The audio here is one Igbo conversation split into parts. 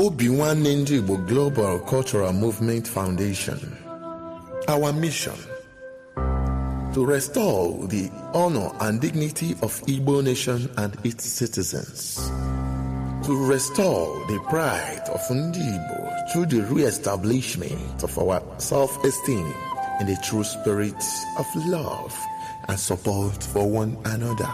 Obi-Wan Igbo Global Cultural Movement Foundation. Our mission: to restore the honor and dignity of Igbo Nation and its citizens. To restore the pride of Ndi Igbo through the re-establishment of our self-esteem in the true spirit of love and support for one another.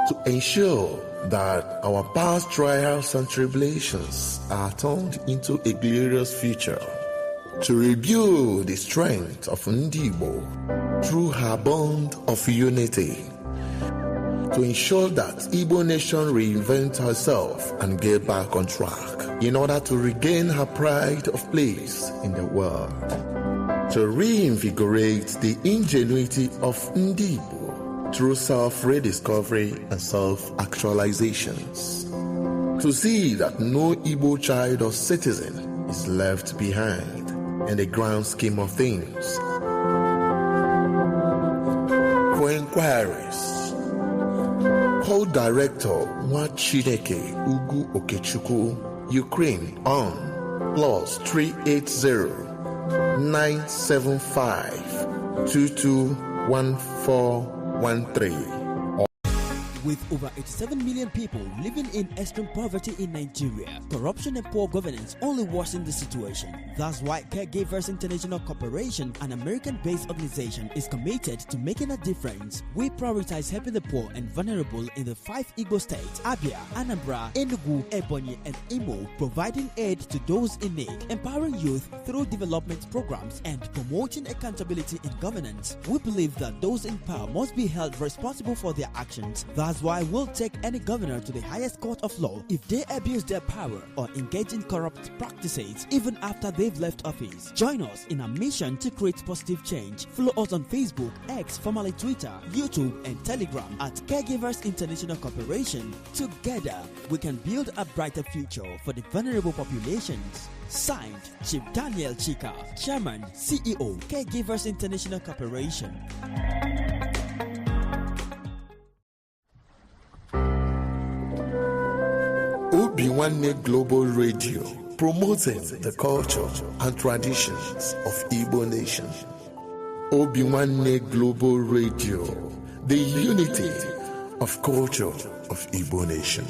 To ensure that our past trials and tribulations are turned into a glorious future. To rebuild the strength of Ndi Igbo through her bond of unity. To ensure that Igbo Nation reinvent herself and get back on track in order to regain her pride of place in the world. To reinvigorate the ingenuity of Ndi Igbo through self-rediscovery and self-actualizations. To see that no Igbo child or citizen is left behind in the grand scheme of things. For inquiries, call Director Nwachineke Ugu Ikechukwu, Ukraine on +380 975 221413. With over 87 million people living in extreme poverty in Nigeria, corruption and poor governance only worsen the situation. That's why Caregivers International Corporation, an American-based organization, is committed to making a difference. We prioritize helping the poor and vulnerable in the 5 Igbo states: Abia, Anambra, Enugu, Ebonyi, and Imo, providing aid to those in need, empowering youth through development programs, and promoting accountability in governance. We believe that those in power must be held responsible for their actions. That's why we'll take any governor to the highest court of law if they abuse their power or engage in corrupt practices even after they've left office. Join us in our mission to create positive change. Follow us on Facebook, X, formerly Twitter, YouTube, and Telegram at Caregivers International Corporation. Together, we can build a brighter future for the vulnerable populations. Signed, Chief Daniel Chika, Chairman, CEO, Caregivers International Corporation. Obi-Wan Global Radio, promoting the culture and traditions of Igbo Nation. Obi-Wan Global Radio, the unity of culture of Igbo Nation.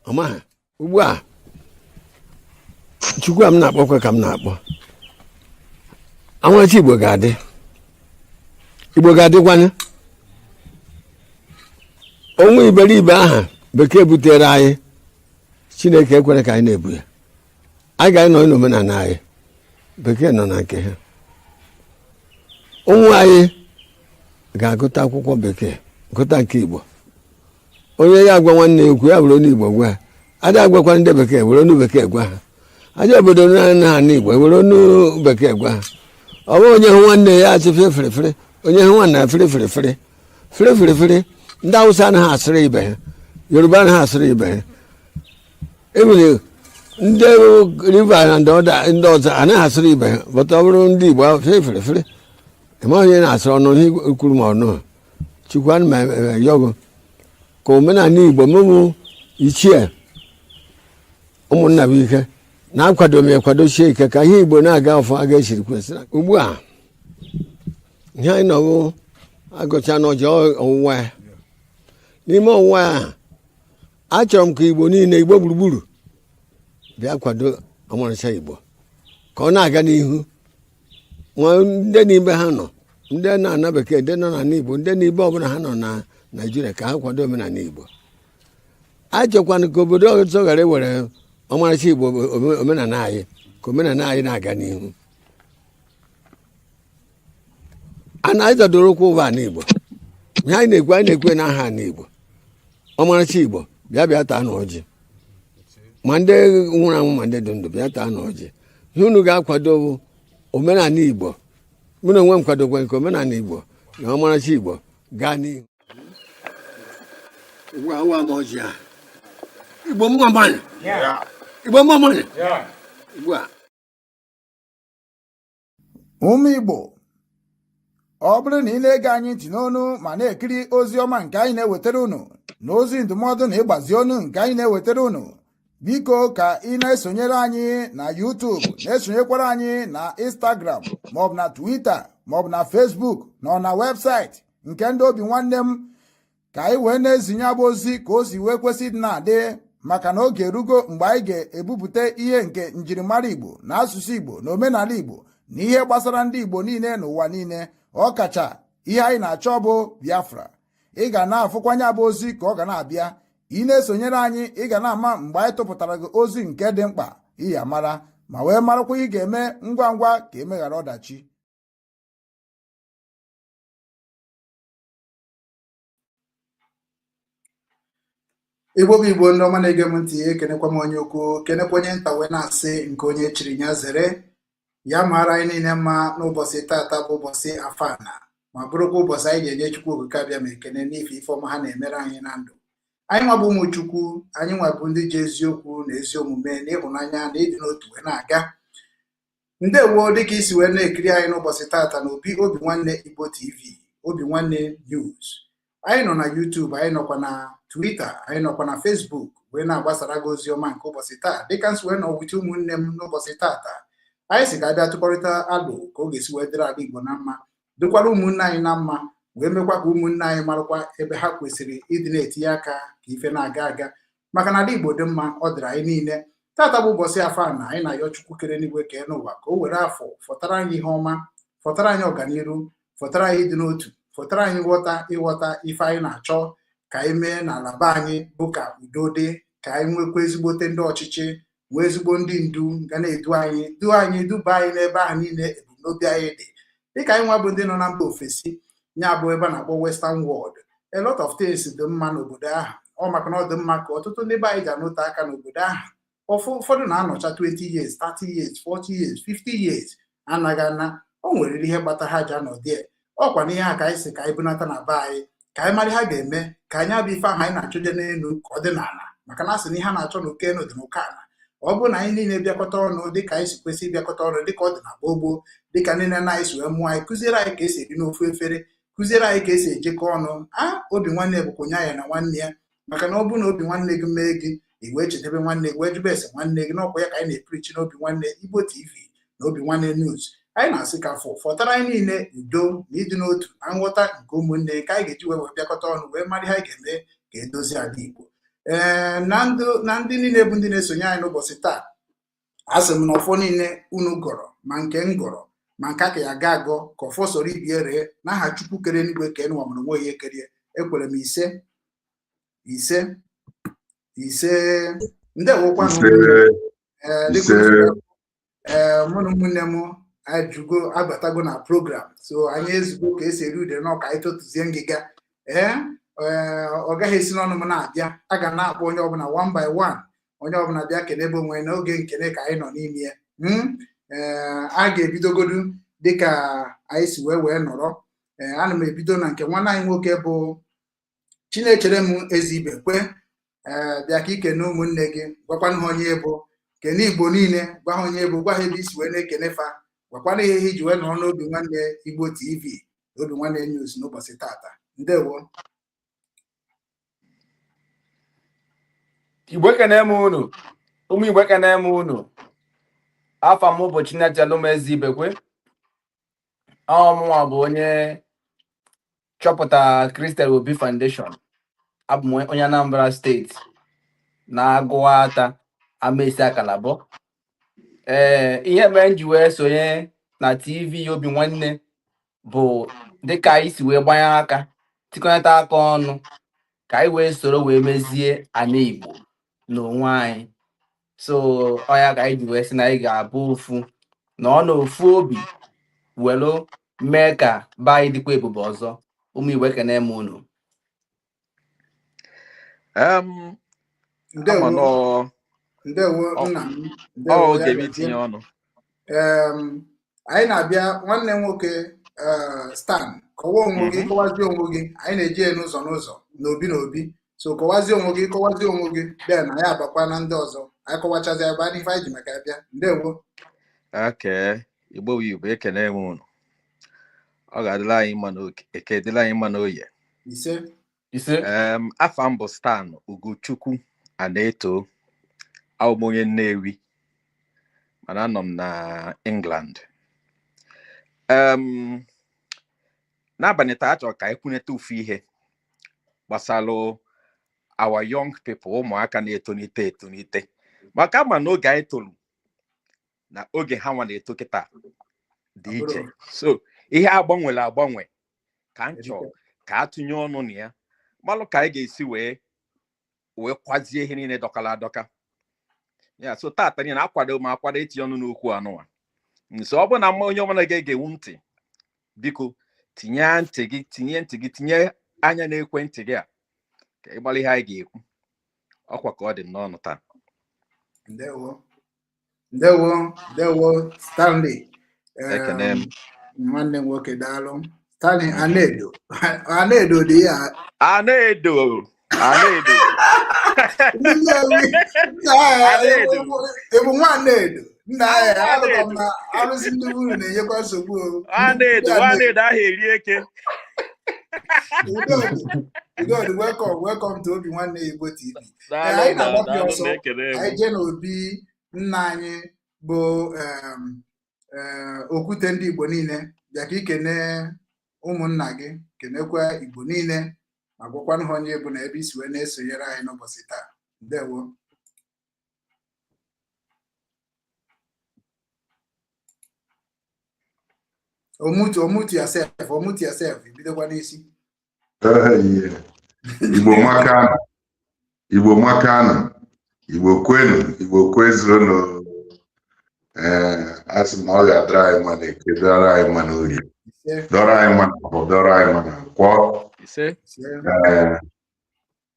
Ama, ugwa. Chukwu am na-akpọ kwa ka m na-akpọ. Anwa chi Igbo ga-adị. Igbo ga-adịkwanụ. Onwe iberibe aha bekee butere anyị, Chineke ekwere ka anyị na-ebu ya. Anyị ga-anọ n'omenala anyị, bekee nọ na nke ha. Ụmụ anyị ga-agụta akwụkwọ bekee, gụta nke Igbo. Onye ya agwa nwanne ekwu ya bụrụ n'Igbo gwa. Ada agwakwa ndị bekee were onu bekee gwa ha. Aja obodo na n'Igbo were onu bekee gwa ha. Ọ bụ onye hụ nwanne ya achị fere onye hụ nwanne fere ndị Hausa anaghị asịrị ibe ha, Yoruba anaghị asịrị ibe ha. Even ndị River na ndị ọzọ anaghị asịrị ibe ha, but ọ bụrụ ndị Igbo fere eme onye na-asịrị ọnụ ihe kwuru ma ọnụ. Chukwu ana m yọgụ ka omenala Igbo mụmụ ichie ụmụnna bụ ike na-akwado m ekwadochie ike ka ihe Igbo na-aga ọfọ a ga-esiri kwesịrị. Ugbu a ihe anyị nọbụ agụcha n'ọjọọ ọwụwa ya. N'ime ọwụwa ya achọrọ m ka Igbo niile, Igbo gburugburu bịa kwado ọmarịcha Igbo ka ọ na-aga n'ihu. Ndị n'ibe ha nọ, ndị na-ana bekee, ndị nọ na Igbo, ndị n'ibe ọbụla ha nọ na Naịjirịa ka ha kwado omenala Igbo. Achọkwana ka obodo ọzọ ghara ewere ọmarịcha Igbo omenala anyị, ka omenala anyị na-aga n'ihu. Anyị zadoro ụkwụ ụwa n'Igbo. Ihe anyị na-ekwe n'aha n'Igbo. Ọmarịcha Igbo bịa taa n'ọjị. Ma ndị nwụrụ anwụ ma ndị dị ndụ bịa taa n'ọjị. Ihe unu ga-akwado omenala Igbo. Mụ na onwe m kwadokwa nke omenala Igbo na ọmarịcha Igbo gaa n'ihu. Ugbu a ụwa m ọjị a. Igbo mma mmanụ. Igbo mma mmanụ. Ugbu a. Ụmụ Igbo, ọ bụrụ na ị na-ege anyị ntị n'onu ma na-ekiri ozi ọma nke anyị na-ewetara unu na ozi ndụmọdụ na ịgbazi ọnụ nke anyị na-ewetara unu, biko ka ị na-esonyere anyị na YouTube, na-esonyekwara anyị na Instagram maọbụ na Twitter maọbụ na Facebook na na webụsaịtị nke ndị obi nwanne m, ka anyị wee na-ezinye abụ ozi ka o si wee kwesị ịdị na-adị, maka na oge erugo mgbe anyị ga-ebupụta ihe nke njirimara Igbo na asụsụ Igbo na omenala Igbo na ihe gbasara ndị Igbo niile n'ụwa niile, ọ kacha ihe anyị na-achọ bụ Biafra. Ị ga na-afụkwanye abụ ozi ka ọ ga na-abịa. Ị na-esonyere anyị, ị ga na-ama mgbe anyị tụpụtara gị ozi nke dị mkpa ị ya mara, ma wee marakwa ị ga-eme ngwa ngwa ka emeghara ọdachi. Igbo bụ Igbo ndị ọma na-ege m ntị, ekenekwa m onye ukwu, kenekwa onye nta wee na-asị nke onye chiri ya zere. Ya mara anyị niile mma n'ụbọchị tata bụ ụbọchị Afana, ma bụrụkwa ụbọchị anyị ga-enye Chukwu okike abịa ma ekene n'ife ife ọma ha na-emere anyị na ndụ. Anyị nwa bụ ụmụ Chukwu, anyị nwa bụ ndị ji eziokwu na ezi omume na ịhụnanya na ịdị n'otu wee na-aga. Ndewo, dịka isi wee na-ekiri anyị n'ụbọchị tata na obi nwanne Igbo TV, obi nwanne news. Anyị nọ na YouTube, anyị nọkwa na Twitter, anyị nọkwa na Facebook wee na-agbasara gị ozi ọma nke ụbọchị taa. Dịka nsi wee nọ wute ụmụnne m n'ụbọchị tata, anyị si ga-abịa tụkọrịta alụ ka ọ ga-esi wee dịrị ala Igbo na mma, dịkwara ụmụnne anyị na mma, wee mekwa ka ụmụnne anyị marakwa ebe ha kwesịrị ịdị na-etinye aka ka ife na-aga aga, maka na ala Igbo dị mma, ọ dịrị anyị niile. Tata bụ ụbọchị Afana, anyị na-ayọ Chukwu kere n'igwe kee n'ụwa ka o were afọ fọtara anyị ihe ọma, fọtara anyị ọganiru, fọtara anyị ịdị n'otu, fọtara anyị ịghọta ife anyị na-achọ ka anyị mee n'ala be anyị, bụ ka udo dị, ka anyị nwekwa ezigbote ndị ọchịchị, nwee ezigbo ndị ndu ga na-edu anyị duba anyị n'ebe ahụ niile ebumnobi anyị dị. Dịka anyị nwa bụ ndị nọ na mba ofesi, nya bụ ebe a na-akpọ Western World, a lot of things dị mma n'obodo ahụ. Ọ maka na ọ dị mma ka ọtụtụ ndị be anyị ji anụta aka n'obodo ahụ. Ụfọdụ na-anọcha 20 years, 30 years, 40 years, 50 years anaghị ana. O nwere ihe gbata ha ji anọdị. Ọkwa n'ihe a ka anyị si ka anyị bunata na be anyị, ka anyị mara ha ga-eme ka anyị abụ ife ahụ anyị na-achọje n'elu ka ọ dị n'ala, maka na asị na ihe a na-achọ n'oke enu dị n'oke ala. Ọ bụrụ na anyị niile bịakọta ọnụ dịka anyị si kwesị ịbịakọta ọnụ dịka ọ dị na gboo, dịka niile na anyị si wee mụọ anyị, kụziere anyị ka esi eri n'ofu efere, kụziere anyị ka esi ejekọ ọnụ. Obi nwanne bụkwa onye anya na nwanne ya, maka na ọ bụrụ na obi nwanne gị mee gị, i wee chedebe nwanne gị, wee jube ese nwanne gị. N'ọkwa ya ka anyị na-eprichi n'obi nwanne Igbo TV na obi nwanne news. Anyị na-asị ka fọtara anyị niile udo na ịdị n'otu na nghọta nke ụmụnne, ka anyị ga-eji wee bịakọta ọnụ wee mara ihe anyị ga-eme ka edozi ala Igbo. Na ndị niile bụ ndị na-esonye anyị n'ụbọchị taa, asị m na ọfọ niile unu gọrọ, ma nke m gọrọ, ma nke aka ya ga agọ, ka ọfọ soro ibie ree n'aha Chukwu kere n'igwe ka enụwa mụrụ nwe ya ekerie. Ekwere m ise ndewokwa mụ na ụmụnne m ajụgo abatago na program, so anyị ezugbo ka esi eri ude n'ọka anyị tụtụzie ngịga. Ọ gaghị esi n'ọnụ m na-abịa, a ga na-akpọ onye ọbụla one by one, onye ọbụla bịa kenebe onwe n'oge nkene ka anyị nọ n'ime ya. A ga-ebidogodu dịka anyị si wee nọrọ. Ana m ebido na nke nwanne anyị nwoke bụ Chinechere m Ezeibekwe. Bịa ka ikene ụmụnne gị, gwakwana ha onye bụ, kene Igbo niile, gwa ha onye bụ, gwa ha ebe isi wee na-ekene fa, gwakwana ihe iji wee nọrọ n'obi nwanne Igbo TV na obi nwanne news n'ụbọchị tata. Ndewo. Igbo ekene m unu, ụmụ Igbo ekene m unu. Afa m bụ Chinechere m Ezeibekwe. Ọmụnwa bụ onye chọpụta Christian Obi Foundation. Abụ m onye Anambra steeti na-agụata Amaisi Akalabọ. Ihe mere m ji wee sonye na TV obi nwanne bụ dịka anyị si wee gbanye aka, tikọnata aka ọnụ ka anyị wee soro wee mezie ana Igbo n'onwe anyị. So ọ ya ka anyị ji wee sị na anyị ga-abụ ofu, na ọ na ofu obi welu mee ka be anyị dịkwa ebube ọzọ. Ụmụ Igbo ekene m unu. Ndewo nna m. Anyị na-abịa nwanne nwoke Stan, kọwaa onwe gị, kọwazie onwe gị. Anyị na-eje n'ụzọ n'obi, so kọwazie onwe gị, bịa na ya abakwa na ndị ọzọ. Anyị kọwachazi ebe anyị ife anyị ji maka ya bịa. Ndewo. Igbo Igbo ekene m unu. ọ ga-adịla anyị mma n'oge eke dịla anyị mma n'oye ise afọ mbụ Stan Ugochukwu Anaeto abụ m onye Nnewi mana anọ m na England. N'abalị taa achọrọ ka anyị kwuneta ofu ihe gbasara our young people, ụmụaka na-etonite maka ma n'oge anyị tolu na oge ha nwa na-eto kịta dị iche. So ihe agbanwe ka nchọ ka atụnye ọnụ na ya malụ ka anyị ga-esi wee kwazie ihe niile dọkara adọka ya. So tata niile akwado itinye ọnụ n'okwu anụwa. Nso ọ bụ na onye ọbụla ga-egewu ntị, biko tinye ntị gị tinye anya n'ekwentị gị a ka ị gbara ihe anyị ga-ekwu. Ọkwa ka ọ dị n'ọnụ taa. Ndewo Stanley. Ekene m. Nwanne m nwoke daalụ. Stanley Anedo dị ya. Anedo. Ebu nwa Anedo. Nna ya alụkọ m na arụsị ndị uru na-enyekwa nsogbu. Anedo ahụ eri eke. Udod, welcome to Obi Nwanne Igbo TV. Anyị na-agbapụ ọsọ anyị jee n'obi nna anyị bụ Okwute ndị Igbo niile, bịa ka ikene ụmụnna gị, kenekwa Igbo niile ma gwakwanụ ha onye bụ na ebe isi wee na-esonyere anyị n'ụbọchị taa. Ndewo. Omutu yourself, bidokwa n'isi. Igbo makana, Igbo kwenu, Igbo kwezonu. Asị na ọ ga-adọrọ anyị mma n'eke, dọrọ anyị mma n'orie, dọrọ anyị mma n'afọ, dọrọ anyị mma n'nkwọ.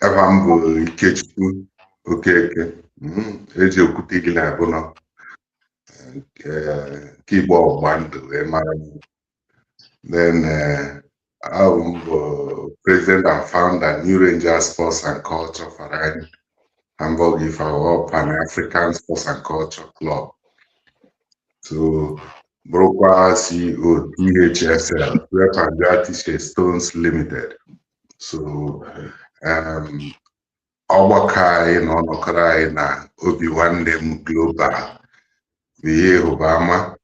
Ebe m bụ Ikechukwu Okeke, eji okwute gị na-abụnọ nke Igbo ọgbụgba ndụ wee mara m. Then I'm president and founder New Rangers Sports and Culture for Hamburg, if our Pan-African Sports and Culture Club. So, Broker CEO DHSL, Rep and Artist Stones Limited. So, Obakai no Nokarai na Obi Nwanne Global, the Obama.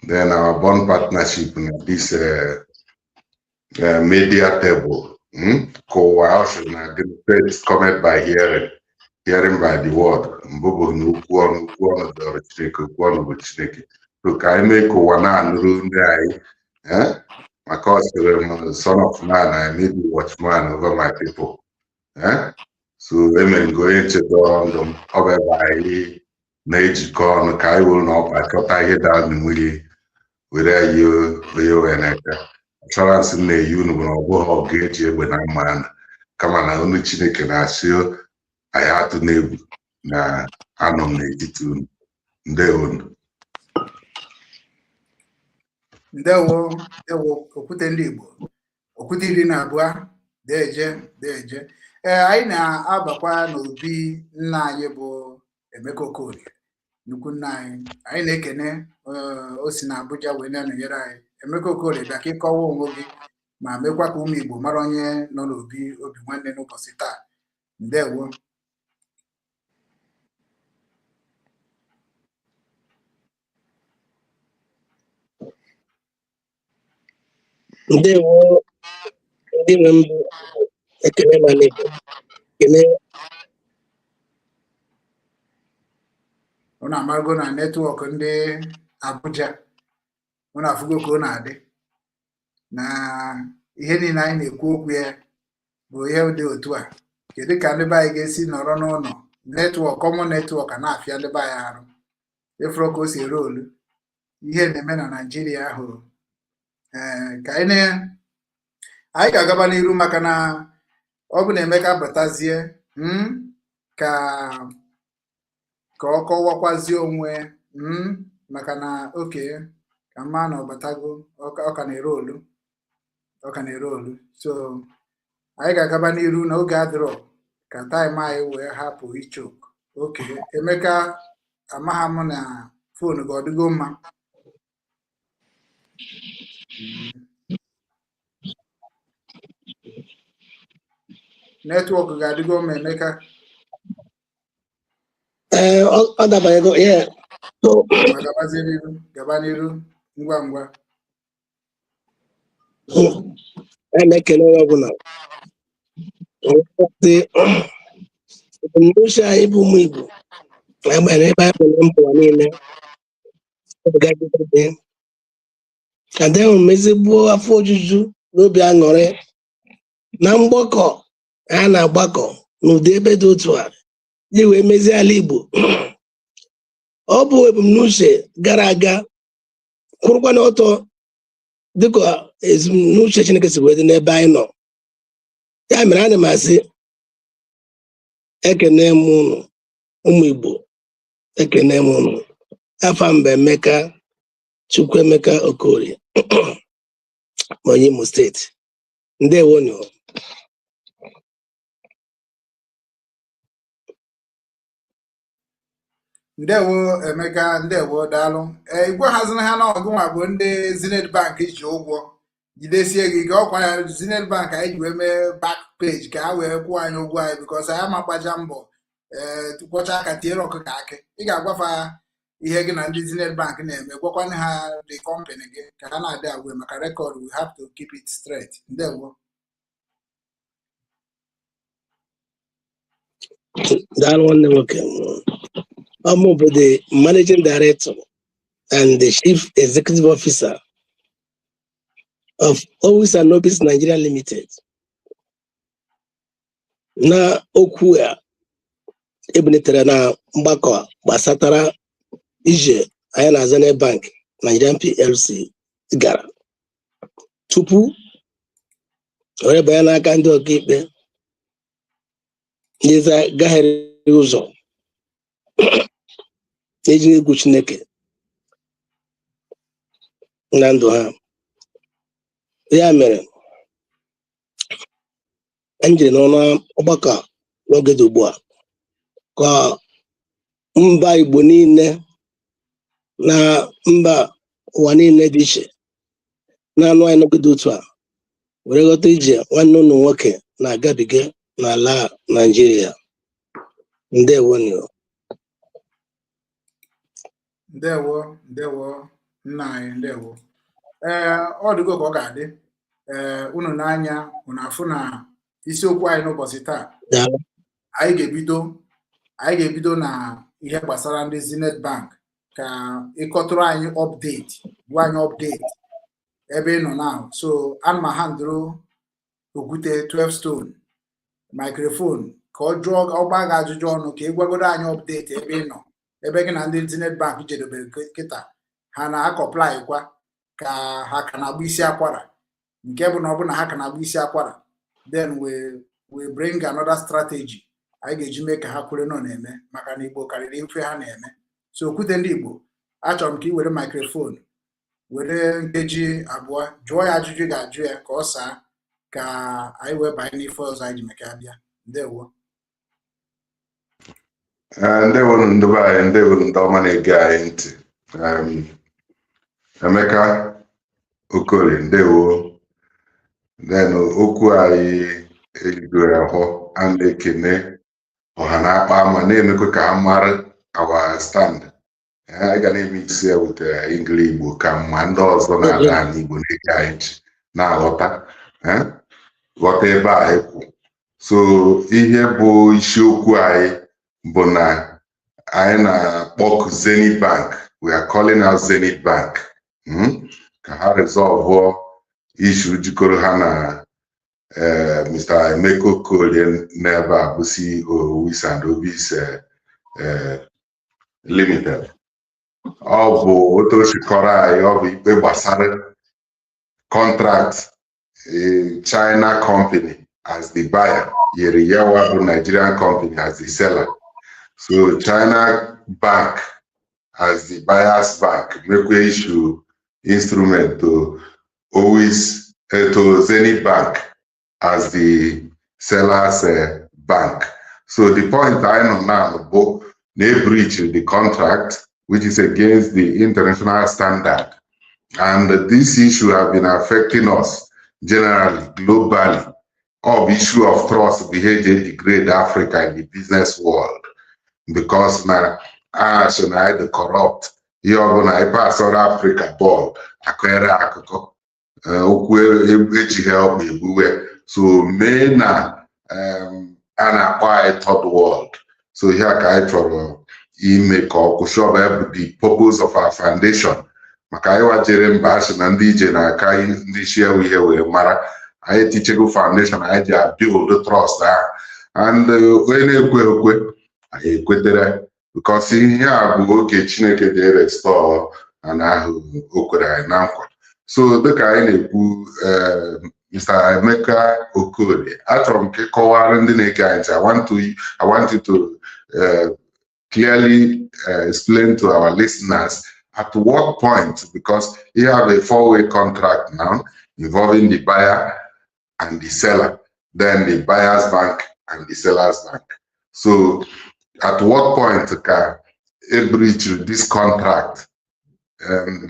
Then our bond partnership in this media table, co-housing and the comment by hearing by the word. Mbobo nukuano the chineke kuano bụ chineke. So ka anyị mee ka ụwa na-anụrụ ndị anyị, maka ọ sịrị son of man, I may be watchman over my people. So emere ngo onye ncheta ndụ m, ọ bụ ebe anyị na-ejikọ ọnụ ka anyị wụrụ na ọkpa chọta ihe daa n'mmiri were anyị wee n'aka. Assurance na-eyi unu bụ na ọ bụghị ọgụ eji egbe na mma, kama na unu Chineke na-asị anyị atụ n'egwu na anọ m n'etiti unu. Ndewo. Okwute ndị Igbo, Okwute 12 deje. Anyị na-abakwa n'obi nna anyị bụ Emeka Okorie, nnukwu nna anyị. Anyị na-ekene o si na Abuja wee na-anọnyere anyị. Emeka Okorie, bịa ka ịkọwa onwe gị ma mekwa ka ụmụ Igbo mara onye nọ n'obi Obi Nwanne n'ụbọchị taa. Ndewo. Ndewo ndị nwe mbụ ekele malego kele. Unu amago na netwọk ndị Abuja, unu afụgo ka ọ na-adị na ihe niile anyị na-ekwu okwu ya bụ ihe dị otu a. Kedu ka ndị be anyị ga-esi nọrọ n'ụlọ netwọk, kọmọn netwọk a na-afịa ndị be anyị arụ? Ịfụrụ ka o si ere olu ihe na-eme na Naịjirịa ahụ. Ka anyị ga-agaba n'iru maka na ọ bụ na Emeka batazie ka ọ kọwakwazie onwe maka na oke ka mma na ọbatago ọ ka na-ere olu. So anyị ga-agaba n'iru na oge adịrọ ka taịm anyị wee hapụ ichok. Oke Emeka, amagha m na fonu gị ọ dịgo mma? netwọk ga-adịgo ma Emeka. Ọ dabanyego ya. So Gaba n'iru ngwa ngwa. emekele onye ọbụla ebumnuche anyị bụ ụmụ Igbo agbara ebe anyị bụ na mba niile adịghị mezigbo afọ ojuju n'obi aṅụrị na mgbakọ a na-agbakọ n'ụdị ebe dị otu a ji wee mezie ala Igbo. Ọ bụ ebumnuche gara aga kwụrụkwa n'ọtọ dịka ebumnuche Chineke si wee dị n'ebe anyị nọ. Ya mere ana m asị ekene m unu ụmụ Igbo, ekene m unu. Afa mba Emeka Chukwuemeka Okorie onye Imo steeti. Ndewonu. Ndewo Emeka, ndewo daalụ. Igwe hazina ha n'ọgụ nwa bụ ndị Zenith Bank ji ụgwọ jidesie gị ka ọkwa ya Zenith Bank anyị ji wee mee back page ka ha wee kwụọ anyị ụgwọ anyị because anyị makpaja mbọ kwọcha aka tiere ọkụkọ akị. Ị ga-agwafa ihe gị na ndị Zenith Bank na-eme, gwakwana ha the company gị ka ha na-adị agwa maka record. We have to keep it straight. Ndewo. Daalụ nwanne nwoke. I'm the managing director and the chief executive officer of Owis and Obigs Nigeria Limited. Na okwu a ebunitere na mgbakọ gbasatara ije anyị na Zenith Bank Nigerian PLC gara tupu were banye n'aka ndị ọkaikpe ndị gagharịrị ụzọ eji egwu Chineke na ndụ ha. Ya mere njiri n'ọnụ ọgbakọ n'oge dị ugbu a ka mba Igbo niile na mba ụwa niile dị iche na-anụ anyị n'oge dị otu a were ghọta ije nwanne ụnụ nwoke na-agabiga n'ala Naịjirịa. Ndewonu. Ndewo nna anyị, ndewo. Ọ dịgo ka ọ ga-adị. Unu n'anya unu afụ na isiokwu anyị n'ụbọchị taa anyị ga-ebido na ihe gbasara ndị Zenith Bank ka ịkọtụrụ anyị update, gwa anyị update ebe ị nọ now. So ana m handụrụ Okwute 12 stone microphone ka ọ jụọ ọgba gị ajụjụ ọnụ ka ị gwagoro anyị update ebe ị nọ, ebe gị na ndị Zenith Bank jedobere kịta ha na-akọplai kwa ka ha ka na-agba isi akwara. Nke bụ na ọ bụ na ha ka na-agba isi akwara, then we bring another strategy anyị ga-eji mee ka ha kwere nọ na-eme, maka na Igbo karịrị ife ha na-eme. So Okwute ndị Igbo, achọrọ m ka ị were microphone were nkeji abụọ jụọ ya ajụjụ ga-ajụ ya ka ọ saa ka anyị wee banye n'ife ọzọ anyị ji maka ya bịa. Ndewo. Ndewo ndị be anyị, ndewo ndị ọma na-ege anyị ntị. Emeka Okorie, ndewo. Then okwu anyị ejidoro ahụ a na-ekene ọha na-akpa ama na-emekwa ka ha mara our stand. Anyị ga na-eme isi ya with English Igbo ka mma ndị ọzọ na-ala ala Igbo na-ege anyị ntị na-aghọta ghọta ebe anyị kwụ. So ihe bụ isiokwu anyị bụ na anyị na-akpọku Zenith Bank. We are calling out Zenith Bank ka ha resolve issue jikọrọ ha na Mr. Emeka Okorie n'ebe a bụ CEO Owis and Obigs Limited. Ọ bụ otu o sikọrọ anyị, ọ bụ ikpe gbasara contract China company as the buyer, Yeriyawa bụ Nigerian company as the seller. So China Bank as the buyer's bank make issue instrument to Owis to Zenith Bank as the seller's bank. So the point I know now, they breach the contract, which is against the international standard. And this issue has been affecting us generally, globally. of issue of trust behavior degrade Africa in the business world because na so na the corrupt ihe ọbụla ịpasọrọ Africa ball akụere akụkọ okwu ejighị ọkpa egbuwe so mee na a na-akpọ anyị third world so ihe ka anyị chọrọ ime ka ọ kwụsịọba bụ the purpose of our foundation maka anyị wajere mba asị na ndị ije na-aka ndị isi ewu ihe wee mara anyị tichego foundation anyị ji build trust ahụ and onye na-ekwe ekwe anyị ekwetere because ihe a bụ oge Chineke dị restore ana ahụ o kwere anyị na nkwa so dịka anyị na-ekwu Mr. Emeka Okorie achọrọ m ka ịkọwara ndị na-ege anyị ntị I want you to clearly explain to our listeners at what point, because you have a four-way contract now involving the buyer and the seller, then the buyer's bank and the seller's bank. So at what point can a breach this contract and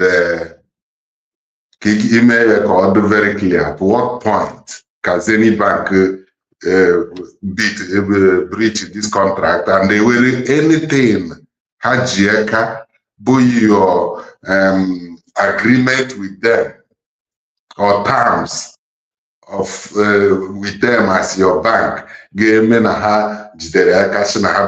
very clear at what point can any bank breach this contract and they will anything Hajieka by your agreement with them or terms of with them as your bank game ha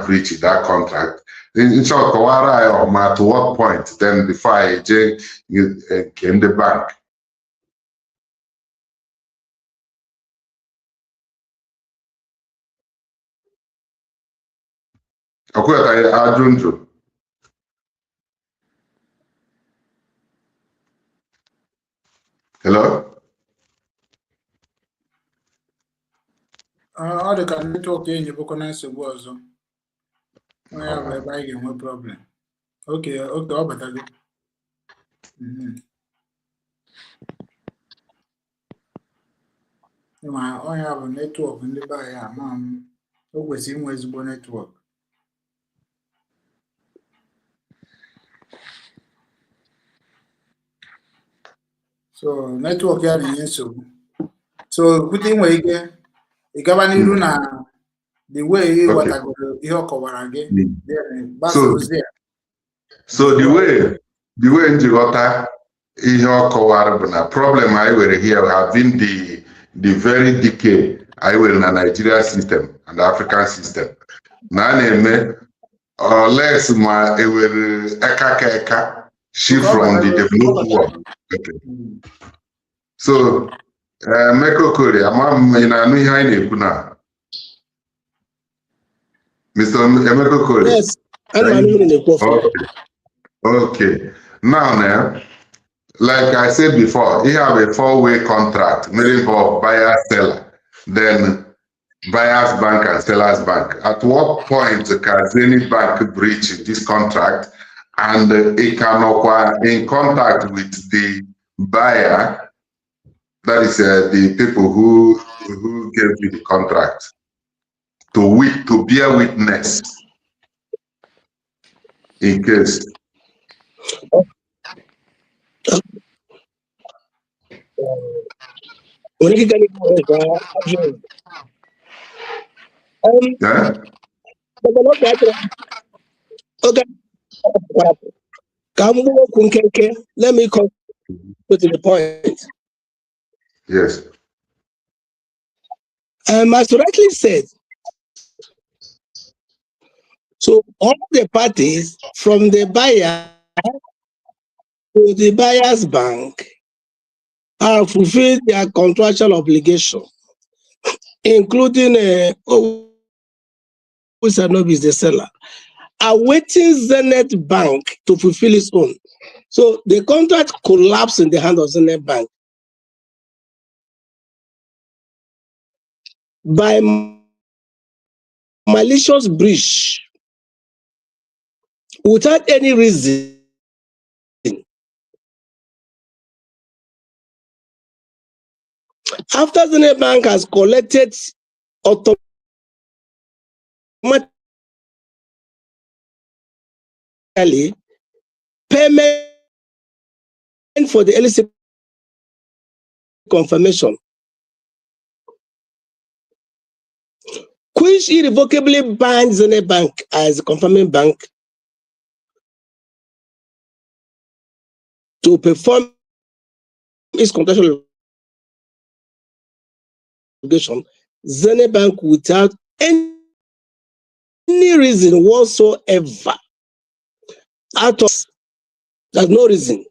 breach that contract in short at what point then before I in the bank. Hello? All the network in the book was no problem. Okay, but I I have a network in the buyer, mom. Always in Westbourne network. So network here in so good thing we get the government na the way what I go here cover again. So the way in Jigota here cover na problem I will here have been the very decay I will na Nigeria system and the African system. Na name less ma e will eka shift from the developed world. Okay. So Meko Korea, Mr. Emeko Korea. Yes, okay. Now, like I said before, you have a four-way contract, meaning for buyer, seller, then buyer's bank and seller's bank. At what point can any bank breach this contract and it can acquire in contact with the buyer, that is the people who gave you the contract, to bear witness in case. Yeah? Okay. Let me come to the point. Yes. As rightly said, so all the parties from the buyer to the buyer's bank have fulfilled their contractual obligation, including Owis and Obigs, the seller, awaiting ZENITH Bank to fulfill its own. So the contract collapsed in the hand of ZENITH Bank by malicious breach without any reason. After ZENITH Bank has collected automatically payment for the LC confirmation, which irrevocably binds Zenith Bank as a confirming bank to perform its contractual obligation, Zenith Bank without any reason whatsoever. Out of there's no reason.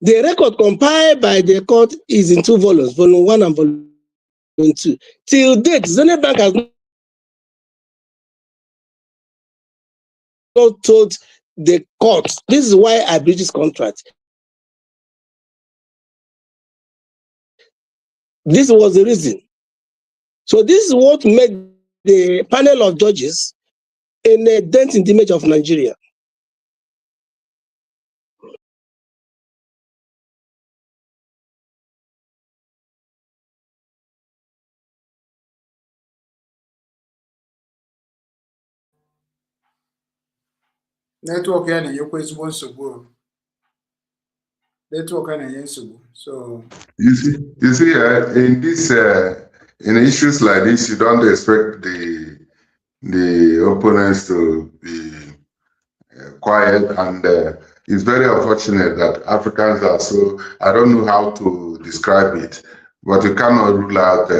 The record compiled by the court is in 2 volumes, volume 1 and volume 2. Till date, Zenith Bank has not told the court, this is why I breached this contract. This was the reason. So this is what made the panel of judges in a dent in the image of Nigeria. Network ya na-enyekwa ezigbo nsogbu. Network ya na-enye nsogbu. So you see, in this in issues like this, you don't expect the opponents to be quiet, and it's very unfortunate that Africans are so, I don't know how to describe it, but you cannot rule out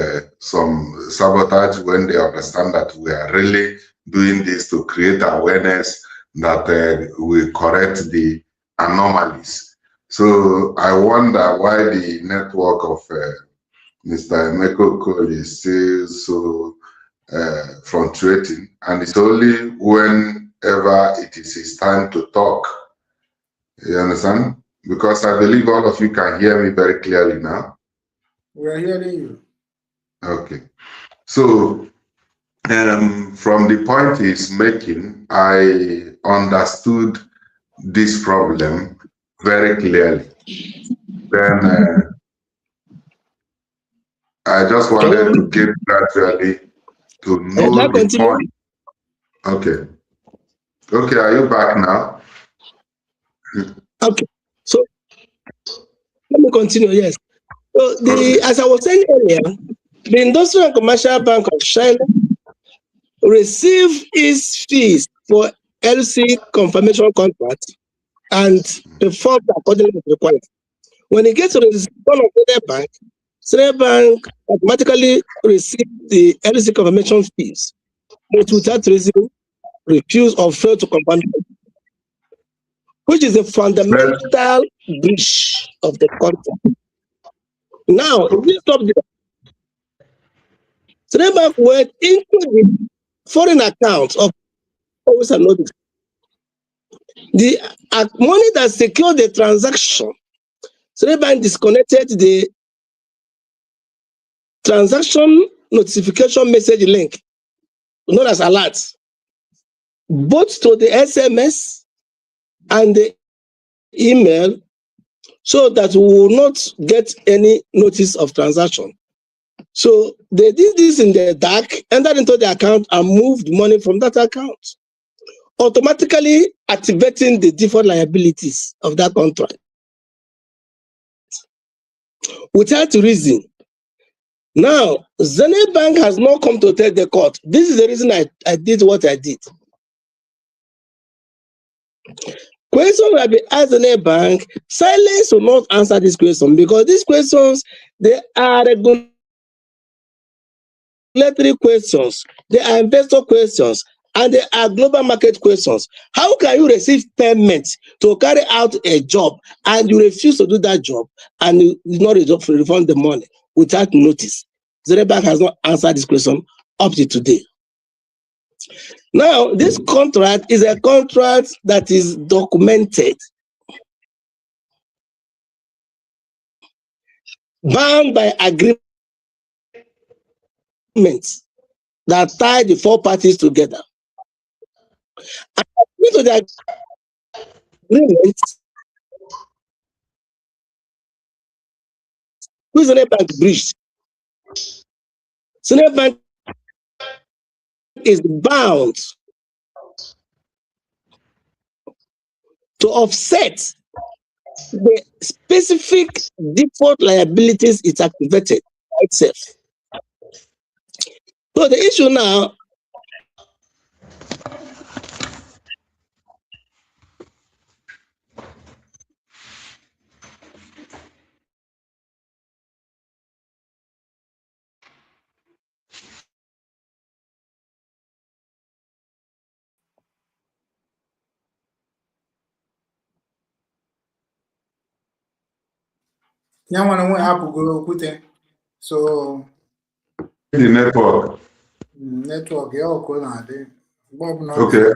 some sabotage when they understand that we are really doing this to create awareness that we correct the anomalies. So I wonder why the network of Mr. Emeko Cole is still so fluctuating, and it's only whenever it is his time to talk. You understand? Because I believe all of you can hear me very clearly now. we are hearing you. Okay. So from the point he's making, I understood this problem very clearly. Then I just wanted to get gradually to know the point. Okay. Okay, are you back now? Okay. So let me continue. Yes. So as I was saying earlier, the Industrial and Commercial Bank of China received its fees for LC confirmation contract and performed accordingly to required. When it gets to the registration of Zenith Bank automatically received the LC confirmation fees, but without reason, refuse or fail to confirm, which is a fundamental breach of the contract. Now, if we stop there, Zenith Bank went into the foreign accounts of Owis and Obigs. The money that secured the transaction, Zenith Bank disconnected the transaction notification message link, known as alert, both to the SMS and the email, so that we will not get any notice of transaction. So they did this in the dark, entered into the account and moved money from that account, automatically activating the default liabilities of that contract without reason. Now, Zenith Bank has not come to tell the court, this is the reason I did what I did. Questions will be asked Zenith Bank. Silence will not answer this question, because these questions, they are regulatory questions, they are investor questions, and they are global market questions. How can you receive payment to carry out a job and you refuse to do that job and you not refund the money without notice? Zenith Bank has not answered this question up to today. Now, this contract is a contract that is documented, bound by agreements that tie the 4 parties together. According to the agreement, which Zenith Bank breached, Zenith Bank is bound to offset the specific default liabilities it activated itself. So the issue now So the network. Network, Okay.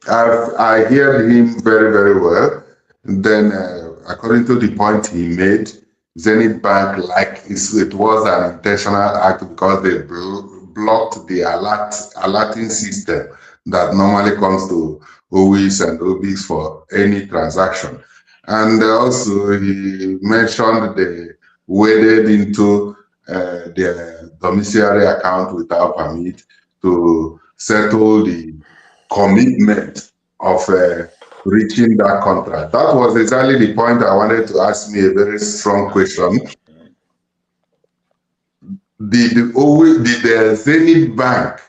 I heard him very, very well. Then, according to the point he made, Zenith Bank, it was an intentional act because they blocked the alerting system that normally comes to Owis and Obigs for any transaction. And also, he mentioned they waded into their domiciliary account without permit to settle the commitment of reaching that contract. That was exactly the point I wanted to ask me a very strong question. Did the Zenith Bank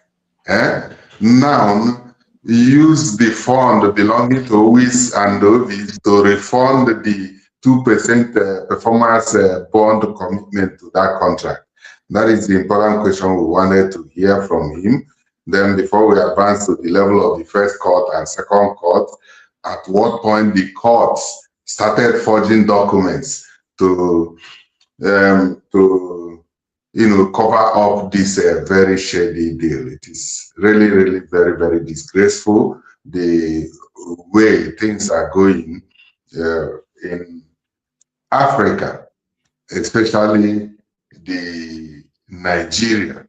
now use the fund belonging to Owis and Obigs to refund the 2% performance bond commitment to that contract? That is the important question we wanted to hear from him. Then before we advance to the level of the first court and second court, at what point the courts started forging documents to cover up this very shady deal. It is really, really very, very disgraceful the way things are going in Africa, especially the Nigeria.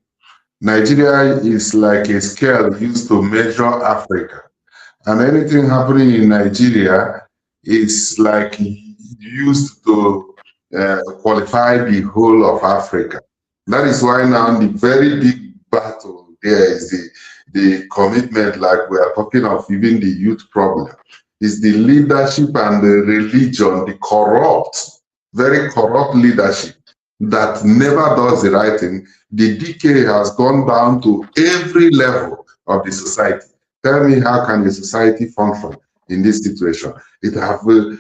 Nigeria is like a scale used to measure Africa. And anything happening in Nigeria is like used to qualify the whole of Africa. That is why now the very big battle there is the commitment, like we are talking of even the youth problem, is the leadership and the religion, the corrupt, very corrupt leadership that never does the right thing. The decay has gone down to every level of the society. Tell me, how can a society function in this situation? The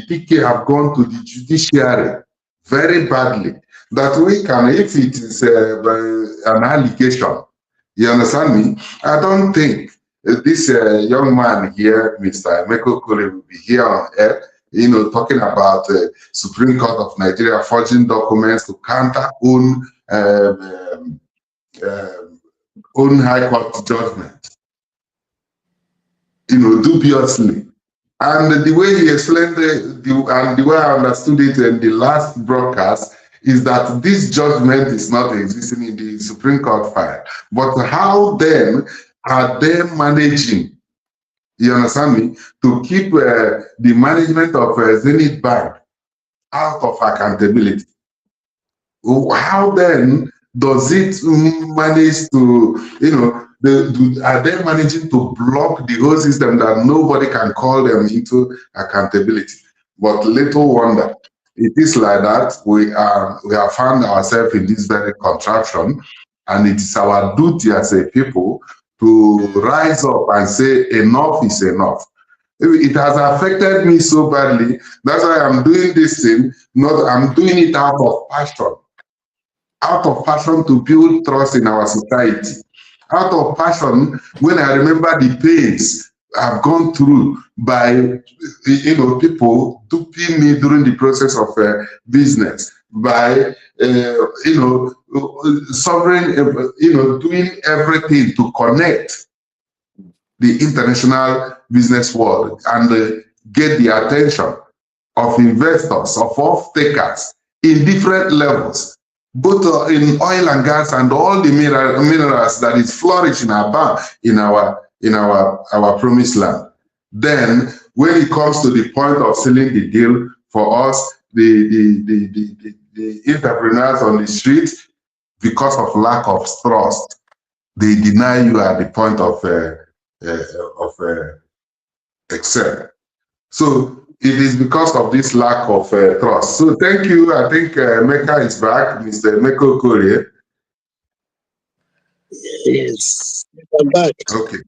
decay have gone to the judiciary very badly. That we can, if it is an allegation, you understand me? I don't think this young man here, Mr. Ezeibekwe, will be here on air, talking about Supreme Court of Nigeria forging documents to counter own High Court judgment, dubiously. And the way he explained and the way I understood it in the last broadcast is that this judgment is not existing in the Supreme Court file. But how then are they managing, you understand me, to keep the management of Zenith Bank out of accountability? How then does it manage to, are they managing to block the whole system that nobody can call them into accountability? But little wonder, it is like that. We have found ourselves in this very contraction, and it is our duty as a people to rise up and say enough is enough. It has affected me so badly. That's why I'm doing this thing. I'm doing it out of passion. Out of passion to build trust in our society. Out of passion, when I remember the pains I've gone through by people duping me during the process of business, by sovereign, doing everything to connect the international business world and get the attention of investors, of off-takers in different levels, both in oil and gas and all the minerals that is flourishing in our promised land. Then, when it comes to the point of sealing the deal, for us, the entrepreneurs on the street, because of lack of trust, they deny you at the point of excel. So it is because of this lack of trust. So thank you. I think Mecca is back, Mr. Ezeibekwe. Yes. I'm back. Okay.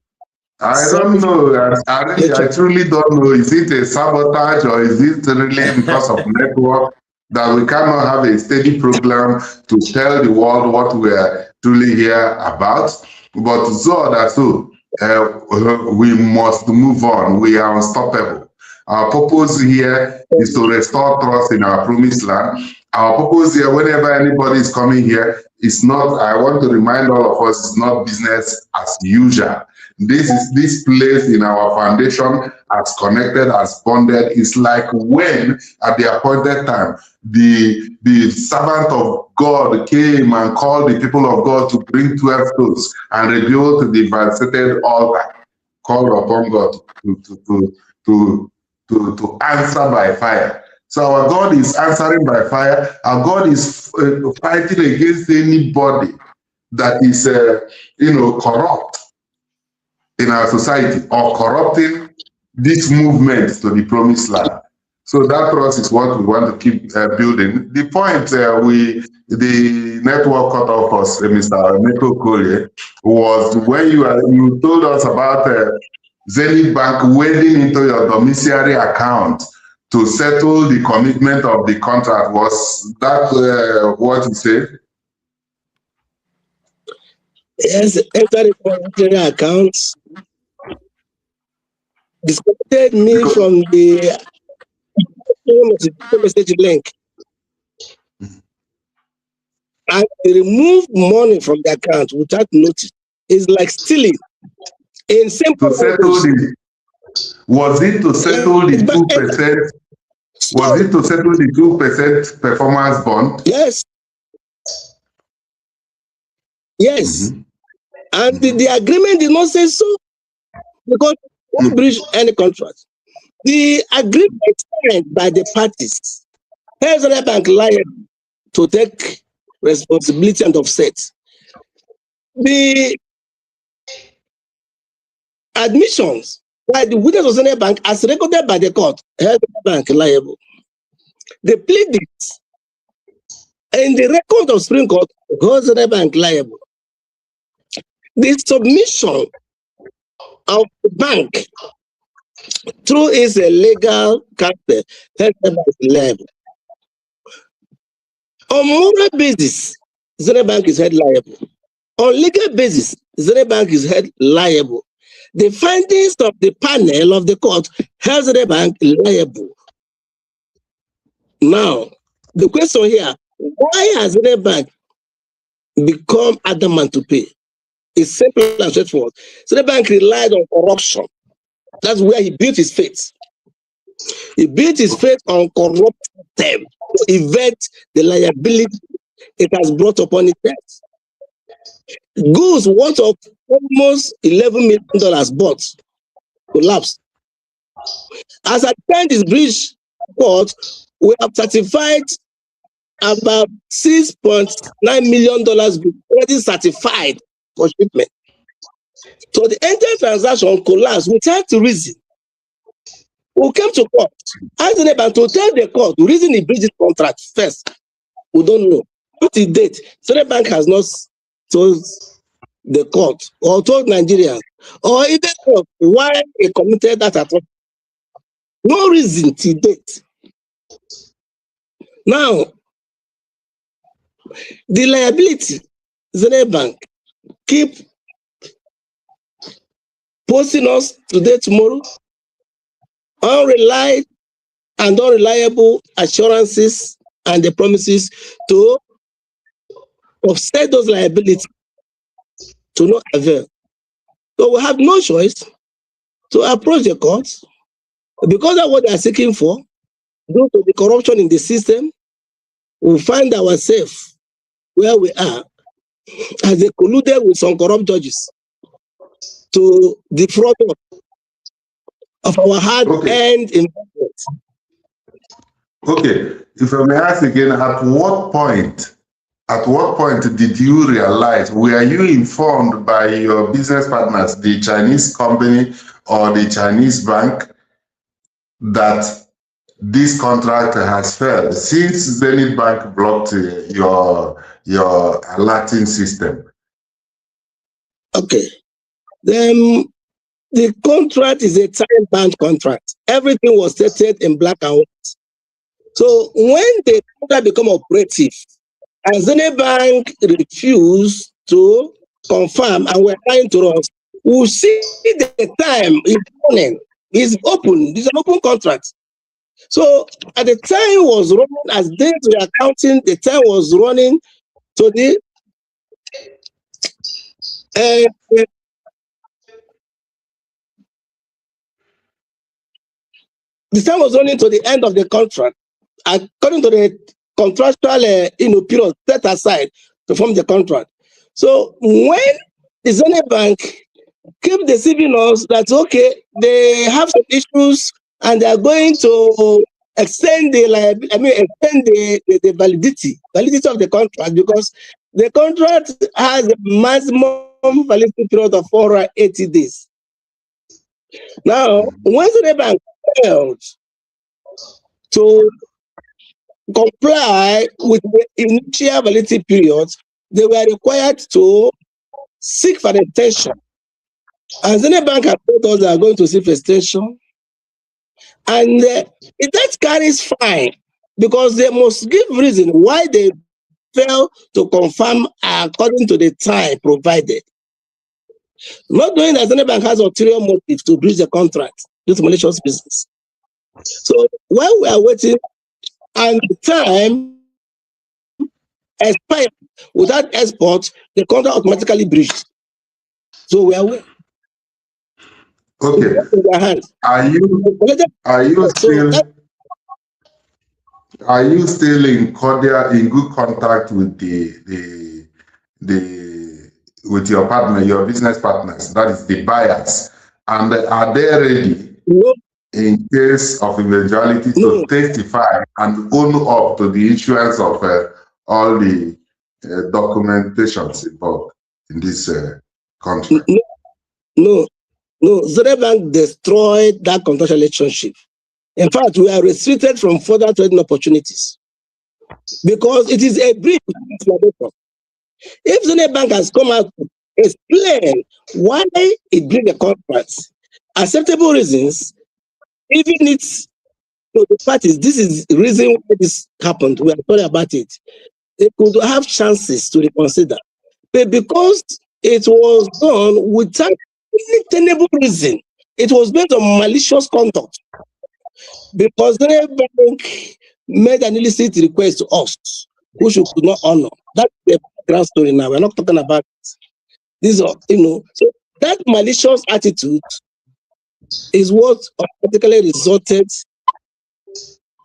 I Sorry don't for know. the I truly don't know. Is it a sabotage or is it really because of network that we cannot have a steady program to tell the world what we are truly here about? But we must move on. We are unstoppable. Our purpose here is to restore trust in our promised land. Our purpose here, whenever anybody is coming here, is not, I want to remind all of us, it's not business as usual. This place in our foundation, as connected, as bonded, is like when at the appointed time the servant of God came and called the people of God to bring 12 stones and rebuild the devastated altar, called upon God to answer by fire. So our God is answering by fire. Our God is fighting against anybody that is corrupt in our society or corrupting this movement to the promised land. So that trust is what we want to keep building. The point the network cut off us, Mr. Neko Koye, was when you told us about Zenith Bank wading into your domiciliary account to settle the commitment of the contract. Was that what you said? Yes, enter the monetary accounts, disconnected me from the message link, and they removed money from the account without notice. It's like stealing. In simple to settle language, was it to settle the 2%? Was it to settle the 2% performance bond? Yes. Yes. Mm-hmm. And the agreement did not say so, because we don't breach any contract. The agreement signed by the parties has the bank liable to take responsibility and offset. The admissions by the witness of Zenith Bank, as recorded by the court, held the bank liable. They pleaded in the record of Supreme Court, holds the bank liable. The submission of the bank through its legal counsel held the bank liable. On moral basis, Zenith Bank is held liable. On legal basis, Zenith Bank is held liable. The findings of the panel of the court held Zenith Bank liable. Now, the question here, why has Zenith Bank become adamant to pay? It's simple and straightforward. Zenith Bank relied on corruption. That's where he built his faith. He built his faith on corrupting them to evade the liability it has brought upon itself. Goods worth of almost $11 million bought, collapsed. As at the time this breach court, we have certified about $6.9 million already certified for shipment. So the entire transaction collapsed without reason. We came to court, asked the neighbor to tell the court the reason he breached this contract first. We don't know. Up to date, Zenith Bank has not told the court or told Nigerians or even why he committed that atrocity. No reason to date. Now, the liability, Zenith Bank keep posting us today, tomorrow, unreliable assurances and the promises to offset those liabilities to no avail. So we have no choice to approach the courts because of what they are seeking for, due to the corruption in the system. We find ourselves where we are as they colluded with some corrupt judges to defraud us of our hard-earned investment. Okay, if I may ask again, at what point did you realize, were you informed by your business partners, the Chinese company or the Chinese bank, that this contract has failed since Zenith Bank blocked your alerting system? Okay. Then the contract is a time-bound contract. Everything was stated in black and white. So when the contract become operative, and Zenith Bank refused to confirm and were lying to us, we'll see the time is running. It's open. It's an open contract. So at the time was running, as days we are counting, the time was running to the time was running to the end of the contract, according to the contractual period set aside to form the contract. So when the Zenith Bank keep deceiving us that okay, they have some issues and they are going to extend the validity of the contract, because the contract has a maximum validity period of 480 days. Now, when the bank failed to comply with the initial validity period, they were required to seek for an extension. And Zenith Bank has told us they are going to seek for extension. And that carries fine, because they must give reason why they fail to confirm according to the time provided. Not knowing that Zenith Bank has ulterior motive to breach the contract due to malicious business. So while we are waiting and the time expired without export, the contract automatically breached. So we are waiting. Okay. Are you still in good contact with with your partner, your business partners, that is the buyers, and are they ready in case of eventuality to testify and own up to the issuance of all the documentations involved in this contract? No, Zenith Bank destroyed that contractual relationship. In fact, we are restricted from further trading opportunities because it is a breach of explanation. If Zenith Bank has come out to explain why it breached the contract, acceptable reasons, even it's to the parties, this is the reason why this happened, we are sorry about it, they could have chances to reconsider. But because it was done without any tenable reason, it was based on malicious conduct. Because the bank made an illicit request to us, which we could not honor. That's the background story now. We're not talking about this, so that malicious attitude is what automatically resulted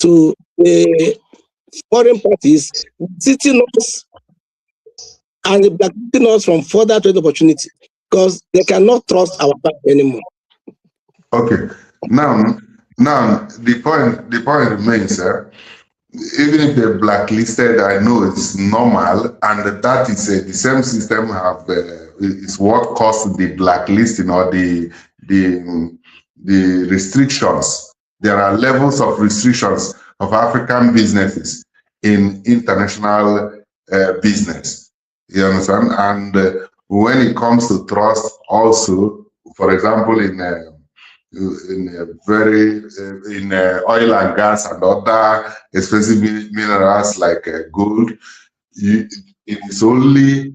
to the foreign parties sitting us and blocking us from further trade opportunity because they cannot trust our bank anymore. Okay. Now the point remains, even if they're blacklisted, I know it's normal, and that is the same system is what caused the blacklisting or the restrictions. There are levels of restrictions of African businesses in international business. You understand? And when it comes to trust, also, for example, in oil and gas and other expensive minerals like gold, it is only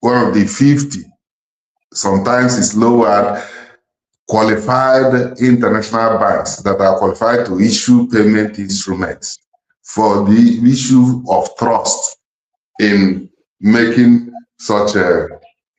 one of the 50, sometimes it's lower, qualified international banks that are qualified to issue payment instruments for the issue of trust in making such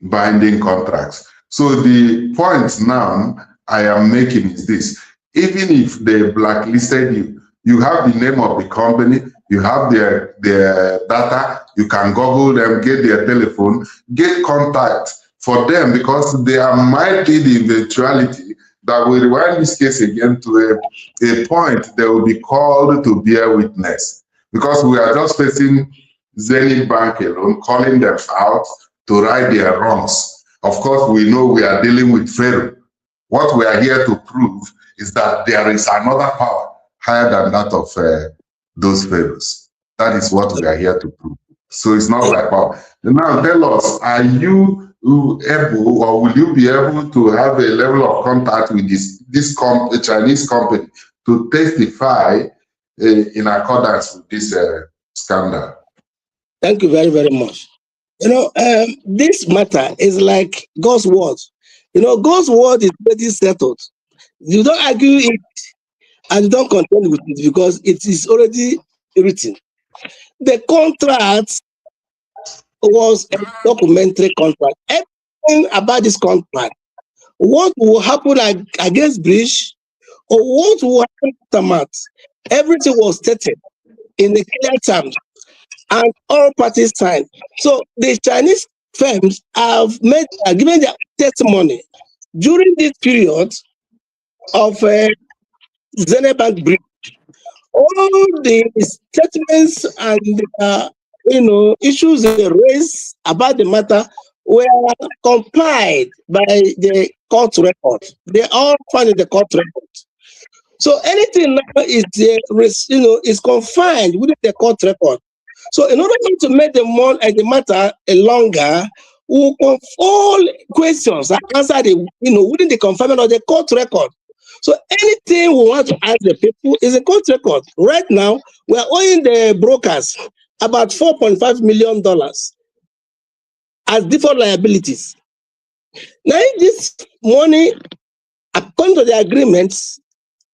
binding contracts. So the point now I am making is this: even if they blacklisted you, you have the name of the company, you have their data, you can Google them, get their telephone, get contact for them, because there might be the eventuality that will rewind this case again to a point they will be called to bear witness. Because we are just facing Zenith Bank alone, calling them out to right their wrongs. Of course, we know we are dealing with Pharaoh. What we are here to prove is that there is another power higher than that of those Pharaohs. That is what we are here to prove. So it's not like power. Now tell us, are you able, or will you be able to have a level of contact with this Chinese company to testify in accordance with this scandal? Thank you very, very much. This matter is like God's word. God's word is already settled. You don't argue it and you don't contend with it because it is already written. The contract was a documentary contract. Everything about this contract, what will happen against breach, or what will happen aftermath, everything was stated in the clear terms, and all parties signed. So the Chinese firms have given their testimony during this period of ZENITH Bank breach. All the statements and issues they raised about the matter were compiled by the court record. They all found in the court record. So anything now is confined within the court record. So in order not to make the matter longer, we will all questions are answered within the confinement of the court record. So anything we want to ask the people is a court record. Right now, we are owing the brokers about $4.5 million as default liabilities. Now, this money, according to the agreements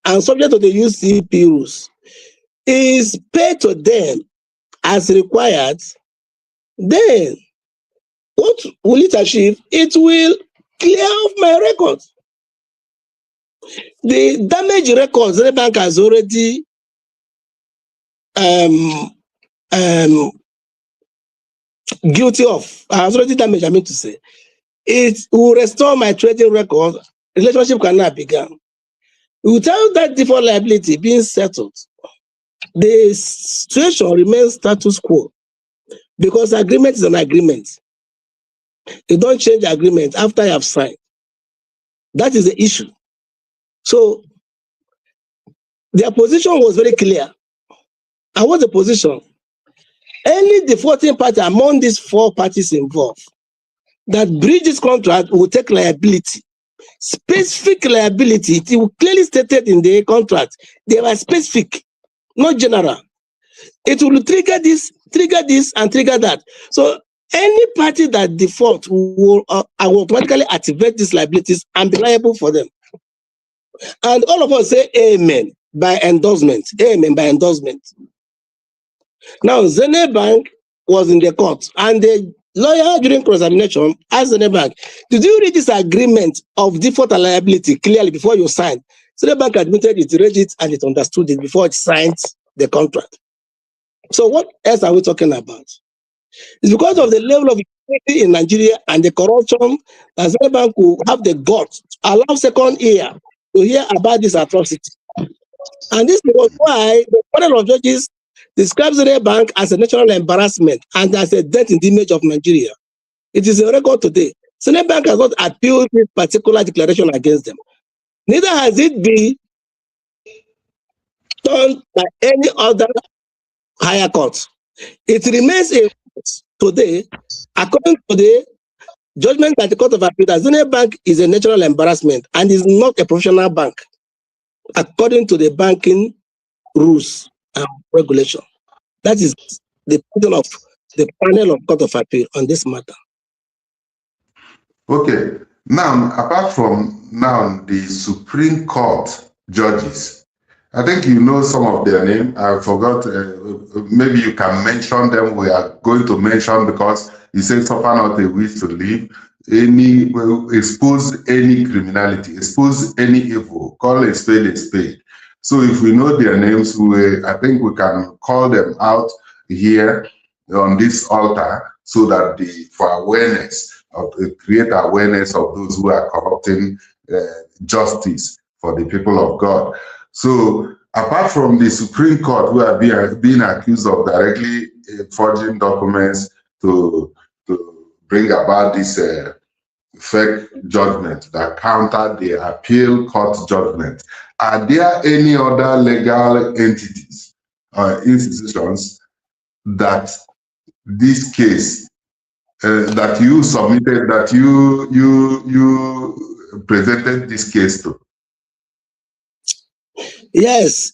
and subject to the UCP rules, is paid to them as required. Then, what will it achieve? It will clear off my record. The damage records the bank has already guilty of, has already damaged, I mean to say. It will restore my trading record. Relationship cannot begin. Without that default liability being settled, the situation remains status quo because agreement is an agreement. You don't change agreement after you have signed. That is the issue. So their position was very clear. And what's the position? Any defaulting party among these four parties involved that breaches contract will take liability. Specific liability, it will clearly stated in the contract. They were specific, not general. It will trigger this, and trigger that. So any party that default will automatically activate these liabilities and be liable for them. And all of us say amen by endorsement. Amen by endorsement. Now, ZENITH Bank was in the court, and the lawyer during cross-examination asked ZENITH Bank, did you read this agreement of default and liability clearly before you signed? ZENITH Bank admitted it, read it, and it understood it before it signed the contract. So what else are we talking about? It's because of the level of impunity in Nigeria and the corruption that ZENITH Bank will have the guts to allow second ear to hear about this atrocity. And this was why the panel of judges describes ZENITH Bank as a national embarrassment and as a dent in the image of Nigeria. It is a record today. ZENITH Bank has not appealed this particular declaration against them. Neither has it been done by any other higher court. It remains a today, according to the judgment by the Court of Appeal, that ZENITH Bank is a national embarrassment and is not a professional bank, according to the banking rules and regulation. That is the position of the panel of Court of Appeal on this matter. Okay. Now, apart from the Supreme Court judges, I think you know some of their name. I forgot. Maybe you can mention them. We are going to mention because you say suffer not a wish to live. Expose any criminality, expose any evil, call a spade a spade. So if we know their names, I think we can call them out here on this altar so that for awareness, create awareness of those who are corrupting justice for the people of God. So apart from the Supreme Court, who are being accused of directly forging documents to bring about this fake judgment that countered the appeal court judgment, are there any other legal entities or institutions that this case that you submitted, that you presented this case to? Yes,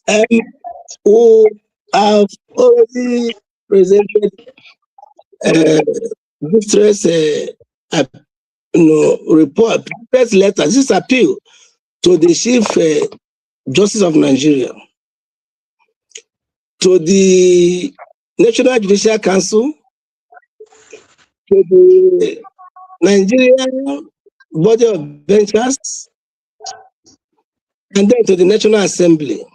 we have already presented distress report, press letter, this appeal to the Chief Justice of Nigeria, to the National Judicial Council, to the Nigerian Body of Benchers, and then to the National Assembly,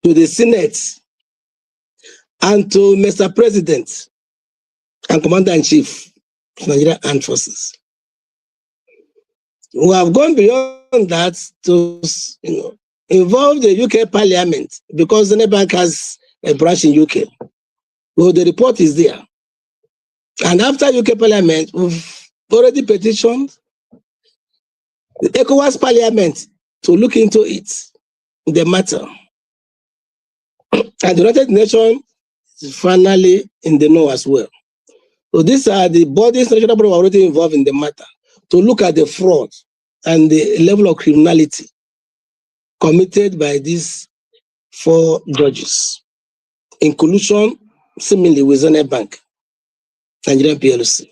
to the Senate, and to Mr. President and Commander-in-Chief of Nigerian Armed Forces. We have gone beyond that to involve the UK Parliament, because ZENITH Bank has a branch in UK. Well, the report is there. And after UK Parliament, we've already petitioned the ECOWAS Parliament to look into it, the matter. And the United Nations is finally in the know as well. So these are the bodies, national bodies already involved in the matter, to look at the fraud and the level of criminality committed by these 4 judges, in collusion, seemingly with ZENITH Bank, Nigerian PLC.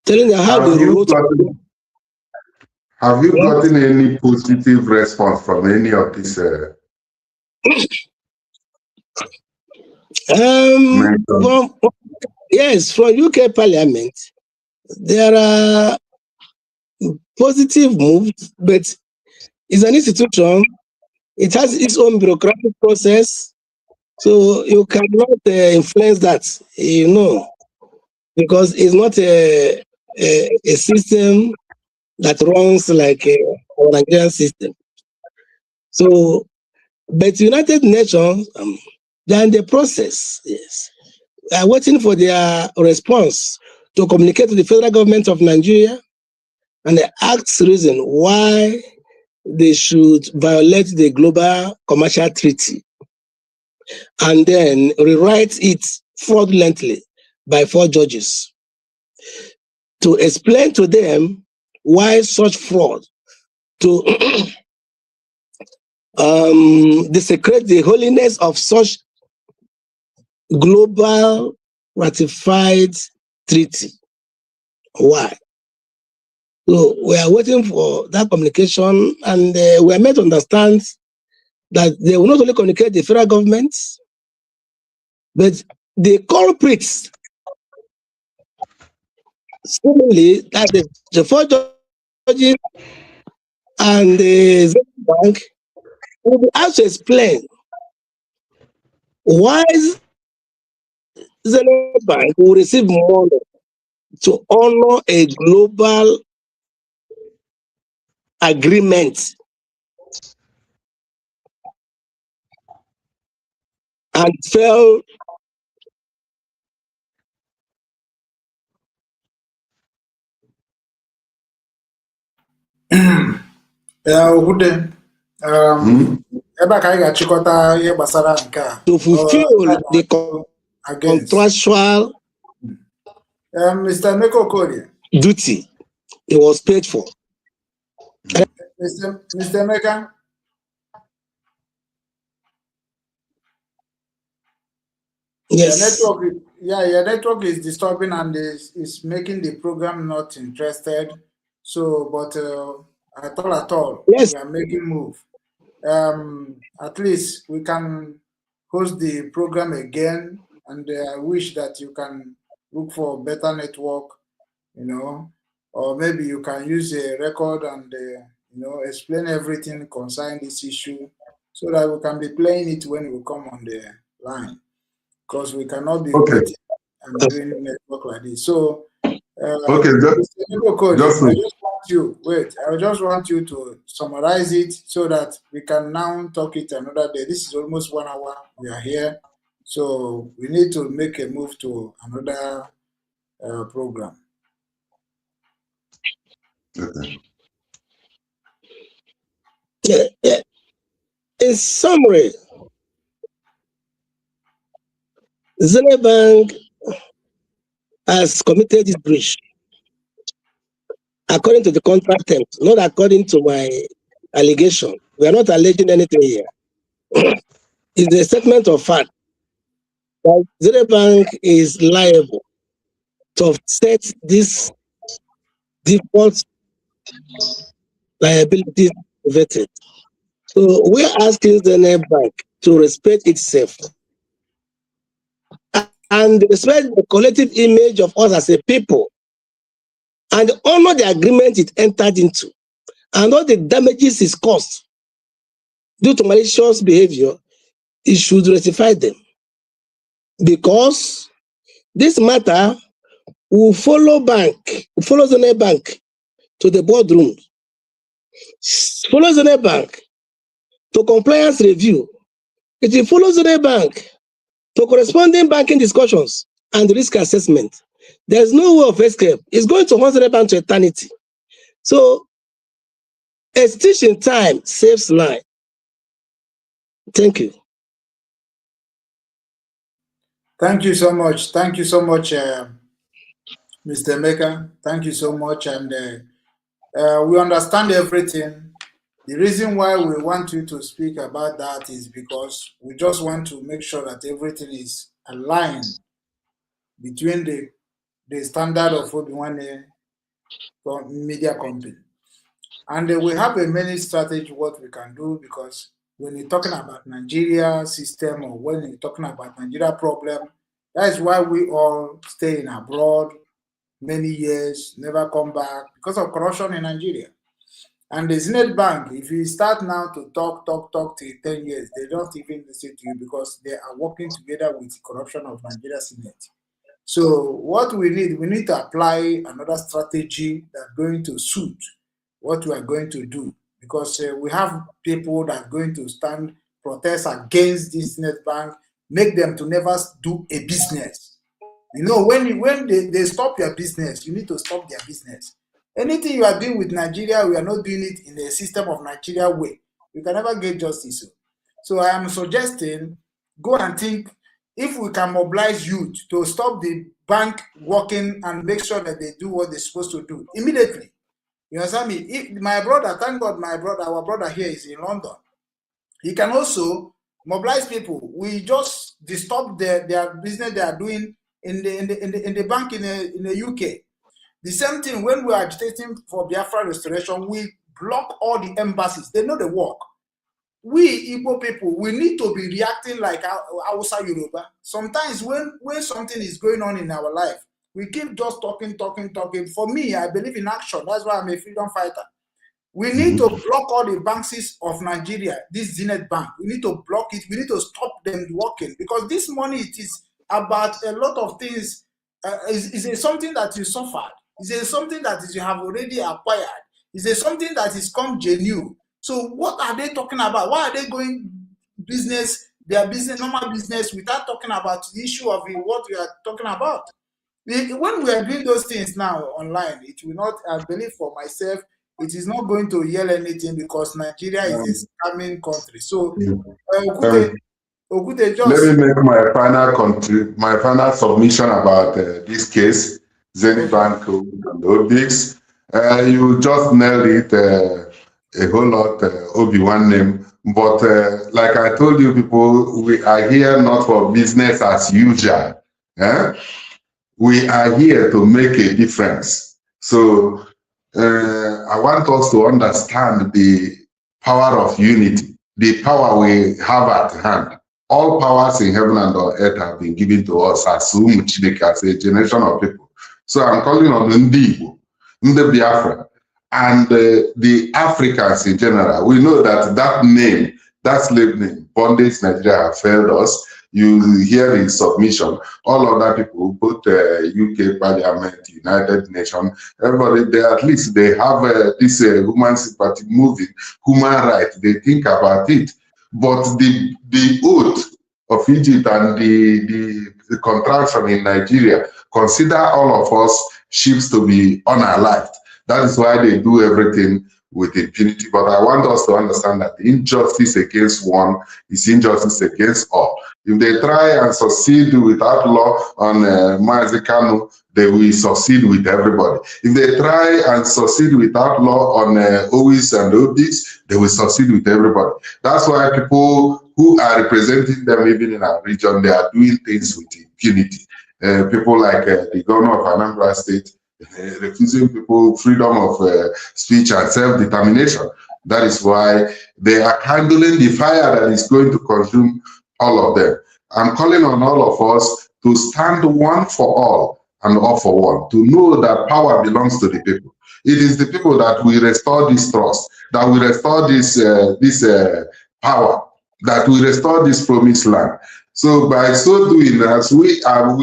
Telling them how they wrote. Have you gotten any positive response from any of these? Yes, from UK Parliament, there are positive moves, but it's an institution. It has its own bureaucratic process, so you cannot influence that, because it's not a system that runs like our Nigerian system. So, but United Nations, they're in the process, yes. Are waiting for their response to communicate to the federal government of Nigeria and they ask reason why they should violate the Global Commercial Treaty and then rewrite it fraudulently by 4 judges to explain to them why such fraud, to desecrate the holiness of such global ratified treaty. Why? So we are waiting for that communication, and we are made to understand that they will not only communicate the federal government, but the culprits, seemingly that the 4 judges and the ZENITH Bank will be asked to explain why ZENITH Bank will receive money to honor a global agreement and fell Ogude, ebe a ka anyị ga-achịkọta ihe gbasara nke a to fulfill the contractual Mr. Emeka Okorie, duty he was paid for. Mr. Emeka, Yes. your network is disturbing and is making the program not interested. So, but at all, Yes. we are making move. At least we can host the program again, and I wish that you can look for better network, or maybe you can use a record and explain everything concerning this issue, so that we can be playing it when we come on the line, because we cannot be waiting and doing network like this. So, I just want you to summarize it so that we can now talk it another day. This is almost 1 hour we are here, so we need to make a move to another program. In summary, ZENITH Bank has committed this breach according to the contract terms, not according to my allegation. We are not alleging anything here. It's a statement of fact that Zenith Bank is liable to offset this default liability vetted. So we're asking Zenith Bank to respect itself and respect the collective image of us as a people and honor the agreement it entered into and all the damages it caused due to malicious behavior. It should rectify them, because this matter will follow Zenith Bank to the boardroom, follow Zenith Bank to compliance review. It will follow Zenith Bank to corresponding banking discussions and risk assessment. There's no way of escape. It's going to hold Zenith Bank to eternity. So, a stitch in time saves life. Thank you. Thank you so much. Thank you so much, Mr. Maker. Thank you so much. And we understand everything. The reason why we want you to speak about that is because we just want to make sure that everything is aligned between the standard of Obi-Wan media company. And we have a many strategy what we can do, because when you're talking about Nigeria system or when you're talking about Nigeria problem, that is why we all stay in abroad many years, never come back because of corruption in Nigeria. And the Zenith Bank, if you start now to talk till 10 years, they don't even listen to you because they are working together with the corruption of Nigeria Senate. So what we need to apply another strategy that's going to suit what we are going to do, because we have people that are going to stand protest against this Zenith Bank, make them to never do a business. You know, when they stop your business, you need to stop their business. Anything you are doing with Nigeria, we are not doing it in the system of Nigeria way. You can never get justice. So I am suggesting, go and think if we can mobilize youth to stop the bank working and make sure that they do what they're supposed to do immediately. You understand me? If my brother, thank God, our brother here is in London. He can also mobilize people. We just disturb their business they are doing in the bank in the UK. The same thing when we are agitating for Biafra restoration, we block all the embassies. They know the work. We Igbo people, we need to be reacting like Hausa Yoruba. Sometimes when something is going on in our life, we keep just talking. For me, I believe in action. That's why I'm a freedom fighter. We need to block all the banks of Nigeria, this Zenith Bank. We need to block it. We need to stop them working, because this money, it is about a lot of things. Is something that you suffered. Is something that you have already acquired. Is something that is come genuine. So what are they talking about? Why are they going their business, normal business, without talking about the issue of what we are talking about? When we are doing those things now online, it will not, I believe for myself, it is not going to yell anything, because Nigeria is a scamming country. So, Okute, just let me make my final submission about this case, Zenith Bank and Obigs. You just nailed it a whole lot, Obi-Wan name. But like I told you people, we are here not for business as usual. We are here to make a difference. So I want us to understand the power of unity, the power we have at hand. All powers in heaven and on earth have been given to us as a generation of people. So I'm calling on Ndi Biafra, and the Africans in general. We know that name, that slave name, bondage Nigeria, have failed us. You hear in submission, all other people, both UK Parliament, United Nations, everybody, at least they have this human sympathy moving, human rights, they think about it. But the oath of Egypt and the contraction in Nigeria consider all of us ships to be unalived. That is why they do everything with impunity. But I want us to understand that injustice against one is injustice against all. If they try and succeed without law on Mazi Kanu, they will succeed with everybody. If they try and succeed without law on Owis and Obigs, they will succeed with everybody. That's why people who are representing them, even in our region, they are doing things with impunity. People like the governor of Anambra State, refusing people freedom of speech and self-determination. That is why they are handling the fire that is going to consume all of them. I'm calling on all of us to stand one for all and all for one, to know that power belongs to the people. It is the people that will restore this trust, that will restore this power, that will restore this promised land. So by so doing, as we are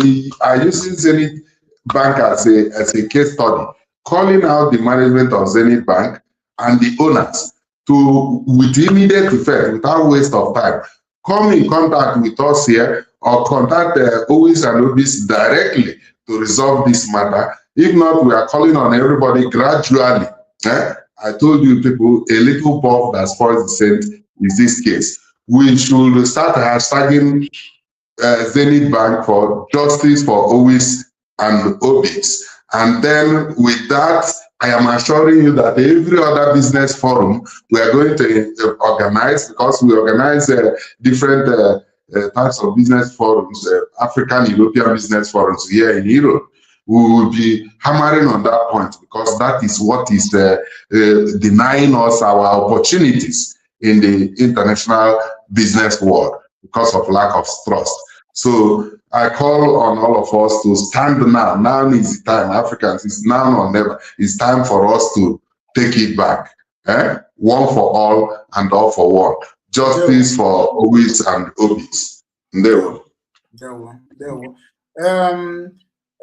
using Zenith Bank as a case study, calling out the management of Zenith Bank and the owners to, with immediate effect, without waste of time, come in contact with us here or contact Owis and Obigs directly to resolve this matter. If not, we are calling on everybody gradually. I told you people, a little bulb that spoils the scent is this case. We should start hashtagging Zenith Bank for justice for Owis and Obigs. And then with that, I am assuring you that every other business forum we are going to organize, because we organize different types of business forums, African European business forums here in Europe. We will be hammering on that point, because that is what is denying us our opportunities in the international business world because of lack of trust. So I call on all of us to stand now. Now is the time, Africans, it's now or never. It's time for us to take it back. One for all and all for one. Justice for Owis and Obigs. There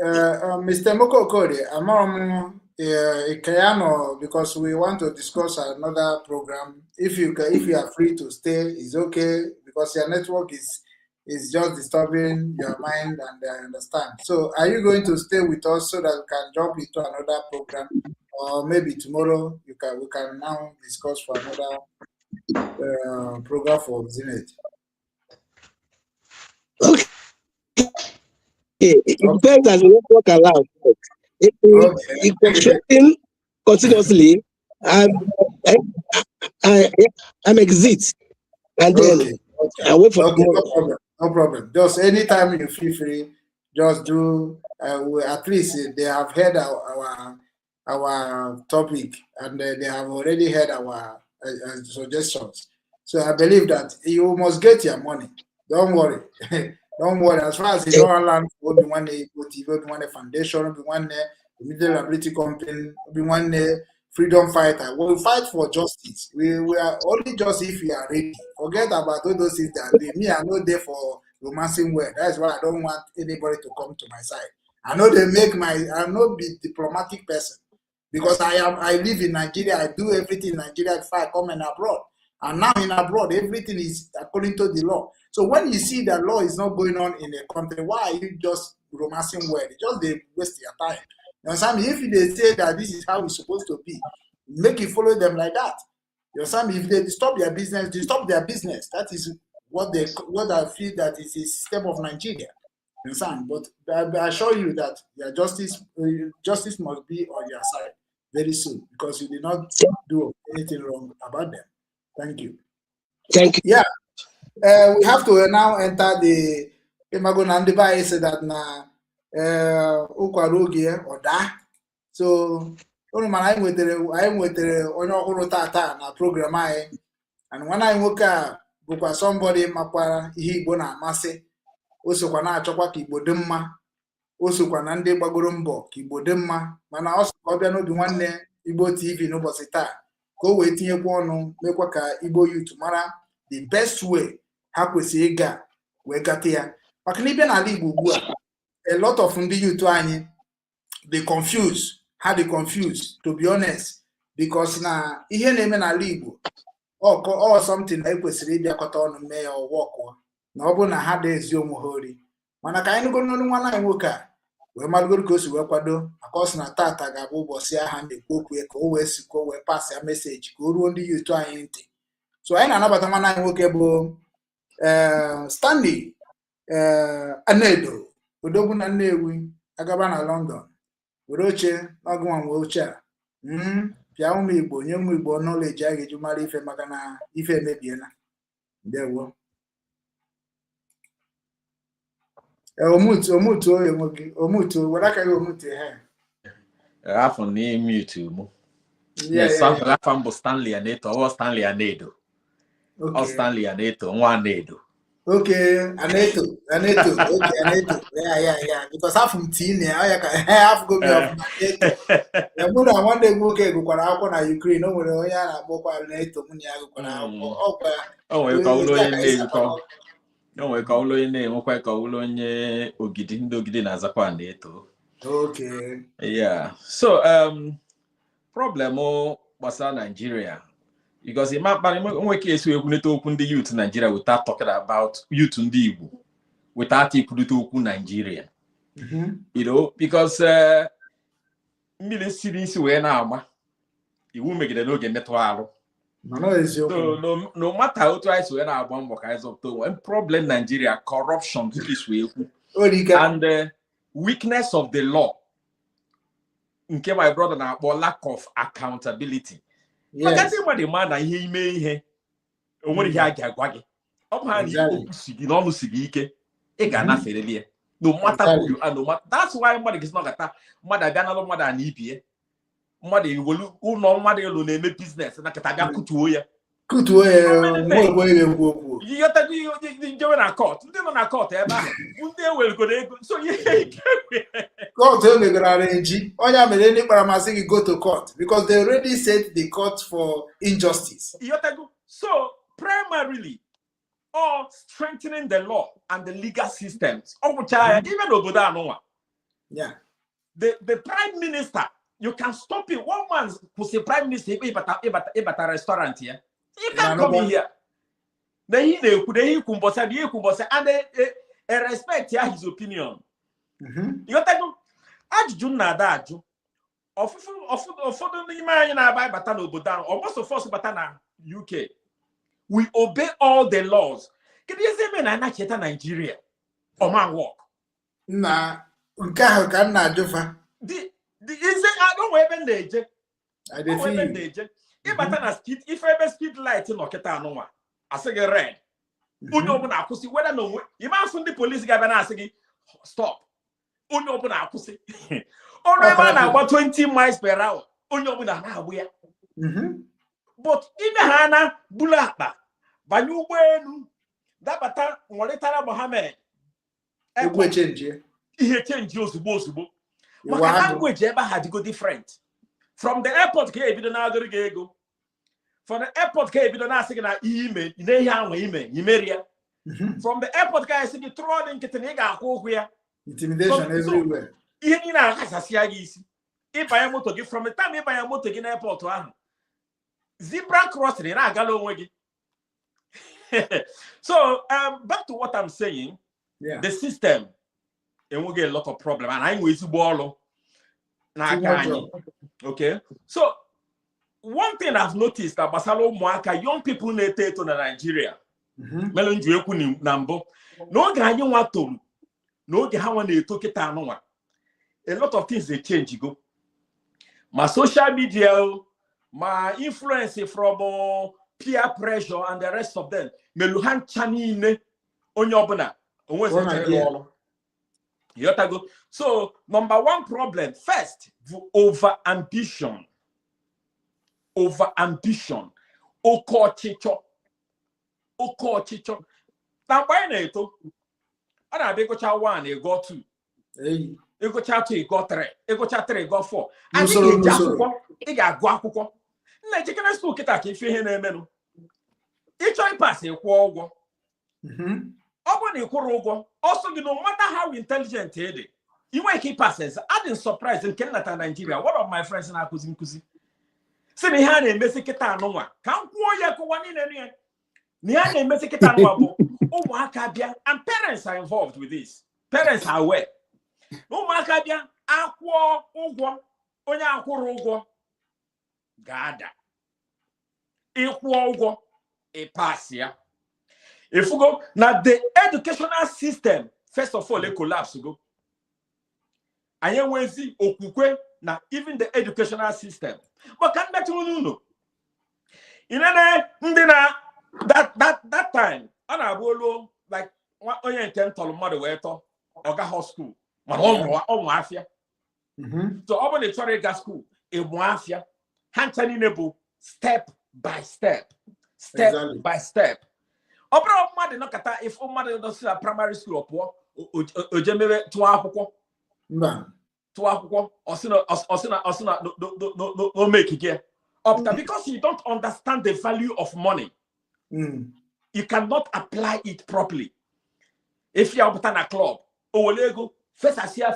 Mr. Moko Kode, among Ikayano, because we want to discuss another program. If you are free to stay, it's okay, because your network is just disturbing your mind, and I understand. So are you going to stay with us so that we can jump into another program, or maybe tomorrow we can now discuss for another program for Zenith? Okay. It depends on the network allowed. If it's fluctuating continuously, I'm exit, and then I wait for tomorrow. No problem. Just anytime you feel free, just do. At least they have heard our topic, and they have already heard our suggestions. So I believe that you must get your money. Don't worry. Don't worry. As far as you don't land, we want a foundation, we want a middle ability company, we want a freedom fighter. We'll fight for justice. We are only just if we are ready. Forget about all those things that me. I know there for romancing word. That's why I don't want anybody to come to my side. I know they make I'm not be diplomatic person, because I live in Nigeria. I do everything in Nigeria before I come in abroad. And now in abroad, everything is according to the law. So when you see that law is not going on in a country, why are you just romancing word? Just they waste your time. You understand me? If they say that this is how it's supposed to be, make you follow them like that. You understand me? If they stop their business, they stop their business. That is what I feel that is a system of Nigeria. You understand? But I assure you that your justice must be on your side very soon, because you did not do anything wrong about them. Thank you. Thank you. Yeah. We have to now enter the Imagonandiba said that na Ukwarogie or da. So only man I went there on your tata na program and when I woke up because somebody mapara he bona mase also kwana achokwa ka Igbo dị mma, also kwana ndị gbagoro mbọ ka Igbo dị mma, mana also ka ọbịa n'obi nwanne Igbo TV n'ụbọchị taa ka o wee tinyekwa ọnụ mekwa ka Igbo youth mara the best way ha kwesịrị ịga wee gata ya. Maka na ibe n'ala Igbo ugbu a lot of ndị youth anyị they confused, to be honest, because na ihe na-eme n'ala Igbo or something na ekwesịrị ịbịakọta ọnụ mee ya ọwọkụ na ọ bụ na ha dị ezi onwe ha ori. Mana ka anyị nụgoro n'olu nwa anyị nwoke a wee marụgoro ka o si wee kwado maka ọ sị na tata ga-abụ ụbọchị aha na-ekwu okwu ka o wee sikwa wee pasị ya meseji ka o ruo ndị youth anyị ntị. So anyị na-anabata nwa anyị nwoke bụ Stanley Anedo odogwu na Nnewi agaba na London were oche n'ọgụnwa nwe oche a pịa ụmụ Igbo nye ụmụ Igbo knowledge a ga-eji mara ife maka na ife emebiela. Ndewo. Omutu enweghị omutu were aka gị omutu ha afọ na mute mu. Yes, afọ mbụ Stanley Aneto, ọ Stanley Anedo. Ọ Stanley Aneto, nwa Anedo. Okay, Aneto. Okay, Aneto. Yeah. Because half from teen, half go me off Aneto. The mood I want to go get go na Ukraine. No one only na boko Aneto. Muni ago we call ulo ine ko. No we call ulo ine. Mo kwa call ulo ine ogidi ndogidi na zakwa Aneto. Okay. Yeah. So problem gbasara Nigeria. Because we case we need to open the youth in Nigeria without talking about youth in the Igbo, without equal to open Nigeria. You know, because million cities where now you will make it no get network. So no matter how twice when I bomb guys up to one problem Nigeria corruption is way and weakness of the law. Okay, my brother now about lack of accountability. Yes. The man that he may have only had Gagwagi. No matter who you are, no matter. That's why mother is not a mother Ghana mother and EPA. Mother you will no mother will name business and I can kutuoya. You got to go in a court. They on a court, they will go. So yeah, court only gonna arrange. Only go to court because they already set the court for injustice. So primarily, or strengthening the law and the legal systems. Even Oboda yeah. The prime minister, you can stop it. One man who say prime minister, about a restaurant here. You can't come in here. Then he and they respect his opinion. You got to ajụjụ na ada ajụ ụfọdụ n'ime anyị na-aba bata n'obodo or most of us bata na UK. We obey all the laws. Can you say me na nacheta Nigeria? O man work. Na nke ahụ ka nna ajụfa. The is I don't even deje. I dey feel. If bata na speed, if ever speed light no keta anụnwa, asị red. Onye ọbụla akwụsị whether no you ma fund the police ga na asị gị stop. Onye ọbụla akwụsị. Ọrụ ebe na agba 20 miles per hour. Onye ọbụla na-agba ya. But ime ha na bulu akpa banye ụgbọelu dabata nwalitara Mohammed. Egwe change. Ihe change ozugbo. Maka language ebe ha go different. From the airport ka ebido na agụrụ gị ego. From the airport ka ebido na asị gị na ime na ihe anwa ime imeria. From the airport ka asị gị tụrụ dị nkịtị na ị ga-akwụ ụgwọ ya. Intimidation everywhere. Ihe niile na-akasasịa gị isi. Ịbanye moto gị from the time ịbanye moto gị na airport ahụ. Zebra crossing na-agala onwe gị. So back to what I'm saying. Yeah. The system enweghị a lot of problem and anyị nwee ezigbo ọrụ n'aka anyị. Okay. So one thing I've noticed that gbasara ụmụaka young people na-eto eto na Nigeria. Melu nju ekwu na mbụ. N'oge anyị nwa toru. N'oge ha nwa na-eto kịta anụnwa. A lot of things they change go. My social media, my influence from peer pressure and the rest of them. Meluhan chanine onyobuna. So number one problem first, over ambition. Oko chicho. Now why na I be go cha 1, you go 2. Hey. You go cha 2, you go 3. You go cha 3, you go 4. And you ga go akwụkwọ. Na jikana school kita ka ife ihe na-eme no. Ịchọ pass ịkwụ ụgwọ. Ọ bụ na ịkwụrụ ụgwọ, also you no matter how intelligent he dị. Inwe ike passes. I didn't surprise in Canada, Nigeria. One of my friends na-akụzi nkụzi. Sị na ihe a na-emesi kịta anụnwa. Ka m kwuo ya kụwa niile. Ni a na-emesi kịta anụnwa bụ ụmụaka bịa, and parents are involved with this. Parents are aware. Ụmụaka bịa akwụọ ụgwọ, onye akwụrụ ụgwọ ga-ada. Ịkwụọ ụgwọ, pass ya. If we go now, the educational system first of all, it collapse. Go. And then we see okukwe now even the educational system. But can that you know? In that time, Anabolo like one intend to mother way to Oga House School. Mafia. So over the Chorega School, a mafia, Hantani Nebu, step by step. By step. Opera mother no kata if o mother does a primary school or ojemebe to akwụkwọ. To akwụkwọ osina no make it here. Because you don't understand the value of money. You cannot apply it properly. If you are in a club, Olego, first. Because you know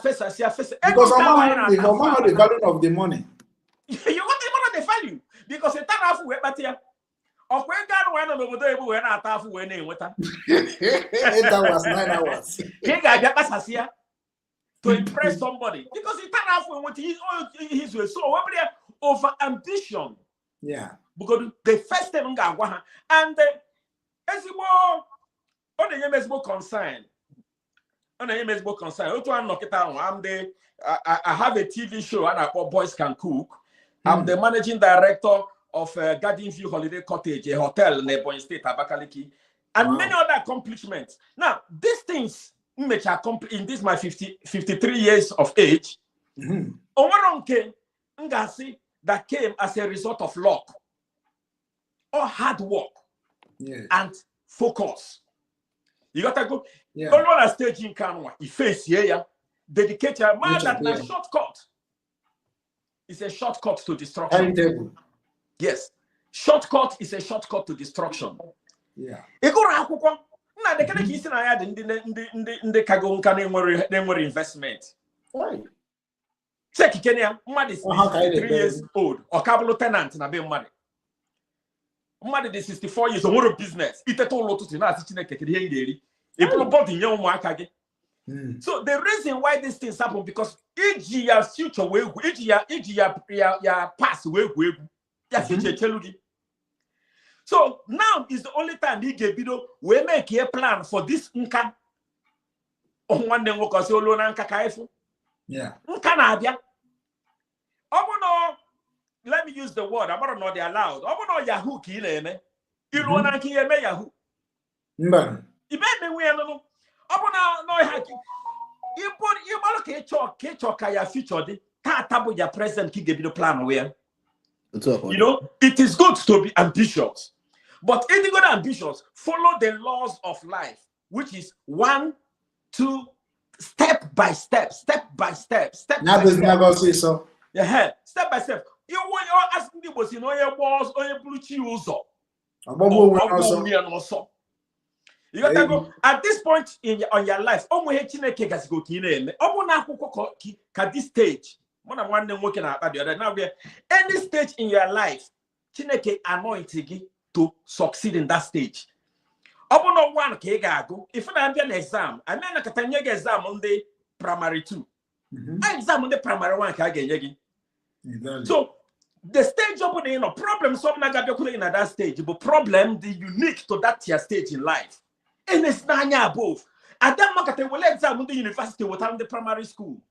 the value of the money. You want the money the value because you turn off with but here. Or when God went over there, we were not half when they went. 8 hours, 9 hours. He got that here to impress somebody because he turned off when his way. So over ambition. Yeah. Because the first time and the on the MSB concern. On the MSB concern. I have a TV show and I call Boys Can Cook. I'm the managing director of Garden View Holiday Cottage, a hotel in Ebonyi State, Abakaliki, and many other accomplishments. Now, these things which are in this my 53 years of age, that came as a result of luck or hard work and focus. You got to go. Don't want to stage in Kanwa. You face here, dedicate your man that my shortcut. It's a shortcut to destruction. Yes, shortcut is a shortcut to destruction. Yeah. Now the kind of kissing I had in the Kagon can investment. Check Kenya, mad is 3 years old, or couple tenant in a bit money. Mad is 64 years old of business. It at all to not teaching a daily. If you bought in young market. So the reason why these things happen because each year future way, each year past way. So now is the only time he gave we make a plan for this nka. On one day we can say Olona nka kaifu. Yeah. Nka na abia. Let me use the word. I'm not they allowed. Yahoo ki na-eme. Ilona ki eme Yahoo. Mba. Ibe me we no. No haki. You ka ya future de. Ta tabo ya present ki give plan where. You know, it is good to be ambitious, but if you go ambitious, follow the laws of life, which is 1, 2, step by step. Yeah, step by step. You asking people, you know, your walls or your blue cheese also. You got to go at this point on your life. At this stage. One working at the other. Now, any stage in your life, Chineke anointing to succeed in that stage. If I have an exam, I mean, I can exam on the primary 2. I exam on the primary 1. So, the stage of the problem, some in at that stage, but problem the unique to that tier stage in life. And it's 9 years above. At that market, will exam on the university without the primary school.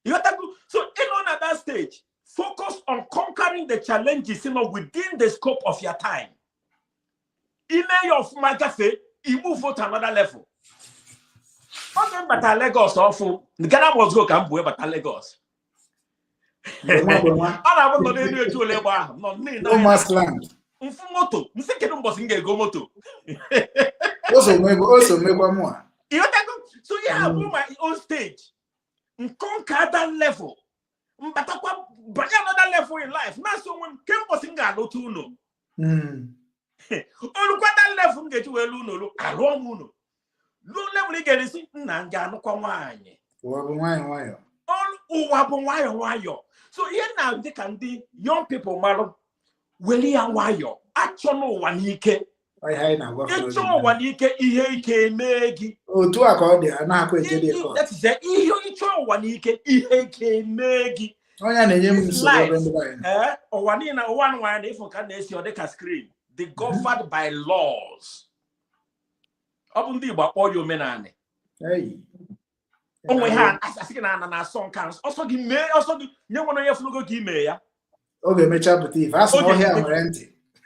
You have to go. So, at that stage, focus on conquering the challenges within the scope of your time. In of Magafe, you move to another level. Okay, but Lagos awful. The Ghana was go camp but Lagos. I don't know to labor. No mass land. Moto. You think you must go moto. Also, make one more. You have to go. So, yeah, I'm on my own stage. Conquer that level. But another level in life. Now, so when Kempo Singa no to know. Oh, look at that level get you a luno. I don't know. Low level again is Nanga no Kwanye. All so here now they can be young people, Malo. William Wayo. Actually, one ike. That is they governed by laws. Open the Igbo your menane. Hey. Onwe ha asị na song cans. Also give me also nye one ya flugo give me ya. Okay, me chapter thief. As no here rent.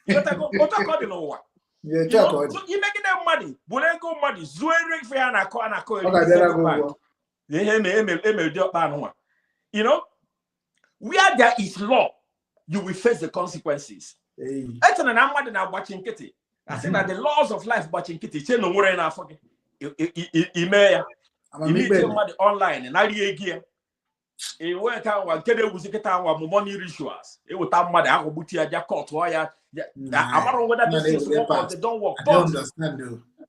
You got to go according to what. Yeah, so you making them money. Bulego money. Zuering for na ko. You know, where there is law, you will face the consequences. I said that the laws of life watching kitty. No more enough for email. Money online and I gear. A work out one tell was a money rituals. It would have mother Abutia Jacob wire. I don't know whether these things work or they don't work. But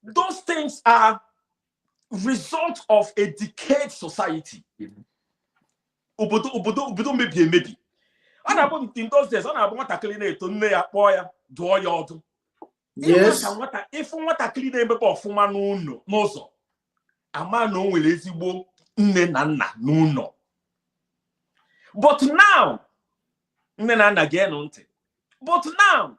those things are result of a decayed society. Ubudo maybe. And about in those days, I want to clean it to me a boy, do your do. Yes, if you want to clean it before Fumano, no so. A man no will easy wo nana no. But now, nana again, but now,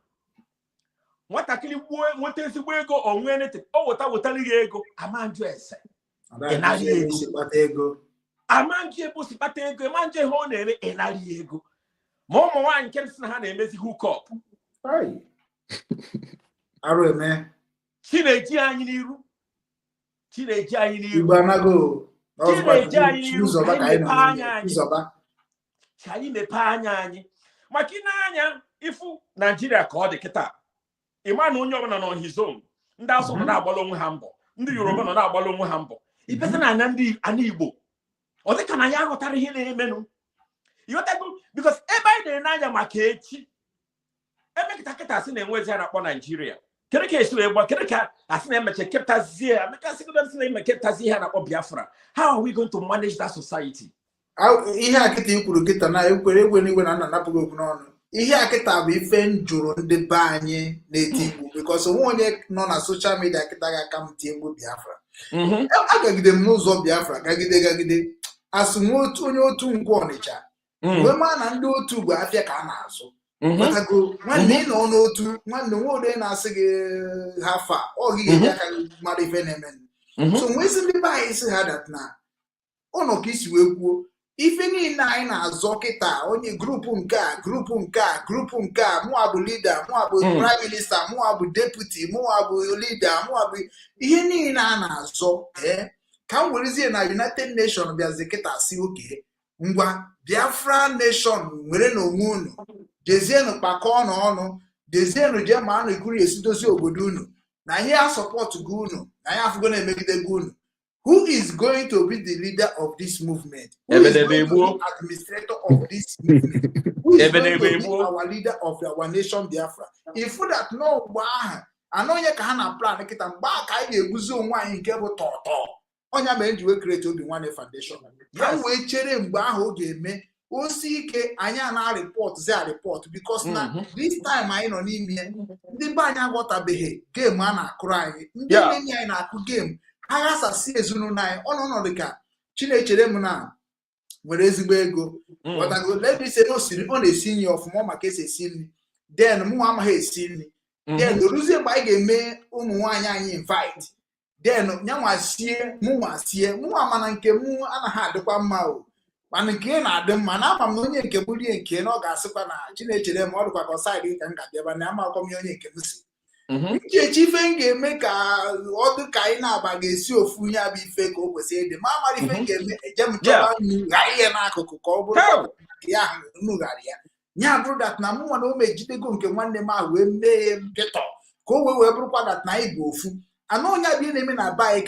what actually what is the way go on when it? Oh, what I will tell you, go. A man dress. And I go. A man give us patego, a man jehone, and I go. Mama one can have a messy hook up. Hey, I remember. Teenage Yaniru. Teenage Yaniru. Banago. Teenage Yaniru. Chai me panyani. Makinanya, if Nigeria called the Kita. A man on his own. And that's on our balloon humble. The European on our balloon humble. It doesn't an Igbo. Or the Canaya Tari menu. You because everybody Naya Makechi. I make Takata in and ways upon Nigeria. Kereke is to a Kereka, as name kept us here. I make us name kept us here upon Biafra. How are we going to manage that society? Ihe akịta ikwuru kịta na ekwere egwe n'igwe na na-anapụghị okwu n'ọnụ. Ihe akịta bụ ife njụrụ ndị be anyị na-eti Igbo because onwe onye nọ na social media kịta ga-aka m tie mgbu Biafra. Agagide m n'ụzọ Biafra gagide asụ onye otu ngwa Ọnịcha mgbe ma na ndị otu bụ afịa ka a na-azụ nwanne ị nọ n'otu nwanne nwoke na-asị gị hafa ọ gị ga-eji aka mara ife na-eme so nwezi ndị be anyị si ha dat na ụnọ ka isi wee kwuo ife niile anyị na-azọ kịta onye grupu nke a mụa bụ leader mụa bụ prime minister mụa bụ deputy mụa bụ leader mụa bụ ihe niile a na-azọ ka m werezie na United Nation bịazi kịta si oke ngwa Biafra nation nwere na onwe unu jezienụ kpakọọ n'ọnụ jezienụ jee ma anụ ikuru esi dozi obodo unu na ihe a support gị unu na ihe afụgo na-emegide gị unu. Who is going to be the leader of this movement? Who is going to be the administrator of this movement? Who is going to be our leader of our nation Biafra? If that no I know you can plan it and back I use one in cable toto. On your men you create to be one foundation. Can we chere mgbe ahụ ga-eme osi ike anya na report because now this time I nọ n'ime ndị be anyị agwọtabeghị game a na-akụrụ anyị ndị enyi anyị na-akụ game agha si ezunu na ọnọdụ ka Chinechere m na nwere ezigbo ego let me say no siri ọ na-esi nri ọfụma maka esi esi nri then mụ amaghị esi nri then ruzie mgbe anyị ga-eme ụmụ nwaanyị anyị invite then nyanwa sie mụ amana nke mụ anaghị adịkwa mma o mana nke na-adị mma na ama m na onye nke m rie nke na ọ ga-asịkwa na Chinechere m ọ dịkwa ka ọsaịdị ka m ga-abịaba na amakọ m onye nke m si nkechi ife m ga-eme ka ọ dị ka anyị na-aba ga-esi ofu ihe abụ ife ka o kwesịrị ịdị ma amara ife m ga-eme eje m chọba nnu ghara ihe n'akụkụ ka ọ bụrụ ya ahụ nnu ghara ya bụrụ dat na mụnwa na o mejidego nke nwanne m ahụ wee mee nkịtọ ka o wee bụrụkwa dat na anyị bụ ofu anụ onye abịa na-eme na baanyị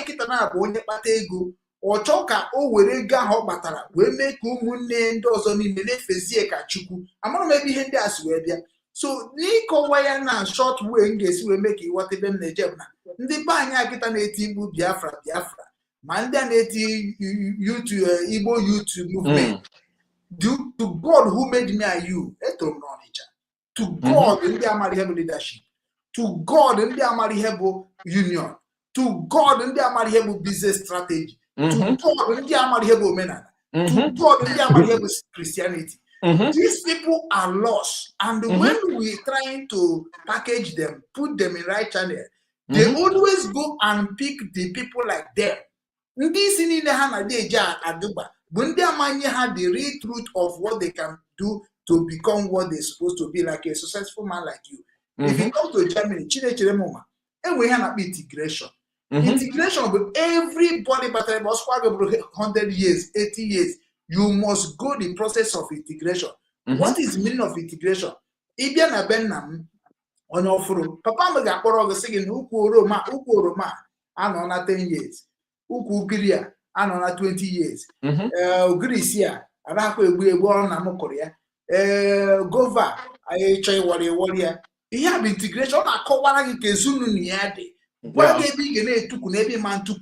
kịta na-abụ onye kpata ego ọ chọọ ka o were ego ahụ ọ kpatara wee mee ka ụmụnne ndị ọzọ niile na-efezie ka Chukwu amara m ebe ihe ndị a si wee bịa so n'ịkọwa ya na short way m ga-esi wee mee ka ịghọta ebe m na-eje na ndị be anyị akịta na-eti mkpu Biafra ma ndị a na-eti Igbo YouTube movement to God who made me and you etoro m n'Ọnịcha to God ndị amara ihe bụ leadership to God ndị amara ihe bụ union to God ndị amara ihe bụ business strategy to God ndị amara ihe bụ omenala to God ndị amara ihe bụ Christianity. These people are lost, and when we trying to package them, put them in right channel, They always go and pick the people like them. This in the hand they aduba. When they have the real truth of what they can do to become what they're supposed to be, like a successful man like you. If you come to Germany, and we have integration. Integration with everybody, but I must 100 years, 80 years. You must go the process of integration. What is the meaning of integration? Ibian abenam on offer. Papa mega poro saying uku Roma, and on 10 years. Uku Giria, and on 20 years. Grecia, Arako born Namokoria, Gova, I try warrior. He have integration. I call one Kezunu Niade. Gwagi big took nebi man took.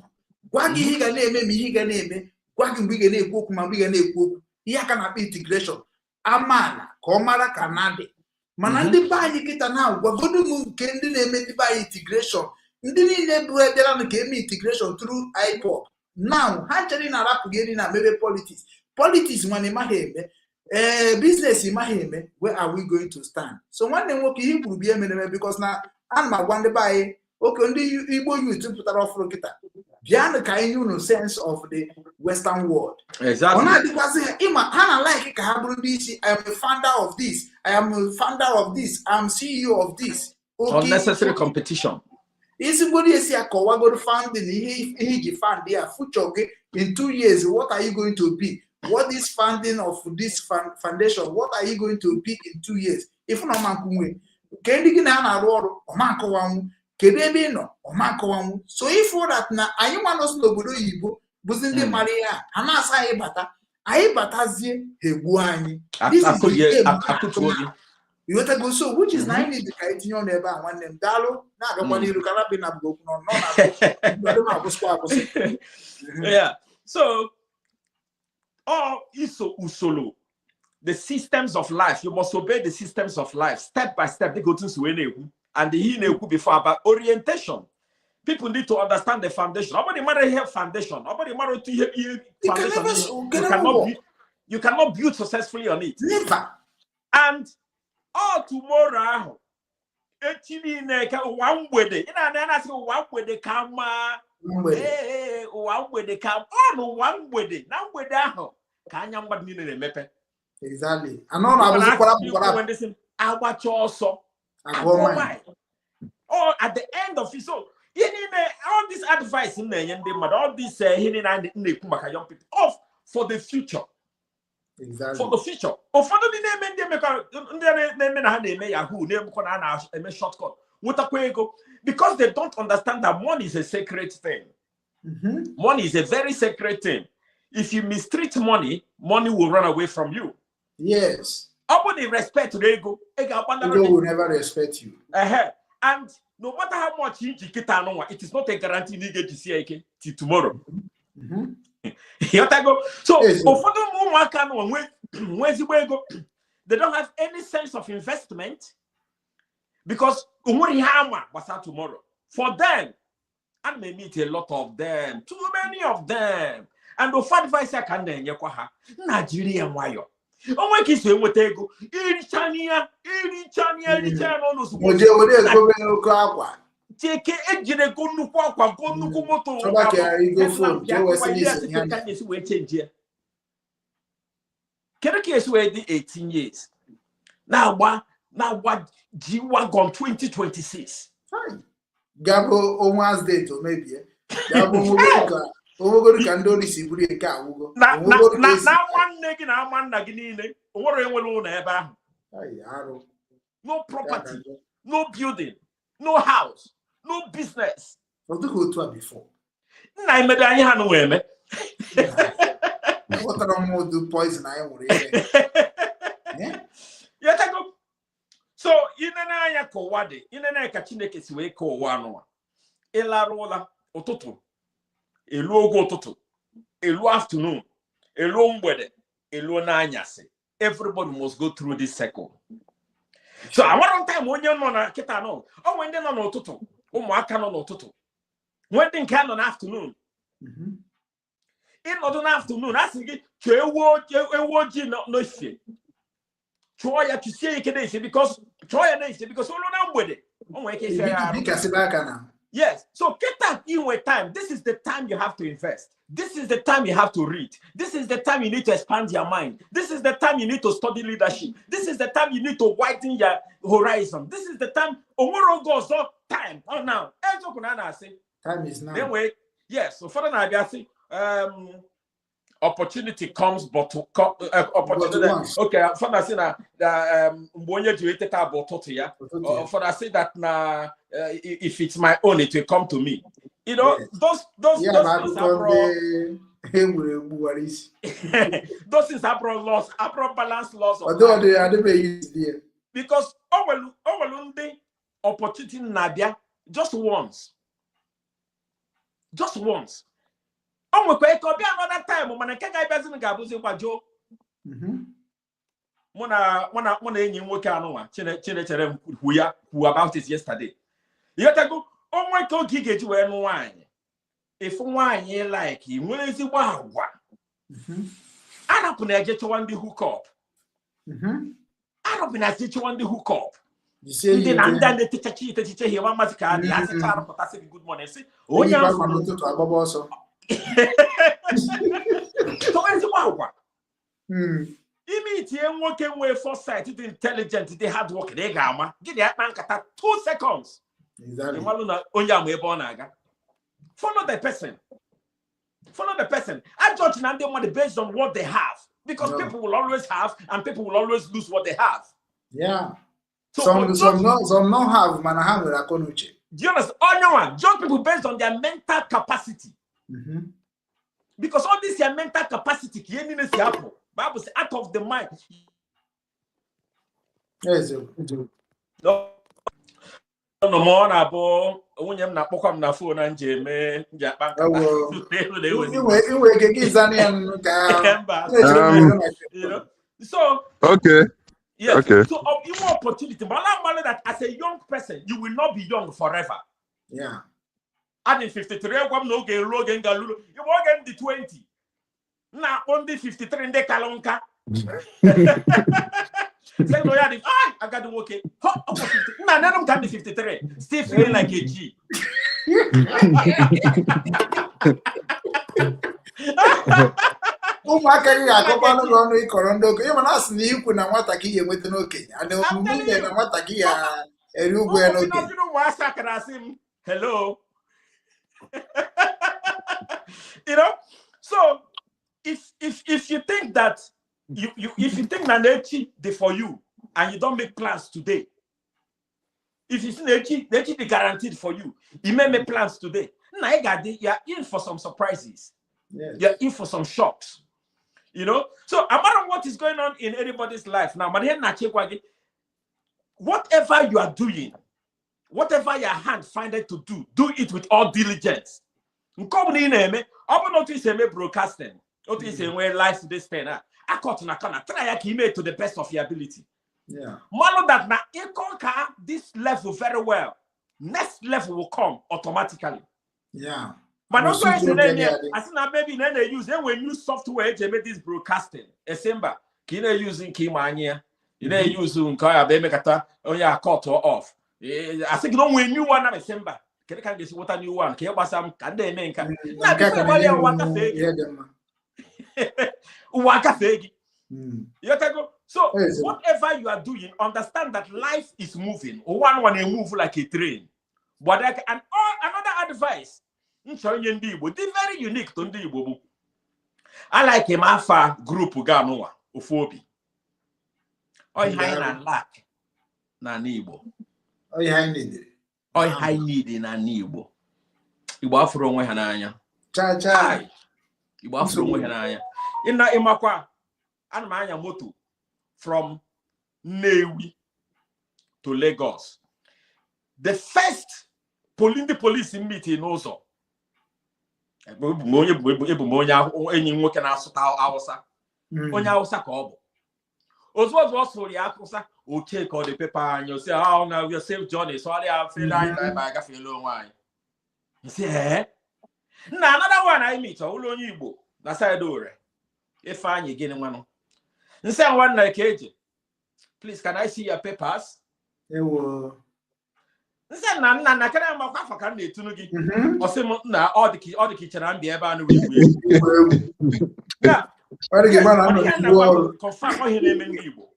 Gwagi higa name, higa name, Gwagi big and book, my big and book. Here cannot be integration. Amana, Komara Canade. Manandi buy kita now. We're going to move Kendi name by integration. Ndini never came integration through iPod. Now, hatching Arab getting a maybe politics. Politics money maheme. Business in maheme. Where are we going to stand? So one day he will be a minimum because now I'm my one buy. Okay, you to put that off for kita. Beyond the kind no sense of the Western world. Exactly. I am a founder of this. I am a founder of this. I am CEO of this. Okay. Unnecessary competition. Somebody is here go funding. He fund there. In 2 years, what are you going to be? What is funding of this foundation? What are you going to be in 2 years? If no man kumwe, kendi gina na roro omanko wamu. Kedebe no omanko wamu. So if for that na ayi manos no bodo yibo buzinde Maria anasa ibata ayi batazie hebu anyi. This is you want to go so which is 9 the Kaitinon never and one name Dalo na the one you cannot be na go no. Yeah. So iso usolo. The systems of life, you must obey the systems of life step by step. They go to Sueneku and the Hineku before about orientation. People need to understand the foundation. Nobody matter here foundation. Nobody matter to hear foundation. You cannot build successfully on it. Never. And all tomorrow, actually, one way they, one way they come, one way they come, oh, one way they, now way down. Can you but mean a mepe? Exactly. I know I was I watch also. Or at the end of it, so all this advice in there, all this hidden and young people off for the future. Exactly. For the future. Or for the name shortcut. Because they don't understand that money is a sacred thing. Money is a very sacred thing. If you mistreat money, money will run away from you. Yes. Nobody respect the ego. Ego will never respect you. And no matter how much you get, it is not a guarantee you get to see again till tomorrow. So, they don't have any sense of investment because what's out tomorrow. For them, and may meet a lot of them, too many of them. And the advice I can then Nigeria why oh my kids with ego. Take engine go no moto. Case where the 18 years. Now what G-Wagon 2026. Gabo almost date or maybe. Gabo over candle is a car. Now one naked man naginine or ever. No property, no building, no house, no business. What do you go to before? I made a hand women. What are more do poison I will So in an aya kowade, in an aya kachinekes way ko one. Ela rola ototo. A logo toto. A low afternoon. A long weather. A low nanyase. Everybody must go through this cycle. So I want time when you're not ketano. Oh, when they're not toto. Oh, my canon or toto. When they can on afternoon. In modern afternoon, I think a word no shit. Try to say because try because all on with it. Oh, my case. Yes. So get in with time. This is the time you have to invest. This is the time you have to read. This is the time you need to expand your mind. This is the time you need to study leadership. This is the time you need to widen your horizon. This is the time. Time. Oh, now. Time is now. Then wait. Yes. So for the opportunity comes, but opportunity. Okay. For the say that for the say that now, if it's my own, it will come to me. You know, yes. those things are those things are laws, balance laws of life. Because the opportunity nadia just once. Just once. Oh, we could be another time. When can't get business, Gabuzi Wajo. Who about it yesterday. You have to go. Oh my God, he get you wine. If wine you like him, where is it? Wow. I don't put get you one the hook up. I don't get you one the hook up. You say then the teacher here, one must card, the answer for passing good morning. See, oh, yeah, so where's the wow? Immediately working with foresight, intelligent, they hard work, they gamma. Give that man 2 seconds. Exactly. Follow the person. Follow the person. I judge now them based on what they have. Because people will always have and people will always lose what they have. Yeah. So some not have manaham with. Do you understand? Oh no, judge people based on their mental capacity. Because all this your mental capacity, Bible says out of the mind. Yes. No more about when you're not on the phone and Jamie. So okay. Yes. Okay. So you more opportunity, but I'm that as a young person, you will not be young forever. Yeah. Adding 53, I'm no game, Logan Galulu. You walk in the 20. Now only 53 in the Kalonka. Say no, I got to work it. Now I'm can be 53. Still feeling like a G. Ụmụaka akọkwanụ gị ọnụ ịkọrọ ndị okenye mana asị na ikwu na nwata gị ya enweta n'okenye ana omume ime na nwata gị ya eri ugwu ya n'okenye. Hello. You know, so if you think that if you think that nature for you and you don't make plans today, if you think nature be guaranteed for you, you may make plans today. Now you're in for some surprises. Yes. You're in for some shocks. You know, so no matter what is going on in anybody's life now, whatever you are doing, whatever your hand find it to do it with all diligence. Broadcasting, life to this thing. I got try to the best of your ability. Yeah. Malo that now you conquer this level very well. Next level will come automatically. Yeah. But not going to I think now maybe then they use software to make this broadcasting. Esemba, kina using Kimania, you know using Kaya Bemekata, oh yeah, cut or off. I think no when new one Esemba. Can I get what a new one? Can some can they make waka fegi? So whatever you are doing, understand that life is moving. One move like a train. But and another advice. It's very unique to the Igbo. I like him alpha group Ganoa Ophobi. Oi high na lack na Igbo. Oi high need na Igbo. Igbo afro nwe hananya. Cha. Igbo afro nwe hananya. Ina imakwa ana manya moto from Nnewi to Lagos. The first police meeting also. Onye enyi nwoke na-asụta Hausa onye Hausa ka ọ bụ ozugbo ọsụrụ ya akụsa oke ka ọ dị pepa anyị si na we save journey so ali afele anyị na ebe agafeela onwe anyị si na another one I meet ụlọ onye Igbo na side ore ife anyị gịnị nwanụ nse nwanna ka eje please can I see your papers ewo nse na kere ma kwa faka na etunu gi osim na all the kitchen and the ebe anu we na confirm what na eme ndị Igbo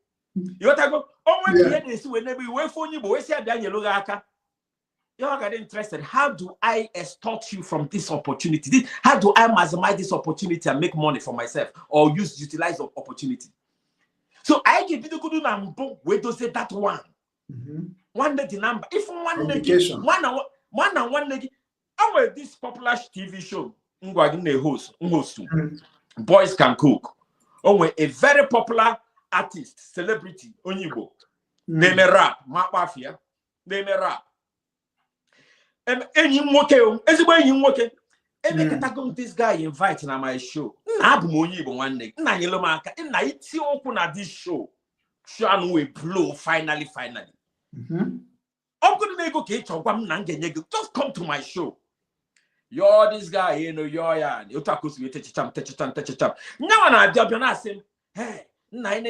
yotago onwe ka dey si we na be we fo onye Igbo we si abia nyelo ga aka you are interested. How do I extort you from this opportunity? How do I maximize this opportunity and make money for myself or utilize the opportunity? So I give you the good number where to say that one. One day the number. If one leg, our this popular TV show, host, Boys Can Cook. A very popular artist, celebrity, Onyibo. They may rap, Mapafia. They may rap. This guy invite na my show. Na money one leg. Na yellow marker. Na iti open at this show. Show we blow finally. I'm gonna go just come to my show. You're this guy, you know, you talk to me, touch cham. Now I job you saying, hey. Nine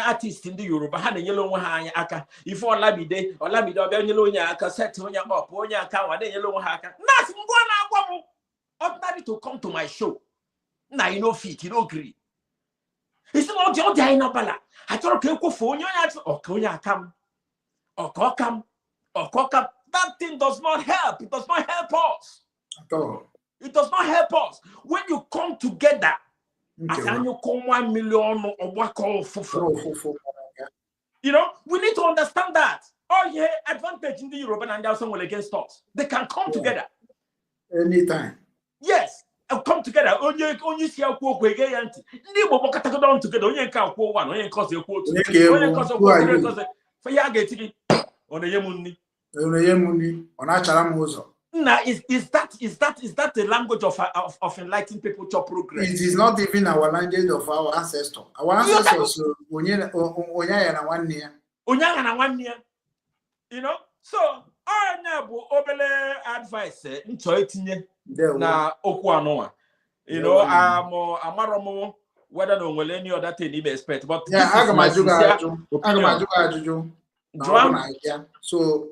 artist in the Yoruba had a yellow one aka. If all Labide or Labida yellow aka set on your up, on your account, then yellow haka. Nothing one ordinary to come to my show. Now you know fit, you know agree. It's not your day no bala. I thought okay, phone your or Konya come or Kokam or Kokam. That thing does not help. It does not help us. At all. It does not help us. When you come together. As you come 1 million or what call for. You know, we need to understand that. Oh, yeah, advantage in the European and there's someone against us. They can come together. Anytime. Yes, come together. Only see how quick we get anti. Nibo bokata down together. Only can call one. Only cause you quote. Only cause you for ya getting on the Yemuni. On the Yemuni. On our Charamozo. Now, is that the language of enlightening people to progress? It is not even our language of our ancestors. Our ancestors, you know. So, I never obele advice na okwa you know, I'm whether no will any other thing you expect, but yeah, so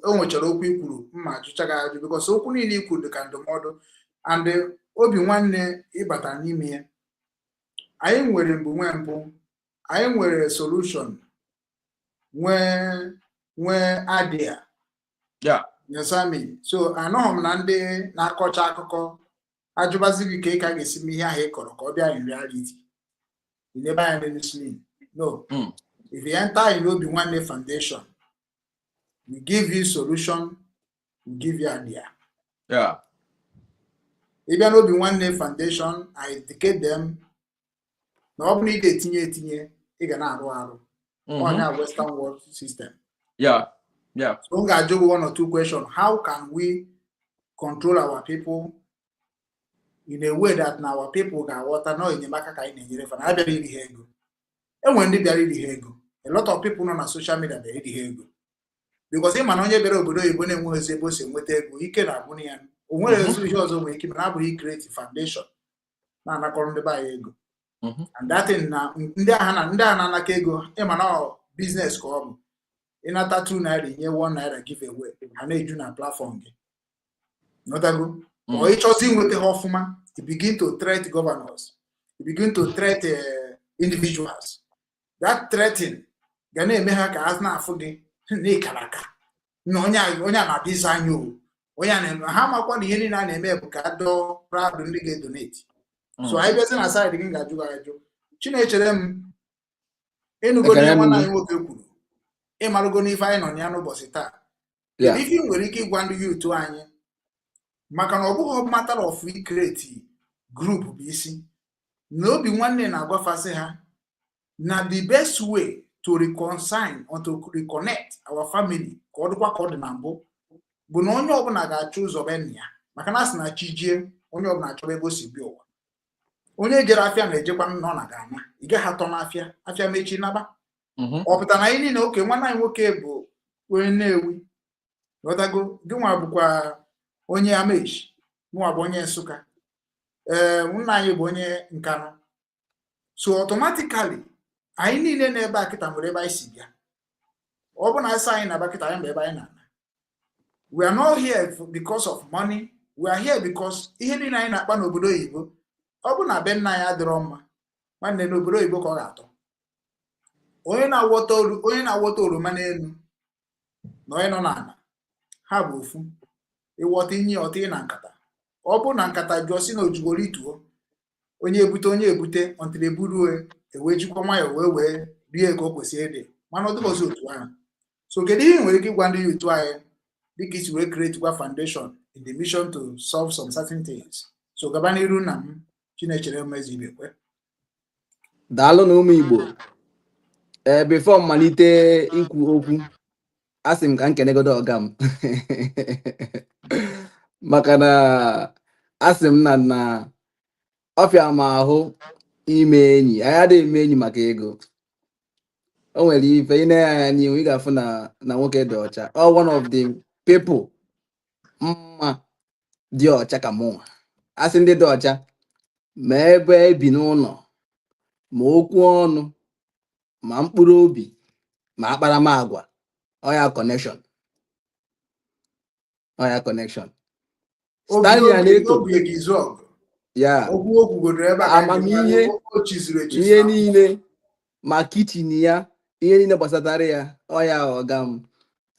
because okwu niile ikwu dị ka ndụmọdụ and obi nwanne ịbata n'ime ya anyị nwere mbụ anyị nwere solution nwee idea yes I mean so anọghị m na ndị na-akọcha akụkọ ajụbazi gị ka ga-esi m ihe ahụ ịkọrọ ka ọ bịa in reality you never have any listening no if you enter in obi nwanne foundation we give you solution, we give you idea. Yeah. Even though the one name foundation, I educate them. Nobody they tinye, they can on our Western world system. Yeah. So I do 1 or 2 questions. How can we control our people in a way that now our people got water no in the Makaka in the river? I believe the Hego. And when they bury the Hego, a lot of people on social media they the Hego. Because him and onye bere obodo Igbo na-enwe ezebo si nweta ego ike na abụ ya o nwere ezu ihe ọzọ nwere ike na abụghị create foundation na anakọrọ ndị ba ego and that thing na ndị a na-anaka ego ịma na business ka ọ bụ ịnata 2 naira nye 1 naira give away ha na-eju na platform gị notago or ịchọzi nweta ha ọfụma you begin to threat governors you begin to threat individuals that threatening ga na-eme ha ka as na-afụ gị Nikalaka. No, onye na-abịa anyo. Onye ha makwa na ihe niile a na-eme bụ ka do proud ndị ga-donate. So I bịa na side gị ga-ajụ. Chinechere m enugo na nwana anyị nwoke kwuru. Ịmarụgo n'ife anyị nọ ya n'ụbọchị taa. If you nwere ike ịgwa ndị youth anyị maka na ọ bụghị matter of we create group bụ isi. N'obi nwanne na-agwafasị ha na the best way to reconcile or to reconnect our family ka ọ dịkwa ka ọ dị na mbụ bụ na onye ọbụla ga-achọ ụzọ be ya maka na sị na chijie onye ọbụla achọba ebe o si bịa ụwa onye jere afịa na-ejekwa nọ na ga-ama ị gaghị atọ n'afịa mechi naba ọ pụta na anyị niile oke nwanne anyị nwoke bụ onye Nnewi ghọtago gị nwa bụkwa onye Amechi nwa bụ onye Nsụka nna anyị bụ onye Nkanu so automatically anyị niile na-ebe a kịta nwere ebe anyị si bịa ọ bụ na asa anyị na-aba kịta anyị mgbe ebe anyị na-ana We are not here because of money. We are here because ihe niile anyị na-akpa n'obodo oyibo ọ bụ na be nna ya adịrọ mma nwanne n'obodo oyibo ka ọ ga-atọ. Onye na-awọta oroma n'elu na onye nọ n'ala ha bụ ofu. Ịwọta inyi ọta ị na nkata. Ọ bụ na nkata jụọ si na ojugoro ituo onye ebute ọntịrị eburuo ewe jikwa nwayọ wee rie ka o kwesịrị ịdị mana ọ dịghịzi otu ahụ. So kedu ihe nwere ike ịgwa ndị otu anyị dịka isi wee create gwa foundation in the mission to solve some certain things? So gaba n'iru na m Chinechere Ezeibekwe. Daalụ na ụmụ Igbo. Before mmalite ikwu okwu, asị m ka nkenegodo ọga m maka na asị m na ọfịa m ahụ ime enyi. Anyị adịghị eme enyi maka ego. O nwere ife ị na-enye anya n'ihu ị ga-afụ na nwoke dị ọcha. One of the people mma dị ọcha ka mụnwa. Asị ndị dị ọcha ma ebe ebi n'ụlọ ma okwu ọnụ ma mkpụrụ obi ma akparamagwa. Oya connection. Stanley Aneto. Ya amamihe ihe niile ma kichin ya ihe niile gbasatara ya oya ọga m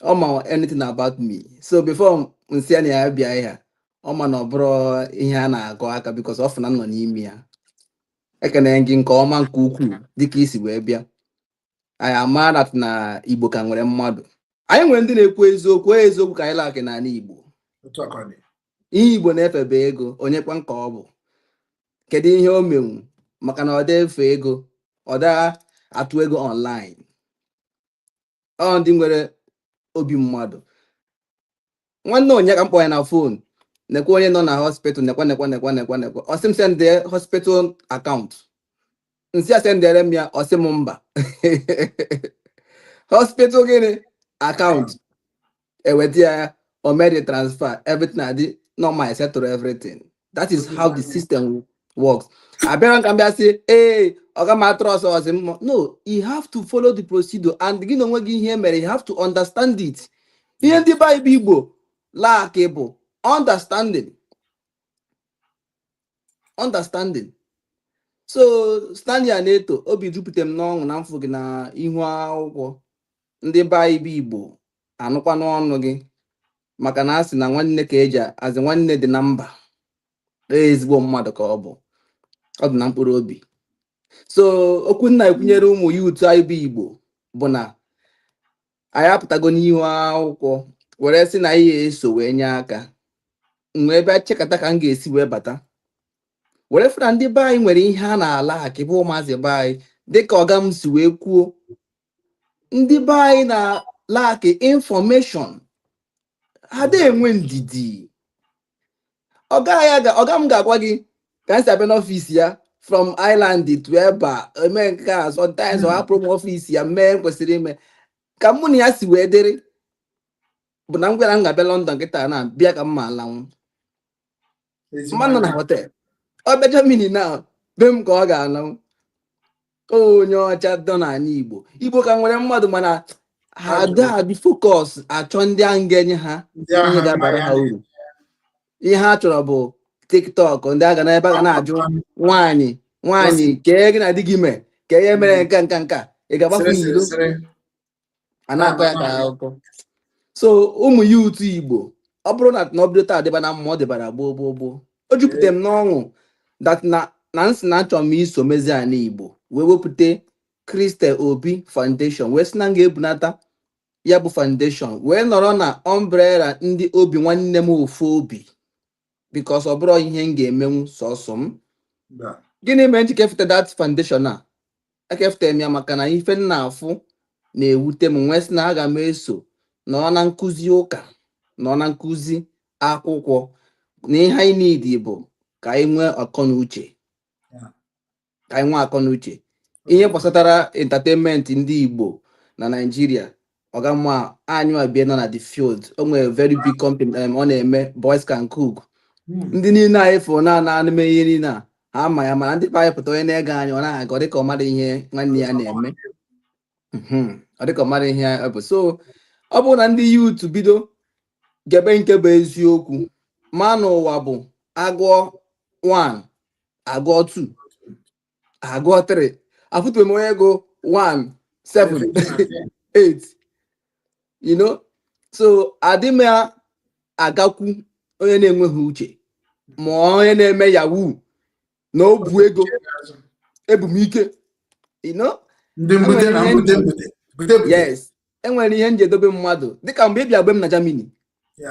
ọ ma anything about me. So before nsị na ya bịa ihe ọ ma na ọ bụrụ ihe a na-agụ aka because ọ fụna nọ n'ime ya. Ekene gị nke ọma nke ukwuu dịka isi wee bịa. Anyị amaara na Igbo ka nwere mmadụ. Anyị nwere ndị na-ekwu eziokwu ka anyị laakị n'ala Igbo. Ihe Igbo na-efebe ego onye kwa nka ọ bụ. Kedu ihe o menwu maka na ọ dị efe ego ọ da atụ ego online. Ọ ndị nwere obi mmadụ. Nwanne onye ka mkpọ ya na fon nekwa onye nọ na hospital nekwa. Ọ sị m send hospital account. Nsị a sendere m ya ọ sị m mba. Hospital gịnị account eweta ya o made a transfer everything adi normal settle everything. That is how the system works. Abịara ka mbịa sị ọga ma trust us. No, you have to follow the procedure and gị na onwe gị ihe mere you have to understand it. Ihe ndị Bible Igbo lack bụ understanding. So Stanley Aneto obi jupụtara m n'ọṅụ na mfụ gị na ihu akwụkwọ. Ndị Bible Igbo anụkwa n'ọnụ gị maka na asị na nwanne ka eji azị nwanne dị na mba. Ezigbo mmadụ ka ọ bụ. Ọ dị na mkpụrụ obi. So okwu nna ekwunyere ụmụ youth anyị bụ Igbo bụ na anyị apụtago n'ihu akwụkwọ were sị na ihe eso wee nye aka. Mgbe ebe chekata ka m ga-esi wee bata were fụna ndị be anyị nwere ihe a na-ala akị bụ ụmụazị be anyị dịka ọga m si wee kwuo. Ndị be anyị na-ala akị information ha dị enwe ndidi. Ọga m ga-agwa gị ka m si abịa n'ọfịs ya from Island to ebe a eme nke a sometimes ọ hapụrụ m ọfịs ya mee kwesịrị ime ka mụ na ya si wee dịrị bụ na m gwara m ga-abịa London kịta na bịa ka m ma alanwụ mmanụ na hotel ọ bịa Germany na be m ka ọ ga-alanwụ. Onye ọcha dọ n'ala Igbo ka nwere mmadụ mana ha dị focus achọ ndị ahụ ga-enye ha ihe ga-abara ha uru. Ihe ha chọrọ bụ TikTok ndị aga na ebe a ga na-ajụ nwaanyị kee gị na di gị mee ka ihe mere nka ị ga-agbakwa iro a na-akọ ya ka akụkọ. So ụmụ youth Igbo ọ bụrụ na obido taa dịba na mma ọ dịbara gboo o jupụtara m n'ọṅụ that na nsị na achọrọ m iso mezi ala Igbo wee wepụta Christel Obi Foundation wee sị na m ga-ebunata ya bụ foundation wee nọrọ na umbrella ndị obi nwanne m ofu obi because ọ bụrụ ihe m ga-emenwu sọsọ m. Gịnị mere nji kefute that foundation a ekefute m ya maka na ife nna afụ na-ewute m nwee sị na aga m eso nọ na nkụzi ụka nọ na nkụzi akwụkwọ na ihe anyị need bụ ka anyị nwee akọnuche ihe gbasatara entertainment ndị Igbo na Nigeria. Ọgamma anyị abịa nọ na the field o nwere very big company ọ na-eme Boys Can Cook. Ndị niile anyị fụrụ na-anụme ihe niile ha ama ya mana ndị be anyị pụta onye na-ege anyị ọ na-aga ọ dịka ọ mara ihe nwanne ya na-eme ọ dịka ọ mara ihe ọ bụ. So ọ bụrụ na ndị youth bido gebe nke bụ eziokwu ma n'ụwa bụ agụọ 1 agụọ 2 agụọ 3 afụtụrụ m onye go 1 7 8 you know. So adị m ya agakwu onye na-enweghị uche ma onye na-eme yahoo na o bu ego ebumike, you know. Yes, enwere ihe njedobe mmadụ dịka mgbe ị bịa gbe m na Germany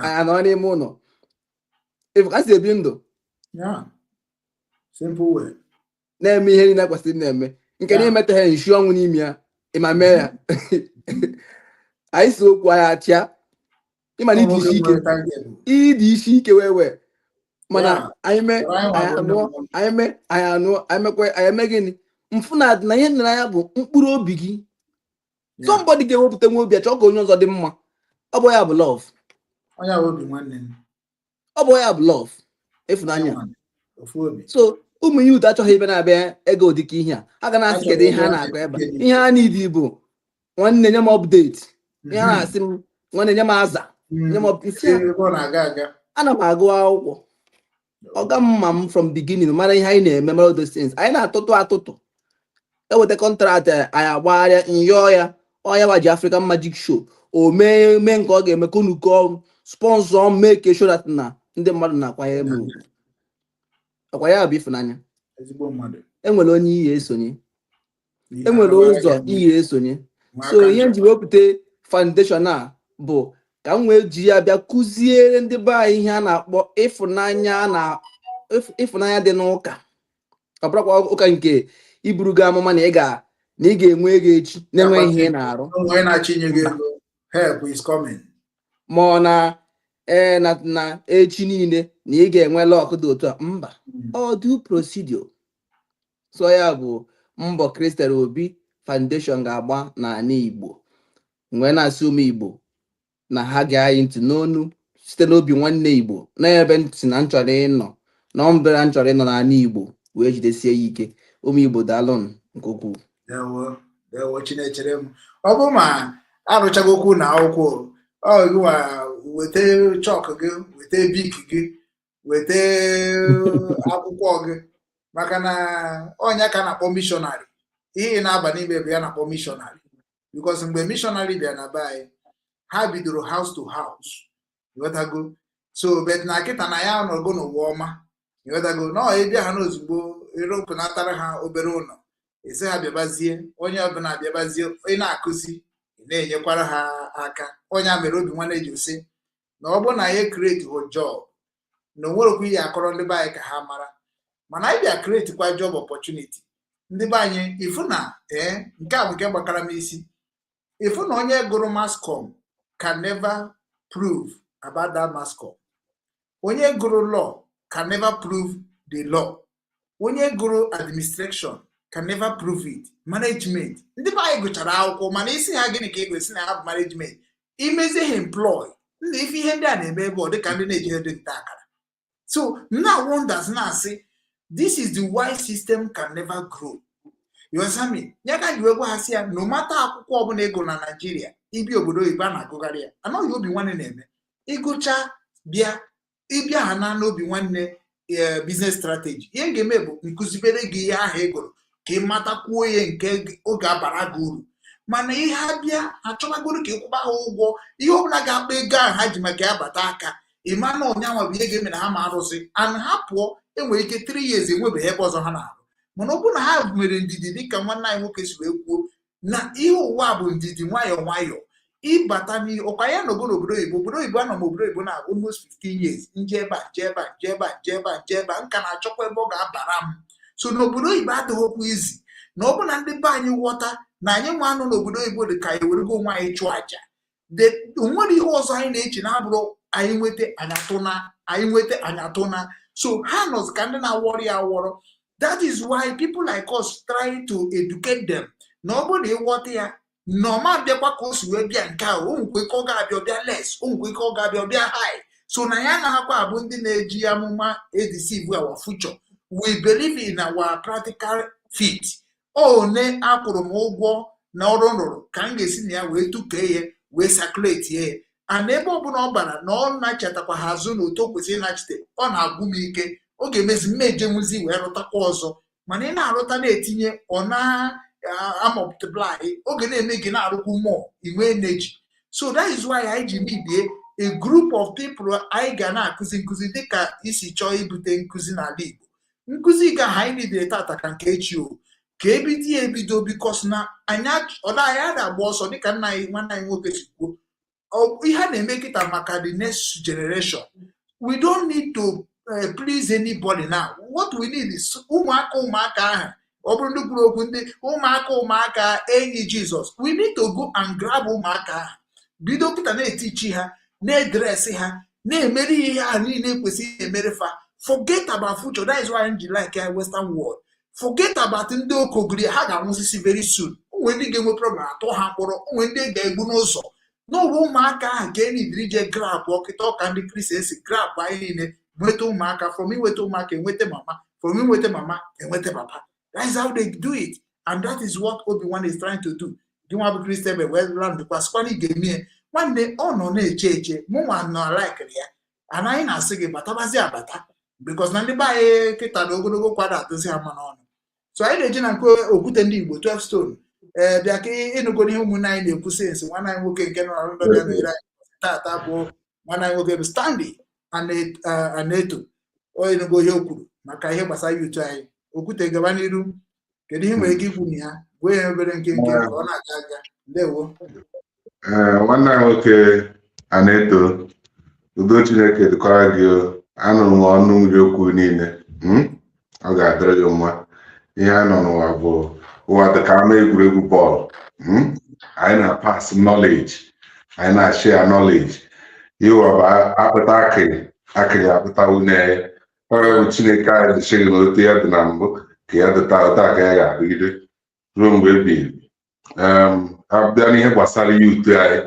anya nọ n'ime ụlọ efu ka si ebi ndụ na-eme ihe niile kwesịrị na-eme nke na-emeta ha nshi ọnwụ n'ime ya ịma mee ya anyị si okwu anyị achịa ịma na ịdị isi ike wee mana anyị mee anyị anụọ anyị eme gịnị mfụ na ihe nna ya bụ mkpụrụ obi gị. Somebody ga-ewepụta nwe obi achọ ka onye ọzọ dị mma, ọ bụ ya bụ love, ọ bụ ya bụ love, ịfụnanya. So ụmụ youth achọghị ebe na-abịa ego dịka ihe a ga na-asị kedu ihe a na-agụ ebe ihe a n'idi bụ nwanne nye m update, ihe a na-asị m nwanne nye m aza, nye m ana m agụ akwụkwọ ọga mma m from beginning mara ihe anyị na-eme mara those things. Anyị na-atụtụ eweta contract anyị agbagharịa nyọọ ya ọya waji African Magic Show o mee nke ọ ga-eme konuko sponsor make sure that na ndị mmadụ na-akwanye m ugwu. Akwa ya bụ ịfụnanya. Enwere onye ihe esonye, enwere ụzọ ihe esonye. So ihe nji wepụta foundation a bụ ka m wee ji ya bịa kụziere ndị be anyị ihe a na-akpọ ịfụnanya dị n'ụka. Ọ bụrụkwa ụka nke iburu gị amụma na ị ga-enwe ego echi na-enwe ihe ị na-arụ ma ọ na echi niile na ị ga-enwe lọk dị otu a. Mba, ọ due procedure. So ya bụ mbọ Christian Obi Foundation ga-agba n'ala Igbo, nwee na-asị ụmụ Igbo na ha ga-anyị ntị n'onu site n'obi nwanne Igbo na ebe ntị na nchọrọ ịnọ na mbera nchọrọ ịnọ n'ala Igbo wee jidesie ya ike. Ụmụ Igbo daalụnụ nke ukwuu. Dewo Chinechere m ọ bụ ma arụchago okwu na akwụkwọ weta chọk gị, weta bik gị, weta akwụkwọ gị, maka na ọnya ka na-akpọ mishọnarị. Ihe na-aba n'ime ebe ya na-akpọ mishọnarị because mgbe mishọnarị bịa na be anyị ha bidoro house to house, ịghọtago. So bet na kịta na ya nọgo n'ụwa ọma, ịghọtago, na ịbịa ha n'ozugbo ịrụpụnatara ha obere ụlọ esi ha bịabazie, onye ọbụla bịabazie ị na-akụzi ị na-enyekwara ha aka. Onye a mere obi nwanne ji sị na ọ bụrụ na ya create ho job na onwerekwa ihe akọrọ ndị be anyị ka ha mara, mana anyị bịa create kwa job opportunity ndị be anyị ifu na nke a bụ nke gbakara m isi. Ifu na onye gụrụ mass com can never prove about that mass com. Onye gụrụ law can never prove the law. Onye gụrụ administration can never prove it. Management ndị be anyị gụchara akwụkwọ mana isi ha gịnị ka ị ga-esi na ha bụ management imezi ha employ ndị ife ihe ndị a na-eme ebe ọ dịka ndị na-eji dị nta akara. So now wonders na-asị this is the why system can never grow. You understand me? Ya ka ji wegwa ha si ya no matter akwụkwọ ọbụla ego na Nigeria ibi obodo oyibo a na-agụgharị ya anaghị obi nwanne na-eme ịgụcha ịbịa ha na n'obi nwanne business strategy. Ihe ga-eme bụ nkụzibere gị ihe ahụ egoro ka ị matakwuo ihe nke oge abara gị uru, mana ihe ha bịa achọbagoro ka ịkwụba ha ụgwọ ihe ọbụla ga-akpa ego ahụ ha ji maka ya bata aka. Ịma na ụnyanwa bụ ihe ga-eme na ha ma arụsị ana ha pụọ enwere ike 3 years enwebeghị ebe ọzọ ha na-arụ. Mana ọ bụrụ na ha mere ndidi dịka nwanne anyị nwoke si wee kwuo na ihe ụwa bụ ndidi nwayọọ nwayọọ ịbata n'ihe ọkwa ya na obodo oyibo anọ m obodo oyibo na almost 15 years njeba nka na-achọkwa ebe ọ ga-abara m. So n'obodo oyibo adịghị okwu izi na ọ bụ na ndị be anyị ghọta na anyị nwa anụ n'obodo oyibo dị ka anyị werego onwe anyị chụọ aja onwere ihe ọzọ anyị na-eche na abụrụ anyị nweta anyị atụna. So ha nọzi ka ndị na-awọrọ ya awọrọ. That is why people like us try to educate them. Na ọ bụrụ na ịghọta ya na ọma bịakwa ka o si wee bịa nke ahụ o nwekwe ka ọ ga-abịa ọbịa less, o nwekwe ka ọ ga-abịa ọbịa high. So na ya anaghịkwa abụ ndị na-eji amụma deceive our future. We believe in our practical fit. Ne akwụrụ m ụgwọ na ọrụ nrụrụ ka m ga-esi na ya wee tukee ya wee circulate ya and ebe ọbụla ọ bara na ọ na-achetakwa ha azụ na otu o kwesịrị ịnachite ọ na-agwụ m ike ọ ga-emezi mmeje nwụzi wee rụtakwa ọzọ mana ị na-arụta na-etinye ọ na-amọpụtịplai oge na-eme gị na-arụkwu mmụọ inwe energy. So that is why anyị ji bidie a group of people anyị ga na-akụzi nkụzi dịka isi chọọ ibute nkụzi n'ala Igbo. Nkụzi ga ha anyị nidere tata ka nke echi o ka ebido bikos na anyị na-agba ọsọ dịka nwanne anyị nwoke si kwuo ihe a na-eme kịta maka the next generation. We don't need to please anybody now. What we need is ụmụaka ahụ ọ bụrụ ndị kwuru okwu ndị ụmụaka enyi Jizọs. We need to go and grab ụmụaka ahụ bido kịta na-etichi ha na-edresi ha na-emere ihe ha niile kwesịrị emere fa. Forget about future. That is why I'm like Western world. Forget about ndị okogiri ha ga-anwụsisi very soon. Onwe ndị ga-enwe problem atọ ha mkpọrọ, onwe ndị ga-egbu n'ụzọ. N'ọbụ ụmụaka ahụ ka enidiri je grab ọkịta ọka ndị Kristian si grab anyị niile nweta ụmụaka, from inweta ụmụaka enweta mama, from inweta mama enweta papa. That is how they do it, and that is what Obi-Wan is trying to do. Gị nwa bụ Kristian be wee landịkwa sikwana ị ga-eme nwanne ọ nọ na-eche mụnwa nọ laikiri ya anaghị na-asị gị batabazi abata because na ndị be anyị kịta na ogologo kwado atụzi ha mma n'ọnụ. So anyị na-eji na nke okwute ndị Igbo 12 stone bịa ka ịnụgo ihe ụmụnne anyị na-ekwusi nsị nwanne anyị nwoke nke nọ na London na-ere anyị tata bụ nwanne anyị nwoke bụ Stanley Aneto onye nụgo ihe o kwuru maka ihe gbasara yutu anyị. Okwute gaba n'iru kedu ihe nwere ike ikwu na ya gwe ya obere nke ka ọ na-aga aga. Ndewo nwanne anyị nwoke Aneto, udo Chineke dịkwara gị. Anụrụ m ọnụ nri okwu niile ọ ga-adịrị gị mma. Ihe a nọ n'ụwa bụ ụwa dị ka ama egwuregwu bọọlụ. Anyị na-pass knowledge, anyị na-share knowledge. Ịwa bụ akpụta akịrị akpụta une ọrụ Chineke anyị dịchịghị n'otu ya dị na mbụ ka ya dịta ụta ka ya ga-adịgide ruo mgbe ebighị. Abịa n'ihe gbasara yutu anyị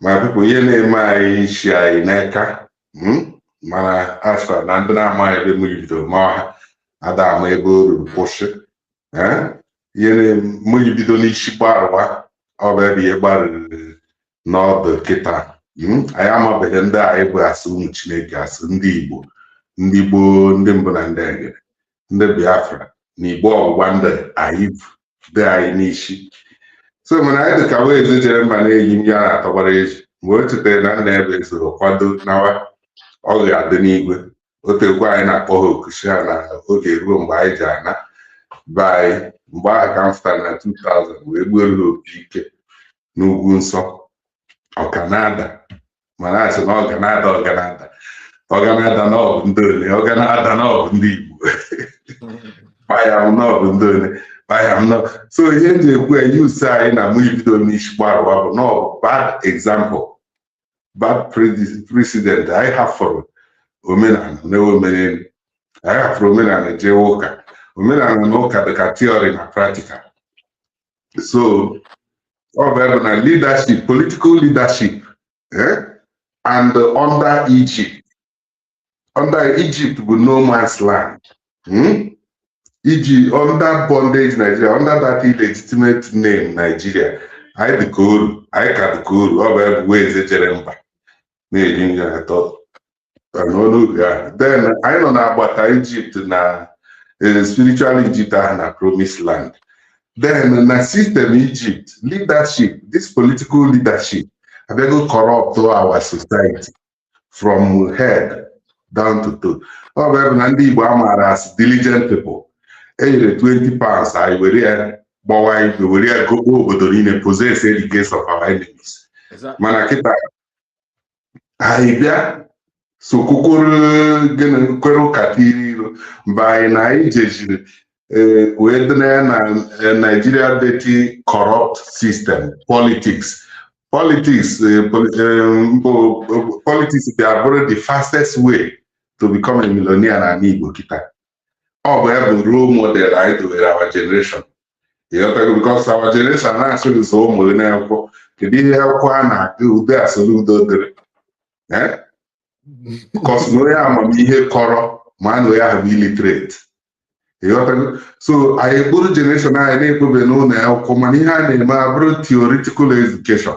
ma pipụ ihe na-eme anyị isi anyị n'aka mana asfa na ndị na-ama ebe mmiri bidoro ma ha ada ama ebe o ruru kwụsị. Ihe mmiri bido n'isi gbarụwa ọ bụ ebe ihe gbarụrụ n'ọdụ kịta. Anyị amabeghị ndị anyị bụ asị ụmụ Chineke, asị ndị Igbo, ndị gboo, ndị mbụ na ndị egere, ndị Biafra na Igbo ọgbụgba ndị anyị dị anyị n'isi. So mana anyị dị ka wee ezejere mba na-eyi ndị a na-atọgbara eji mgbe o chetere na nna ebe ezoro kwado nawa ọ ga-adị n'igwe. Otekwa anyị na-akpọ ha okushi ha na oge ruo mgbe anyị ji ana be anyị. Mgbe ahụ ka m fụtara na 2000 wee gbuoro opi ike n'ugwu nsọ Ọganada. Mana asị na Ọganada na ọ bụ ndị ole, Ọganada na ọ bụ ndị Igbo bayam na ọ bụ ndị ole bayam nọ. So ihe m ji ekwu ya use anyị na mụ ibido n'isi gbarụwa bụ na ọ bụ bad example, bad precedent. Anyị hafụrụ omenala na-ewe omenelu, anyị hafụrụ omenala jee ụka. Omenala na ụka dị ka theory na practical. So ọ bụ ebe na leadership, political leadership and under Egypt bụ no man's land. Under bondage Nigeria, under that illegitimate name Nigeria, anyị dị ka oru, anyị ka dị ka oru. Ọ bụ ebe wee ezejere mba na-eri nri atọ n'olu ya. Then anyị nọ na-agbata Egypt na spiritual Egypt ahụ na promised land. Then na system Egypt leadership, this political leadership abịago corrupt our society from head down to toe. Ọ bụ ebe na ndị Igbo amaara as diligent people enyere 20 pounds anyị were ya gbawa igwe were ya gokpo obodo niile possess the gates of our enemies. Mana kịta anyị bịa sokwukworo kwere ụka tiri iro mgbe anyị na anyị jejiri wee dịna na Nigeria dirty corrupt system politics bịa bụrụ the fastest way to become a millionaire na Igbo kịta. Ọ bụ ebe role model anyị dowere our generation. Because our generation na-asụ ụzọ ụmụ na-akwụkwọ kedu ihe akwụkwọ a na-agụ ude asụrụ udo dịrị because na onye amamihe kọrọ ma na onye ahụ illiterate. So anyị bụrụ generation anyị na-ekpebe n'ụlọ akwụkwọ mana ihe a na-eme abụrụ theoretical education.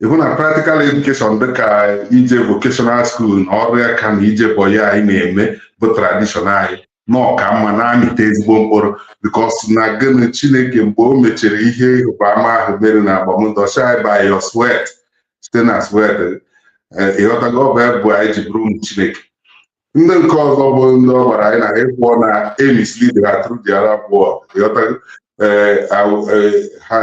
Even na practical education dịka ije vocational school na ọrụ aka na ije bọyị anyị na-eme bụ tradition anyị na ọka mma na-amịta ezigbo mkpụrụ because na gịnị Chineke mgbe o mechara ihe ịhụba ama ahụ mere na agbamndụ ọchị by your sweat site na sweat ịghọtago ọ bụ ebu anyị ji bụrụ ụmụ Chineke. Ndị nke ọzọ bụ ndị ọ gwara anyị na ịpụọ na emislead ha through the Arab world ịghọtago ha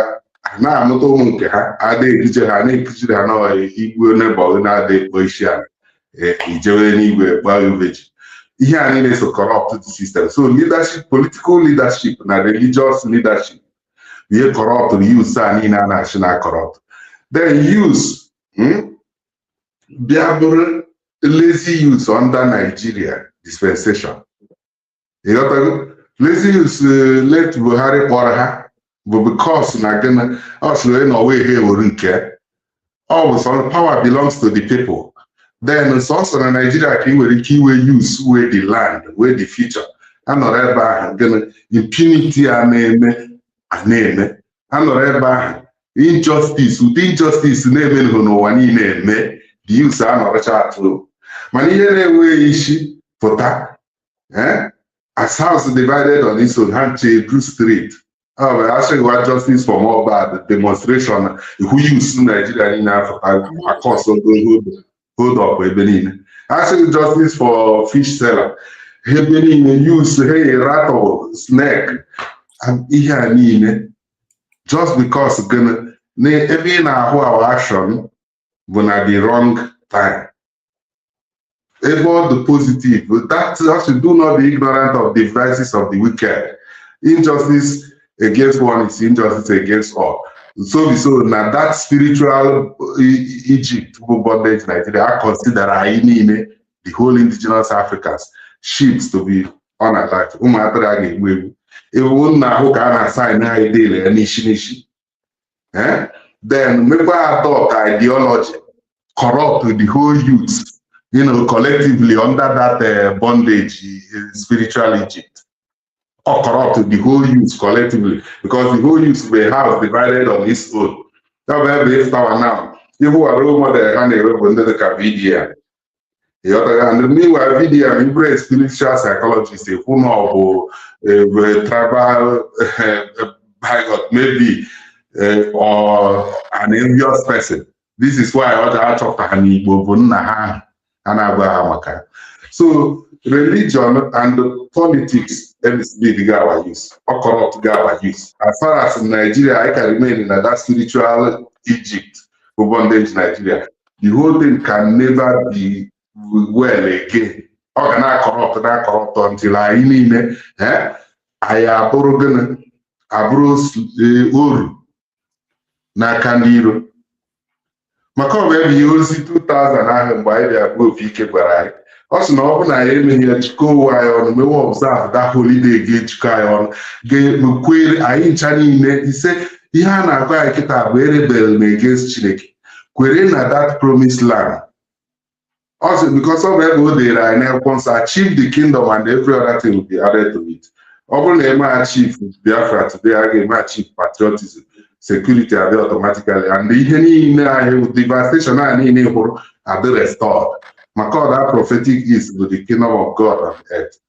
na-amụta ụmụ nke ha adịghị ekije ha na-ekijiri ha n'igwe nebọ na-adịghị ekpo isi ala ijewe n'igwe gbaa uveji. Ihe a niile so corrupt the system. So leadership, political leadership na religious leadership ihe corrupt use a niile a na-achị na corrupt. Then use bịa bụrụ lazy use under Nigeria dispensation. Lazy use let Buhari kpọrọ ha bụ because na gịnị ọ sịrị na ọwa ihe ewere nke ọ bụ sọ power belongs to the people. Then sọsọ na Nigeria ka ị nwere ike iwe use wee the land wee the future anọrọ ebe ahụ gịnị impunity a na-eme anọrọ ebe ahụ injustice ụdị injustice na-eme n'ụwa niile eme the use anọrọcha atụ mana ihe na-enweghị isi pụta as house divided on its own ha nche Bruce Street asking what justice for more bad demonstration who use Nigeria in Africa across hold up ebe niile asking justice for fish seller ebe niile use rattle snake ihe a niile just because na ebe ị na-ahụ our action bụ na the wrong time. Able the positive, that actually do not be ignorant of the devices of the wicked. Injustice against one is injustice against all. So now that spiritual Egypt bondage Nigeria, I consider the whole indigenous Africans ships to be unalived. Then maybe I thought ideology corrupt the whole youth, collectively under that bondage, spiritual Egypt, or corrupt the whole youth collectively, because the whole youth were house divided on its own. Now, you are over there and under the VDM. And meanwhile, VDM embrace spiritual psychologists who know tribal, maybe, or an envious person. This is why I talk to so religion and politics lead our use or corrupt our use. As far as in Nigeria, I can remain in that spiritual Egypt for bondage Nigeria. The whole thing can never be well again. Or can I corrupt until I mean I aborogan abros uru na kandiro. maka ọ bụ ebe ihe ozi 2000 ahụ mgbe anyị bịa bụ ofe ike gwara anyị ọ sị na ọ bụ na ya emeghị ya jikọ ụwa anyị ọnụ mewe observe that holiday ga-ejikọ anyị ọnụ ga-ekwere anyị ncha niile ise ihe a na-agwa anyị kịta bụ erebel na against Chineke kwere na that promised land. Also because of ebe o dere anyị n'akwụkwọ nsọ achieve the kingdom and every other thing will be added to it. Ọ bụrụ na eme achieve Biafra today a ga-eme achieve patriotism, security are there automatically, and ihe niile ahụ devastation a niile hụrụ are they restored. Maka that prophetic is with the kingdom of God on earth.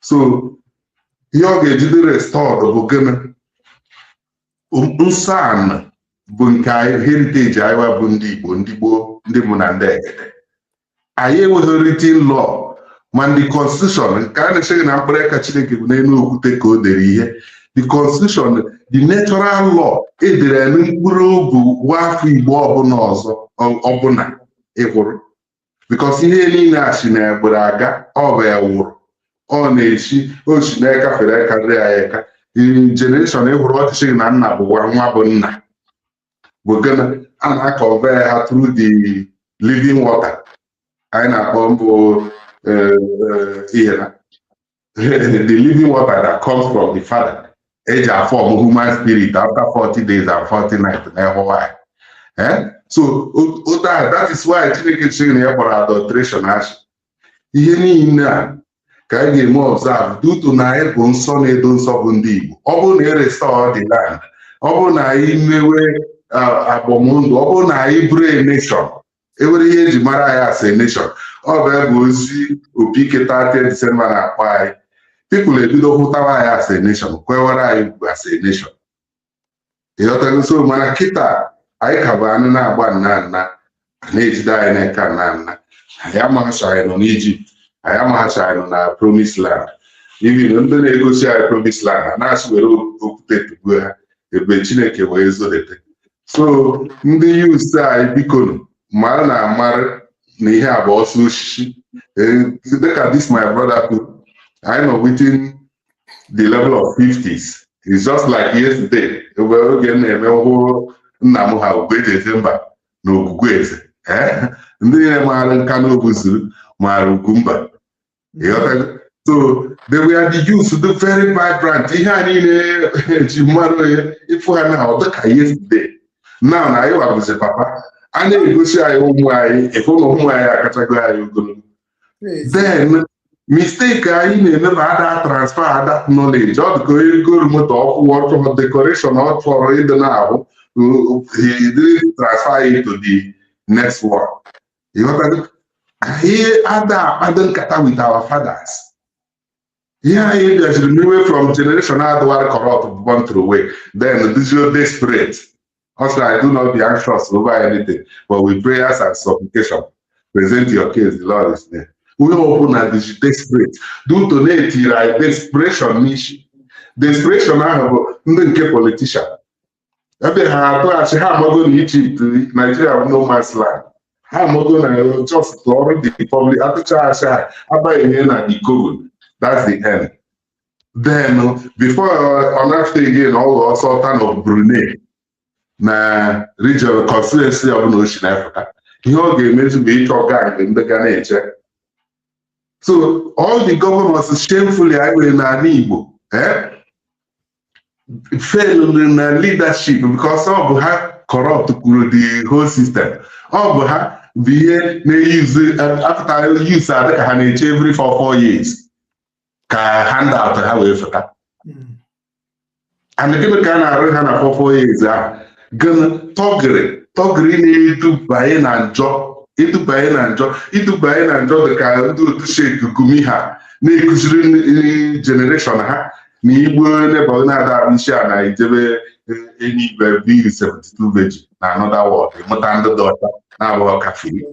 So ihe ọ ga-ejide restored bụ gịnị? Nsọ ana bụ nke heritage anyị bụ ndị Igbo, ndị gboo, ndị mụ na ndị egede. Anyị enweghị written law ma the constitution nke a na-echeghị na mkpụrụ aka Chineke bụ n'elu okwute ka o dere ihe. The constitution, the natural law edere n'mkpụrụ obu afọ Igbo ọbụla ọzọ ọbụla ịhụrụ. Because ihe niile a si na egbere aga ọ bụ ewụrụ ọ na-eshi ochi na-ekafere karịrị ya eka. Generation ịhụrụ ọchịchị na nna bụ nwa bụ nna bụ gịnị a na-akọve ha through the living water anyị na-akpọ mbụ ihe na the living water that comes from the father eji form human spirit after 40 days and 40 nights na ịhụwa anyị. So that is why Chineke chiri na ya kpọrọ adulteration asị ihe niile a ka anyị ga-eme observe due to na anyị bụ nsọ na-edo nsọ bụ ndị Igbo. Ọ bụrụ na e restore the land, ọ bụrụ na anyị mewe abọmndụ ọ bụrụ na anyị bụrụ a nation enwere ihe eji mara anyị as a nation ọ bụ ozi opi keta 30 December na-akpọ anyị people ebido hụtawa anyị as a nation kwewere anyị as a nation ịghọtago so mana kịta anyị ka bụ anụ na-agba nna na-ejide anyị n'aka nna anyị amaghachi anyị nọ n'Ijipt anyị amaghachi anyị nọ na promised land even ndị na-egosi anyị promised land na-asị were okwute tugbuo ha ebe Chineke wee zolite so ndị youths anyị biko mara na amara na ihe a bụ ọsọ osisi dịka this my brother kwuru anyị nọ within the level of 50s. It's just like yesterday ebe oge na-eme ọhụrụ nna m ha Ugwueze mba na Ogwugwueze ndị niile maara nka na Obuzuru maara Ugwumba. So they were the youth, the very vibrant. Ihe a niile eji mmadụ onye ịfụ ha na ọ dịka yesterday. Now na anyị wabụzi papa a na-egosi anyị ụmụ anyị ịfụ na ụmụ anyị akachago anyị ogologo. Then mistake anyị na-eme ma ada transfer that knowledge ọ dịka onye goro moto ọkwụ ọchọrọ decoration ọ chọrọ ịdị na-ahụ he didn't transfer it to the next one. Anyị ada akpado nkata with our fathers. Ihe anyị gajiri mewe from generation adịwara corrupt born through way then this is desperate. Also, I do not be anxious over anything, but with prayers and supplication, present your case, the Lord is there. We open and desperate. Due to nature, desperation mission. Desperation ahụ ndị nke politician. Ebe ha atụ achị ha amago na Egypt, Nigeria no man's land. Ha amago na just ọrụ the public atụcha achị ha abaghị na the code. That's the end. Then before on after again, all the Sultan of Brunei na regional constituency of Ocean Africa. Ihe ọ ga-emezu bụ ịchọ gang ndị ga na-eche. So all the governors shamefully I were na Igbo fail na leadership because ọ bụ ha corrupt kwuru the whole system. Ọ bụ ha bụ ihe na-use after use adịka ha na-eche every 4 years ka handout ha wee feta. And gịnị ka a na-arụ ha na 4 years ahụ gịnị tọgịrị na-edubanye na njọ idubanye na njọ dị ka ndị otu Sheikh Gumi ha na-ekuziri generation ha na Igbo neba na-ada isi a na ijebe enyigwe bill 72 veji na another world ịmụta ndị dọta na-abụghị kafiri.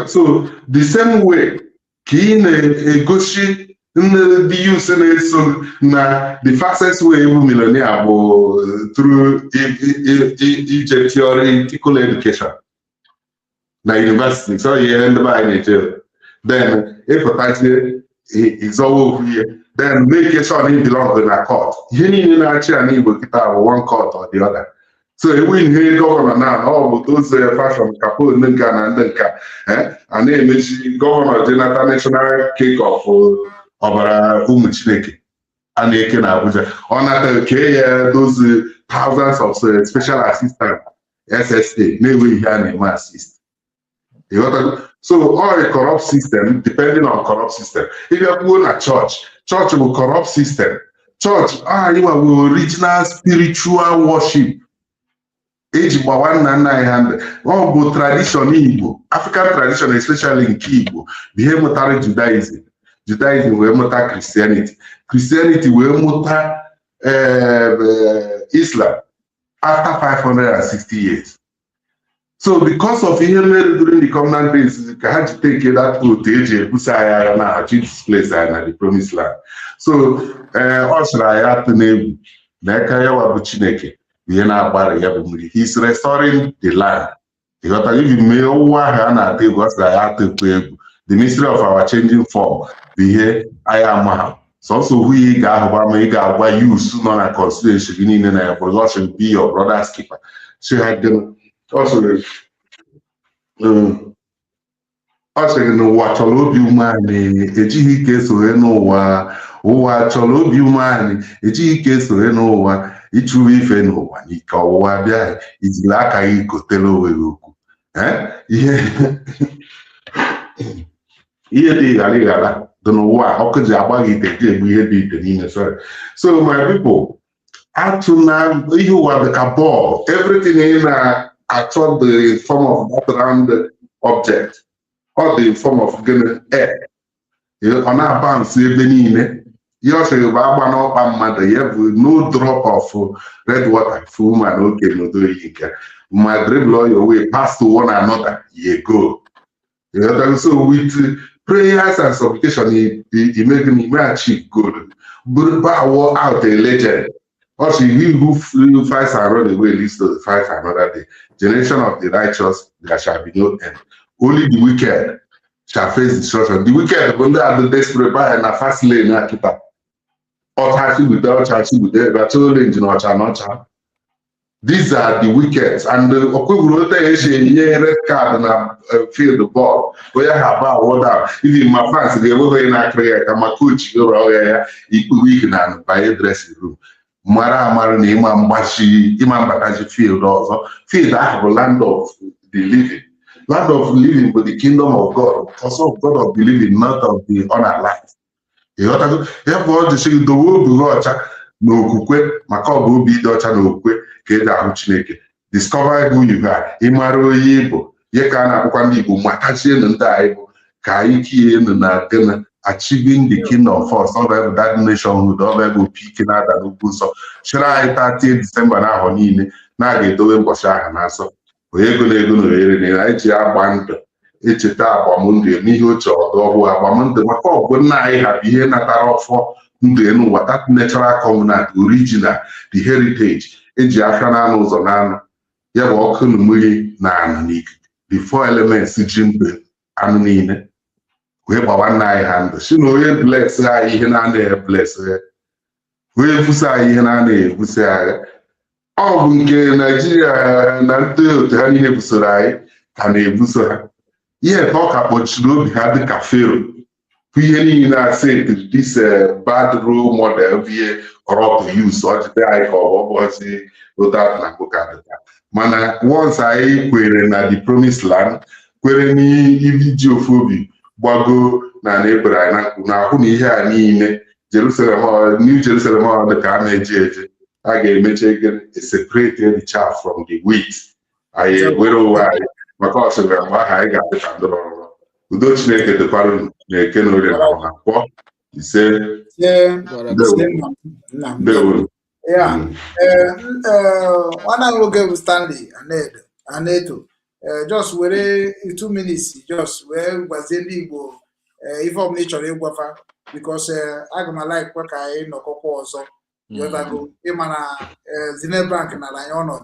So the same way ka ị na-egosi ndị youth na-eso na the fastest way ịbụ millionaire bụ through ije theoretical education na university. So ihe ndị be anyị na-eche then ịpụtazie ịzọwa okwu ihe then make sure na belong na court. Ihe niile na-achị ya n'Igbo kịta bụ one court or the other. So ewe ihe gọvanọ na ọ bụ those fashion kapo ndị nka na ndị nka a na-emechi gọvanọ jenata national cake of ọbara ụmụ Chineke a na-eke na Abuja ọ nata kee ya those thousands of special assistant SSA na-enweghị ihe a na-eme assist. So all a corrupt system depending on corrupt system. If you go na church bụ corrupt system. Church you have original spiritual worship eji gbawa nna anyị ha ọ bụ tradition Igbo, African tradition especially nke Igbo bụ ihe mụtara Judaism wee mụta Christianity wee mụta Islam after 560 years. So because of ihe mere during the covenant days ka ha ji take that oath eji ebusa agha na Jesus place na the promised land. So ọ sịrị anyị atụ n'egwu na aka ya wa bụ Chineke ihe na-agbara ya bụ mmiri. He's restoring the land. Ịghọta ibi mee ụwa ahụ a na-atụ egwu ọ sịrị anyị atụ egwu. The mystery of our changing form bụ ihe anyị amaha. Sọsọ hụ ị ga-ahụba ma ị ga-agwa youth nọ na constituency gị niile na ya bụ should be your brother's keeper. So ha gịnị ọ sịrị n'ụwa chọrọ obi umeanị ejighị ike esoghe n'ụwa. Ụwa chọrọ obi umeanị ejighị ike esoghe n'ụwa. Ịchụrụ ife n'ụwa n'ike ọwụwa bịa ijiri aka gị gotere onwe gị okwu. Ihe dị ghara dị n'ụwa ọkụ ji agba gị ite ji egbu ihe dị ite n'ime. So my people, Atuna, you are the ball. Everything in actual the form of background object or the form of air. On our bounce, you also have no drop of red water, full man, okay, no do you my dribble your way pass to one another, you go. So with prayers and supplication, he made me achieve good. But power out a legend. Also, he who fights and run away leads to the fight another day. Generation of the righteous, there shall be no end. Only the wicked shall face destruction. The wicked, when they are the desperate by and a fast lane, or touching with them, but only in not. These are the wickets, and the red card and field the ball. Where I have water, even my fans, they were in a career, my coach, equal week and by a dressing room. Mara Imam Bashi, Imam Bataji field also. Field that the land of the living. Land of living with the kingdom of God, also God of the living, not of the unalive. Therefore, the say the world will watch no kukwe, Makobu be daughter no kwe. Discover who you are. Imaro Yibo, Yakana Kwanibu, Matachi and Daibo, Kaiki and Nagana, achieving the kingdom first, all that nation would all be picking out and Ubuso. Should I 30 December now on in Nagi doing Bosha and Aso? We're going to do a band. It's a tap on Monday, Nihocho, or Monday, Mako, good night, have here not for what that natural covenant, original, the heritage. Eji aka na ụzọ na ya bụ ọkụ na mmiri na anụ the four elements ji mbe anụ niile wee gbawa nna anyị ha ndụ si na onye bless anyị ihe na-anaghị bless ya onye ebuso anyị ihe na-anaghị ebuso agha ọ bụ nke Naijiria na ndị otu ha niile busoro anyị ka na-ebuso ha ihe ka ọ ka kpọchiri obi ha dịka Fero ihe niile na-asị this bad role model vie corrupt use ọchịchị anyị ka ọ bụzi ụda na bụkadịta mana once anyị kwere na the promised land kwere n'ivi ji ofu obi gbago na na-ekpere anyị na nkụ na ahụ na ihe a niile New Jerusalem ọ dị ka a na-eje eje a ga-emeche separate the chaff from the wheat anyị ewere onwe anyị maka ọsịrị mgbe aha anyị ga-adị ka ndọrọ ọrụ udo Chineke dịkwara na-eke na orie na ọha kwọ ise ndewo. Yeah, one angle Stanley and Eto. Just were 2 minutes, just where was in Igbo information because I got my life work I no also. You go Imana ZENITH Bank and I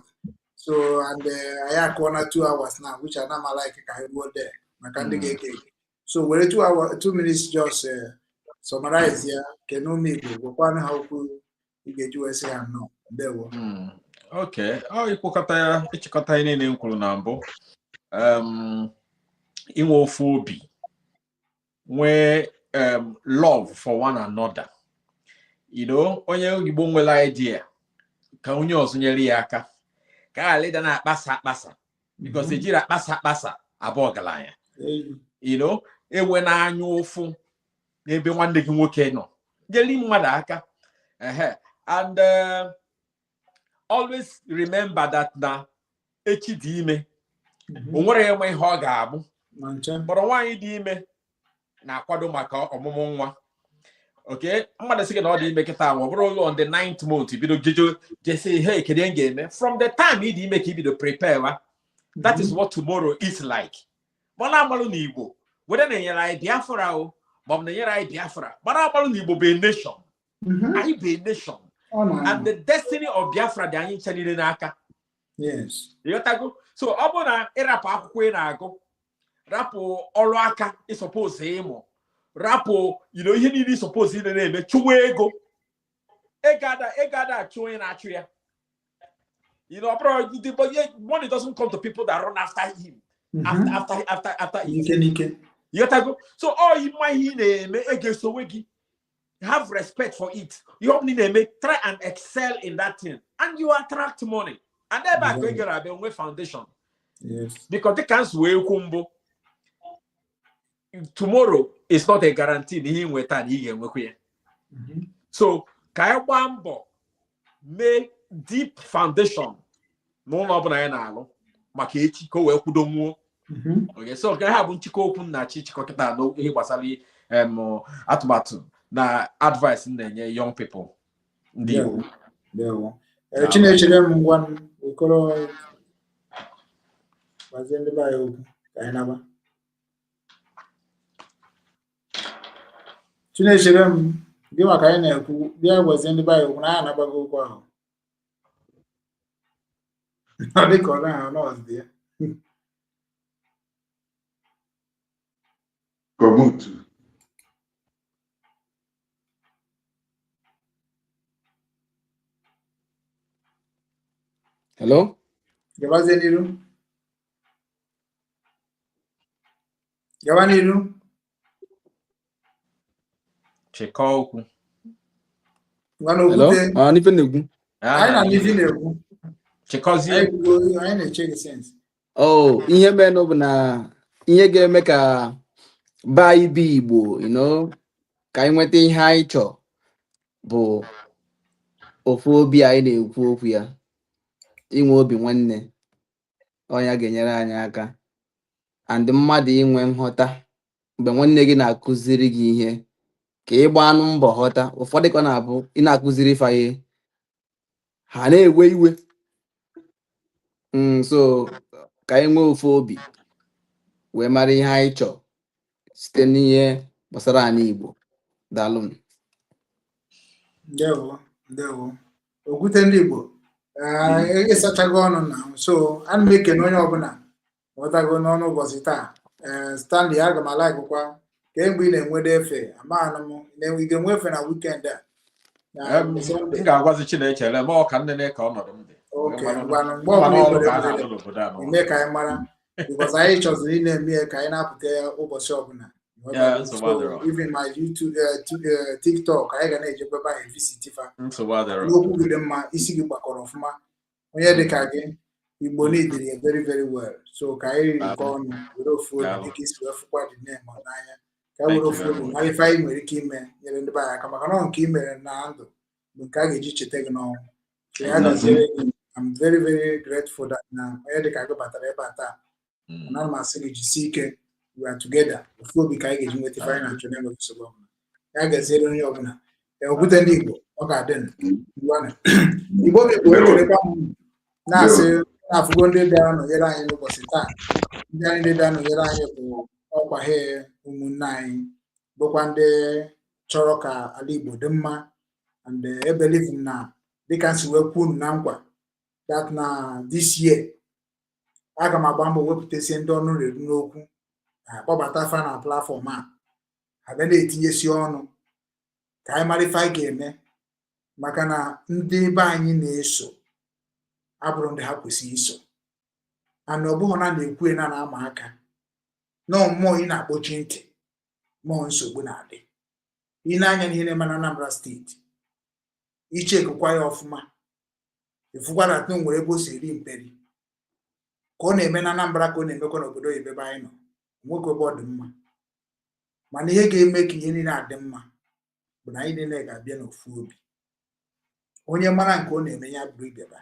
so and I have 1 or 2 hours now, which I not like I go there. I can't get so we're 2 minutes just summarize here. Can no make one how could Ikechukwu and no there were. Okay. Ikwukọta ya ịchịkọta ihe niile m kwuru na mbụ inwe ofu obi nwee love for one another. You know, onye Igbo nwere idea ka onye ọzọ nyere ya aka ka alịda na-akpasa because ejiri akpasa abụọ ọgaranya. You know, ewe na anya ụfụ n'ebe nwanne gị nwoke nọ nyere mmadụ aka. And always remember that na echi dị ime o nwere enwe ihe ọ ga-abụ mkpọrọ nwaanyị dị ime na-akwado maka ọmụmụ nwa. Okay, mmadụ sị gị na ọ dị ime kịta ọ bụrụ on the 9th month bido jesi hey kedu ihe ga-eme from the time ị dị ime ka ị bido prepare that is what tomorrow is like. Mana amalụ na Igbo wede na-enyere anyị Biafra o ma ọ bụ na-enyere anyị Biafra mana amalụ na Igbo bụ a nation. Anyị bụ a nation. And the destiny of Biafra dị anyị nche niile n'aka. Yes. So ọ bụ na ịrapụ akwụkwọ ị na-agụ rapụ ọrụ aka ị suppose ịmụ rapụ ihe niile ị suppose ị na-eme chụwa ego ada achụ onye na-achụ ya. Money doesn't come to people that run after him. After him. So all you might na-eme against onwe gị. Have respect for it. You only try and excel in that thing, and you attract money. And then back when you're a foundation, yes, because they can't swear combo. Tomorrow is not a guarantee. So Kaya Wambo mee deep foundation n'ụlọ ọbụla ya na-alụ maka echi ka o wee kwudo nwuo. Okay, so nke ha bụ nchịkọ okwu nna chịkọkịta n'ihe gbasara atụmatụ na advice na-enye young people ndị Igbo. Chinechere m ngwa okoro gbazie ndị be anyị okwu ka anyị naba. Chinechere m gị maka anyị na-ekwu bịa gbazie ndị be anyị okwu na anyị anabaghị okwu ahụ. Ọ dị ka ọ naghị anọ dị ya. Komutu. Hello? Gabazie n'iru. Gaba n'iru. Chịkọ okwu. Ngwa n'okwute. Hello? N'ife na-ekwu. Anyị na n'ife na-ekwu. Chịkọzie. Anyị na-eche gị sense. Oh, ihe menụ bụ na ihe ga-eme ka be anyị bụ Igbo, ka anyị nweta ihe anyị chọọ bụ ofu obi anyị na-ekwu okwu ya, inwe obi nwanne, ọnya ga-enyere anyị aka, and mmadụ inwe nghọta mgbe nwanne gị na-akụziri gị ihe ka ị gbaa anụ mbọ ghọta. Ụfọdụ ka na-abụ ị na-akụziri ife ihe ha na-ewe iwe. So ka anyị nwee ofu obi wee mara ihe anyị chọọ site n'ihe gbasara anyị Igbo. Daalụ. Ndewo. Okwute ndị Igbo ịsachago ọnụ na so ana m ekene onye ọbụla ghọtago n'ọnụ ụbọchị taa. Stanley, aga m alaikụkwa ka mgbe ị na-enwede efe amaghana m ị ga-enwe efe na weekend a. M ga-agwazi Chinechere ma ọ ka nne ka ọnọdụ m dị. Mgbe ọbụla ime ka anyị mara because anyị chọziri ị na-eme ya ka anyị na-apụta ya ụbọchị ọbụla. Even my YouTube, TikTok, anyị ga na-ejekwa ebe anyị visit fa. N'okwu gị dị mma, isi gị gbakọrọ ọfụma. Onye dị ka gị, Igbo niile ya very very well. So ka anyị rikọ ọnụ were ofu obi dịka isi wee fụkwa dị name n'anya. Ka were ofu obi mara ife anyị nwere ike ime nyere ndị be anyị aka maka na nke i mere na ndụ bụ nke a ga-eji cheta gị n'ọnwụ. So ya gaziere gị. I'm very very grateful that na onye dị ka gị batara ebe a taa. Ana m asị gị jisie ike. We are together. Ofu obi ka anyị ga-eji nweta ife anyị na-achọ n'enweghị nsogbu ọbụla. Ya gaziere onye ọbụla. Okwute ndị Igbo ọ ga-adị Igbo bụ Igbo ekelekwa m na-asị na-afụgo ndị bịara nọnyere anyị n'ụbọchị taa. Ndị anyị ndị bịara nọnyere anyị bụ ọkwa ha ụmụnne anyị bụkwa ndị chọrọ ka ala Igbo dị mma, and ebelieve na dịka nsi wee kwuo unu na nkwa that na this year aga m agba mbọ wepụtasị ndị ọnụ reru n'okwu akpọbata fa na platform a abịa na-etinyesi ọnụ ka anyị mara ife anyị ga-eme, maka na ndị be anyị na-eso abụrụ ndị ha kwesịrị iso. Ana ọ bụghị na na-ekwu na na-ama aka na mmụọ ị na-akpọchi ntị, mmụọ nsogbu na-adị. Ị na-anya n'ihe na-eme na Anambra steeti, ichekwa ya ọfụma, ịfụkwa na atụ nwere ebe o si eri mperi ka ọ na-eme na Anambra ka ọ na-emekwa n'obodo oyibo ebe anyị nọ. Nwoke ebe ọ dị mma, mana ihe ga-eme ka ihe niile adị mma bụ na anyị niile ga-abịa n'ofu obi. Onye mara nke ọ na-eme ya bụrụ ịbịaba,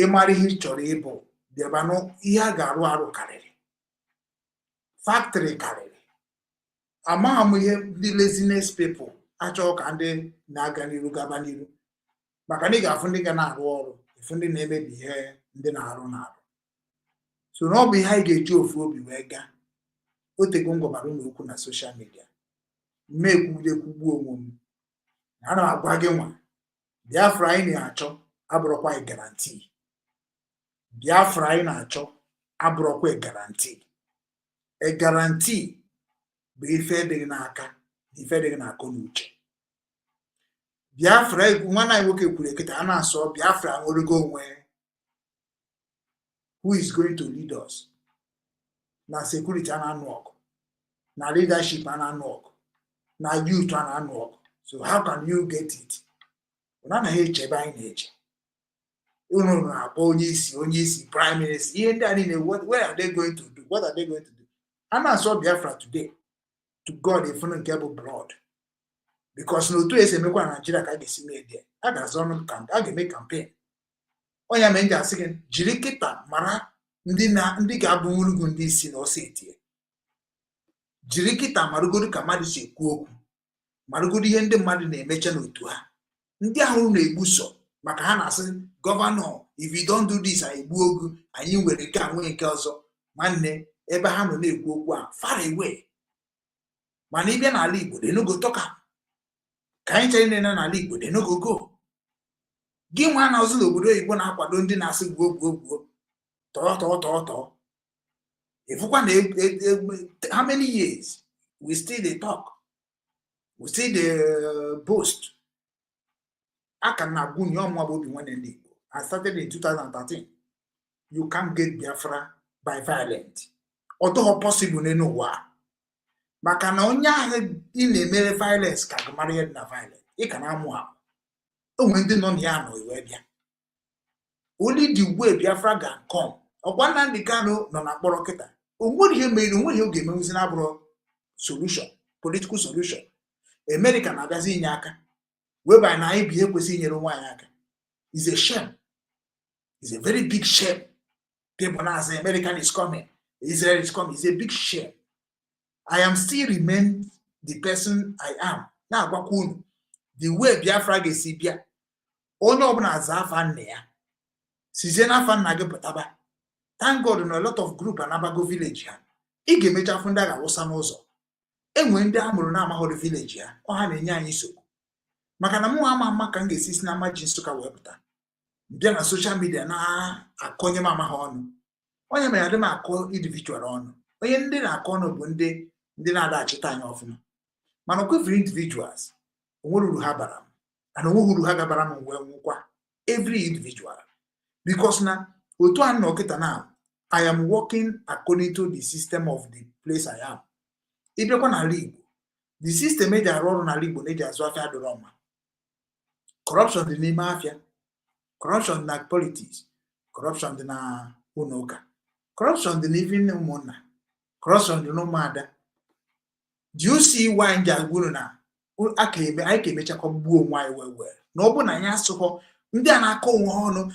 ịmara ihe ị chọrọ ịbụ bịaba nụ. Ihe a ga-arụ arụ karịrị, factory karịrị. Amaghị m ihe ndị laziness people achọghị ka ndị na-aga n'iru gaba n'iru, maka na ị ga-afụ ndị ga na-arụ ọrụ, ịfụ ndị na-emebi ihe ndị na-arụ n'arụ. So na ọ bụ ihe anyị ga-eji ofu obi wee gaa. Otego ngwabara ụlọ okwu na soshal midia, mmekwudekwugbu onwe m. Ana m agwa gị nwa, Biafra anyị na-achọ abụrụkwa garanti. Biafra anyị na-achọ abụrụkwa garanti. Garanti bụ ife dịghị n'aka, ife dịghị n'akọ n'uche. Biafra, nwanne anyị nwoke kwuru ekete, a na-asọ Biafra nwere onwe. Who is going to lead us? Na security a na-anụ ọgụ, na leadership a na-anụ ọgụ, na youth a na-anụ ọgụ. So how can you get it? Ụna anaghị eche ebe anyị na-eche. Unu na-akpọ onye isi, prime minister, ihe ndị a niile, what are they going to do? What are they going to do? A na-asọ Biafra today to God ifunu nke bụ blood. because no to ese mekwa na Nigeria ka ga-esi mee dị a ga-azọ ọnụ a ga-eme campaign onye ma ndị asị gị jiri kịta mara ndị ga-abụ nwurugu ndị isi na ọsọ etie jiri kịta marụgodu ka mmadụ si ekwu okwu marụgodu ihe ndị mmadụ na-emecha n'otu ha ndị ahụ na-egbuso maka ha na-asị gọvanọ if you don't do this anyị egbu ogu anyị nwere nke a nwee nke ọzọ nwanne ebe ha nọ na-ekwu okwu a far away mana ịbịa n'ala Igbo dị n'ogo tọka ka anyị chere na n'ala Igbo dị n'ogo go gị nwa na ọzọ n'obodo oyibo na-akwado ndị na-asị gwuo tọọ ifụkwa na how many years we still dey talk we still dey boast aka na agwụ nye ọmụma bụ obi nwanne ndị Igbo I started in 2013 you can't get Biafra by violence ọdụghọ possible n'elu ụwa maka na onye ahụ ị na-emere violence ka gụmara ihe dị na violence ị ka na-amụ amụ onwe ndị nọ na ya nọ iwe bịa only the way Biafra ga come ọkwa Nnamdi Kanu nọ na mkpọrọ kịta onwere ihe mere onwe ihe ọ ga-emenwuzi na abụrụ solution political solution America na-abịazi inye aka whereby na anyị bụ ihe kwesịrị inyere nwaanyị aka is a shame, is a very big shame. People now say American is coming, Israel is coming. It's a big shame. I am still remain the person I am. Now, the way Biafra gets Bia, only open as a fan there. Sizena fan nage potaba. Thank God, a lot of group and Abago village here. Ige meja funda ga osanozo. Enwende amuru na amahoro village here. Oha nenya yiso. Makana mu ama ka ngesi na majin suka webta. Bia na social media na akonye mama ha onu. Onye mere ade ma akọ individual onu. Onye ndị na-akọ onu bụ ndị na-ada achịta anya ọfụma. Mana okwe individuals. Onwuru ha bara. And onwuru ha gabara m wee nwukwa. Every individual. Because na otu an no kita now I am working according to the system of the place I am. Ibekwa na Igbo. The system eji arụ ọrụ na Igbo na-eji azụ afịa dọrọ mma. Corruption dị n'ime afịa. Corruption na politics. Corruption dị na ụlọ corruption dị n'ivin ụmụnna. Corruption dị n'ụmụada. Do you see why ndị agwụrụ na I ka emechakwa gbuo onwe anyị wee na ọ bụ na anyị asụkọ ndị a na-akọ onwe ha ọnụ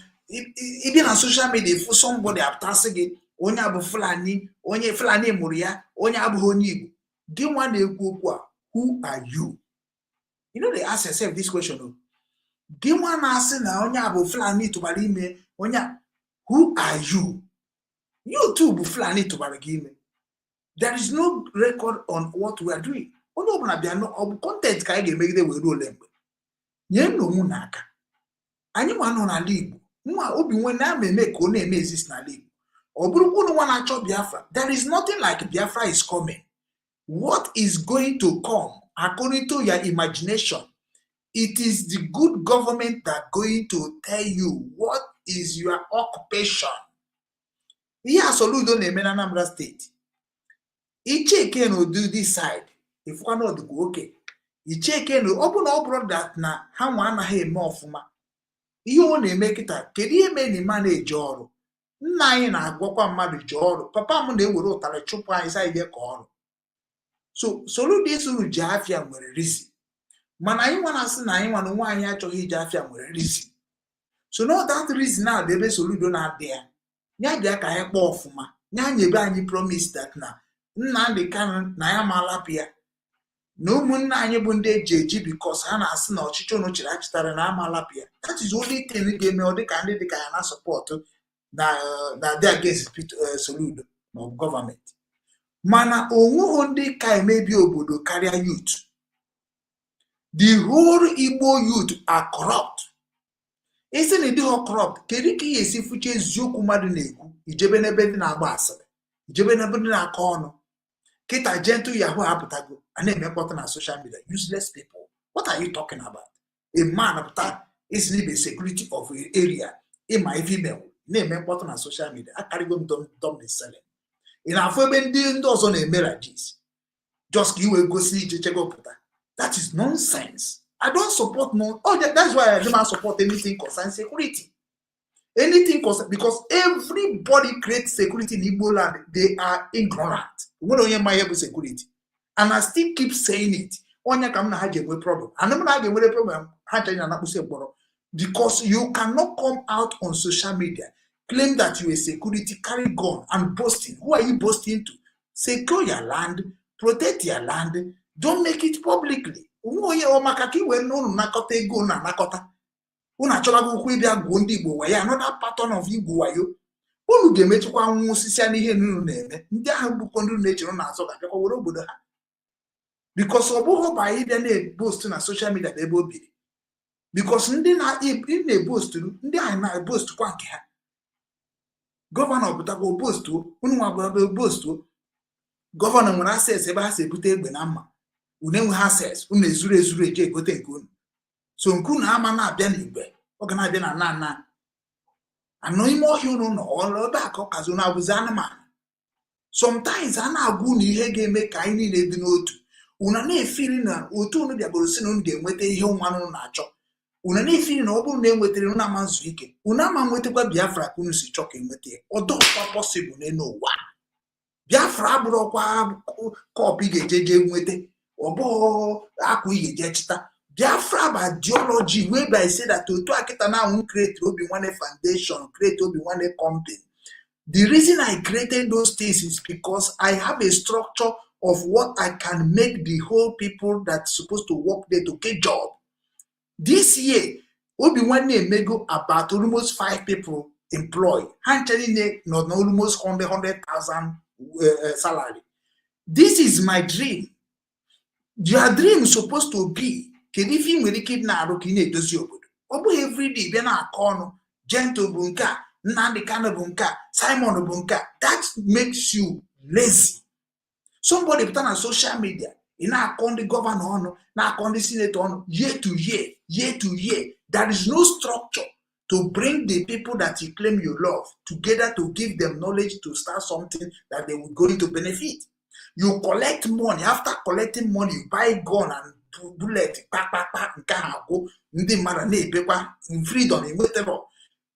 ibi na social media if somebody aptasị gị onye abụ Fulani onye Fulani mụrụ ya onye abụghị onye Igbo gị nwa na-ekwu okwu a who are you? You know they ask yourself this question. Gị nwa na-asị na onye abụ Fulani tụbara ime onye who are you? You too bụ Fulani tụbara gị ime. There is no record on what we are doing. Onye ọbụla bịa ọ content ka anyị ga-emegide were ole mgbe nye n'onwe n'aka anyị nwa nọ n'ala Igbo nwa obi nwe na-eme ka ọ na-eme exist n'ala Igbo ọ bụrụkwa nwa na-achọ Biafra. There is nothing like Biafra is coming. What is going to come according to your imagination? It is the good government that going to tell you what is your occupation. Ihe asoludo na-eme na Anambra State. Icheke no do this side. If one of the okay, Icheke no open up that na ha nwa anaghị eme ọfụma. Ihe ọ na-eme kịta kedu ihe mee na manage ọrụ. Nna anyị na-agwakwa mmadụ ji ọrụ. Papa m na-ewere ụtarị chụpụ anyị sa ije ka ọrụ. So soludo isuru ji afịa nwere reason. Mana anyị nwa na-asị na anyị nwa na nwaanyị achọghị iji afịa nwere reason. So no that reason na ebe soludo na-adị ya. Nya bịa ka anyị kpọọ ọfụma. Nya nyebe anyị promise that na Nnamdi Kanu na ya malapịa. Na ụmụnne anyị bụ ndị eji because ha na-asị na ọchịchị unu chịrị achịtara na amalapịa. That is only thing ga-eme ọ dịka ndị dịka ya na support na dị against Soludo ma ọ bụ gọọmenti. Mana onweghị ndị ka emebi obodo karịa youth. The whole Igbo youth are corrupt. Isi na ndị ha corrupt kedu ka ihe esi fuche eziokwu mmadụ na-ekwu ijebe n'ebe ndị na-agba asịrị ijebe n'ebe ndị na-akọ ọnụ kita gentle yahoo apụtago a na-emekpọta na social media. Useless people. What are you talking about? A man apụta is need the security of an area ịma female na-emekpọta na social media akarịgo m dom selling. Ị na-afụ ebe ndị ọzọ na-emera jis just ka iwe gosi ichechego pụta. That is nonsense. I don't support no. Oh, that's why I don't support anything concerning security. Anything concern because everybody creates security in Igbo land. They are ignorant. We don't hear my security, and I still keep saying it. onye ka m na ha ji enwe problem ana m na ha ga-enwere problem ha chanye na akpụsị mkpọrọ because you cannot come out on social media claim that you are security, carry gun and boasting. Who are you boasting to? Secure your land, protect your land, don't make it publicly. Another pattern of Igbo wayo. Unu ga-emechukwa nwa osisi n'ihe nunu na-eme ndị ahụ bụkwa ndị na-echere na-azọ ga-abịakwa were obodo ha because ọ bụghị ba ịbịa na-ebost na social media ebe o biri because ndị na-ebost ndị ahụ na-ebost kwa nke ha gọvanọ pụtakwa bostu unu nwa bụ bostu gọvanọ nwere access ebe ha si ebute egbe na mma unu enweghị access unu ezuru eje egote nke unu so nke unu ama na-abịa n'igwe ọ ga na-abịa na nna anọ ime ọhịa unu nọ ọrụ ebe aka ọkazi unu abụzi anụmanụ sometimes a na-agwa unu ihe ga-eme ka anyị niile dị n'otu unu na-efiri na otu unu bịagoro si na unu ga-enweta ihe nwa unu na-achọ unu na-efiri na ọ bụrụ na enwetara unu ama nzu ike unu ama nwetakwa Biafra ka unu si chọọ ka enweta ọdọkwa possible n'elu ụwa Biafra abụrụkwa kọpụ ị ga-eje nweta ọ bụ akwa ị ga-eje chịta Biafra by ideology whereby say that otu akịta na create Obi Nwane Foundation, create Obi Nwane company. The reason I created those things is because I have a structure of what I can make the whole people that's supposed to work there to get job. This year, Obi Nwane mego about almost 5 people employed. Actually, not almost 100,000 salary. This is my dream. Your dream is supposed to be kedu ife ị nwere ike na-arụ ka ị na-edozi obodo ọ bụ everyday bịa na-akọ ọnụ Gentle bụ nke a Nnamdi Kanu bụ nke a Simon bụ nke a that makes you lazy. Somebody pụta na social media ị na-akọ ndị gọvanọ ọnụ na-akọ ndị senator ọnụ year to year there is no structure to bring the people that you claim you love together to give them knowledge to start something that they will going to benefit. You collect money. After collecting money, you buy gun and bullet, nke ahụ ndị mmadụ na-ebekwa freedom inwetable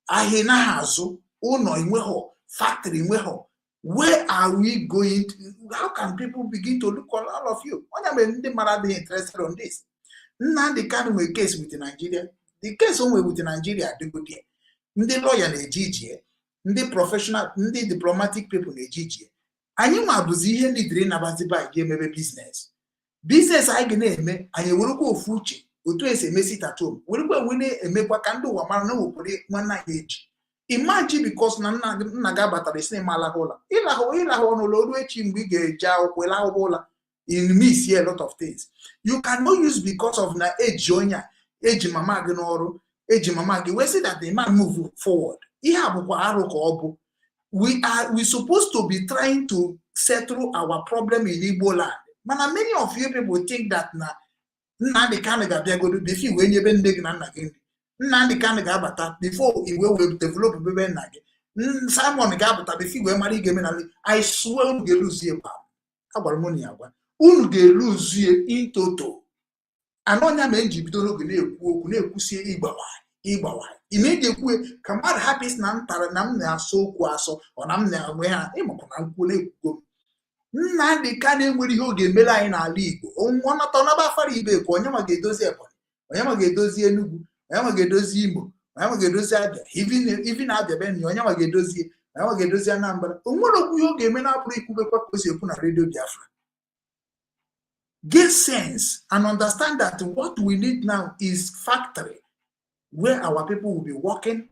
ahịa na azụ ụlọ inweho factory inweho. Where are we going to, how can people begin to look on all of you? Onye mere ndị mmadụ dị interested on this. Nnamdi Kanu nwere case with Nigeria. The case onwe with Nigeria dị good here. Ndị lawyer na-eji ije, ndị professional, ndị diplomatic people na-eji ije. Anyị nwa bụzi ihe ndị dịrị na baziba ga-emebe business anyị ga na-eme anyị werekwa ofu uche otu esi emesi tatom werekwa wene emekwa ka ndị ụwa mara na obodo nwanna ya eji imagine because na nna ga batara isi ma lahụla ịlahụ ọnụụlọ oru echi mgbe ị ga-eje akwụkwọ ịlahụ ụla in miss a lot of things you cannot use because of na eji onye eji mama gị n'ọrụ eji mama gị we say that the man move forward ihe abụkwa arụ ka ọ bụ we supposed to be trying to settle our problem in Igbo land. Mana many of you people think that na Nnamdi Kanu ga-abịagodo before iwe nyebe nne gị na nna gị. Nnamdi Kanu ga-abata before iwe we develop bebe nna gị. Simon ga-abata before iwe mara ige na I swear unu ga-eluzie ba. Agwara m ya agwa. Unu ga-eluzie in total. Anonya me nji bido n'oge na-ekwu okwu na-ekwusie ịgbawa. Imedi ekwu ka mmadụ hapụ na ntara na m na-asọ okwu asọ ọ na m na-enwe ha ịmụkọ na nkwule ekwugo. Nnamdi Kanu enwere ihe ọ ga-emere anyị n'ala Igbo ọ nata n'aba afara ibe ka onye ma ga-edozi Ebonyi onye ma ga-edozi Enugu onye ma ga-edozi Imo onye ma ga-edozi Abia even Abia Benue onye ma ga-edozi onye ma ga-edozi Anambra o nwere okwu ihe ọ ga-eme na-apụrụ ikwubekwa ka o si ekwu na Radio Biafra. Get sense and understand that what we need now is factory where our people will be working,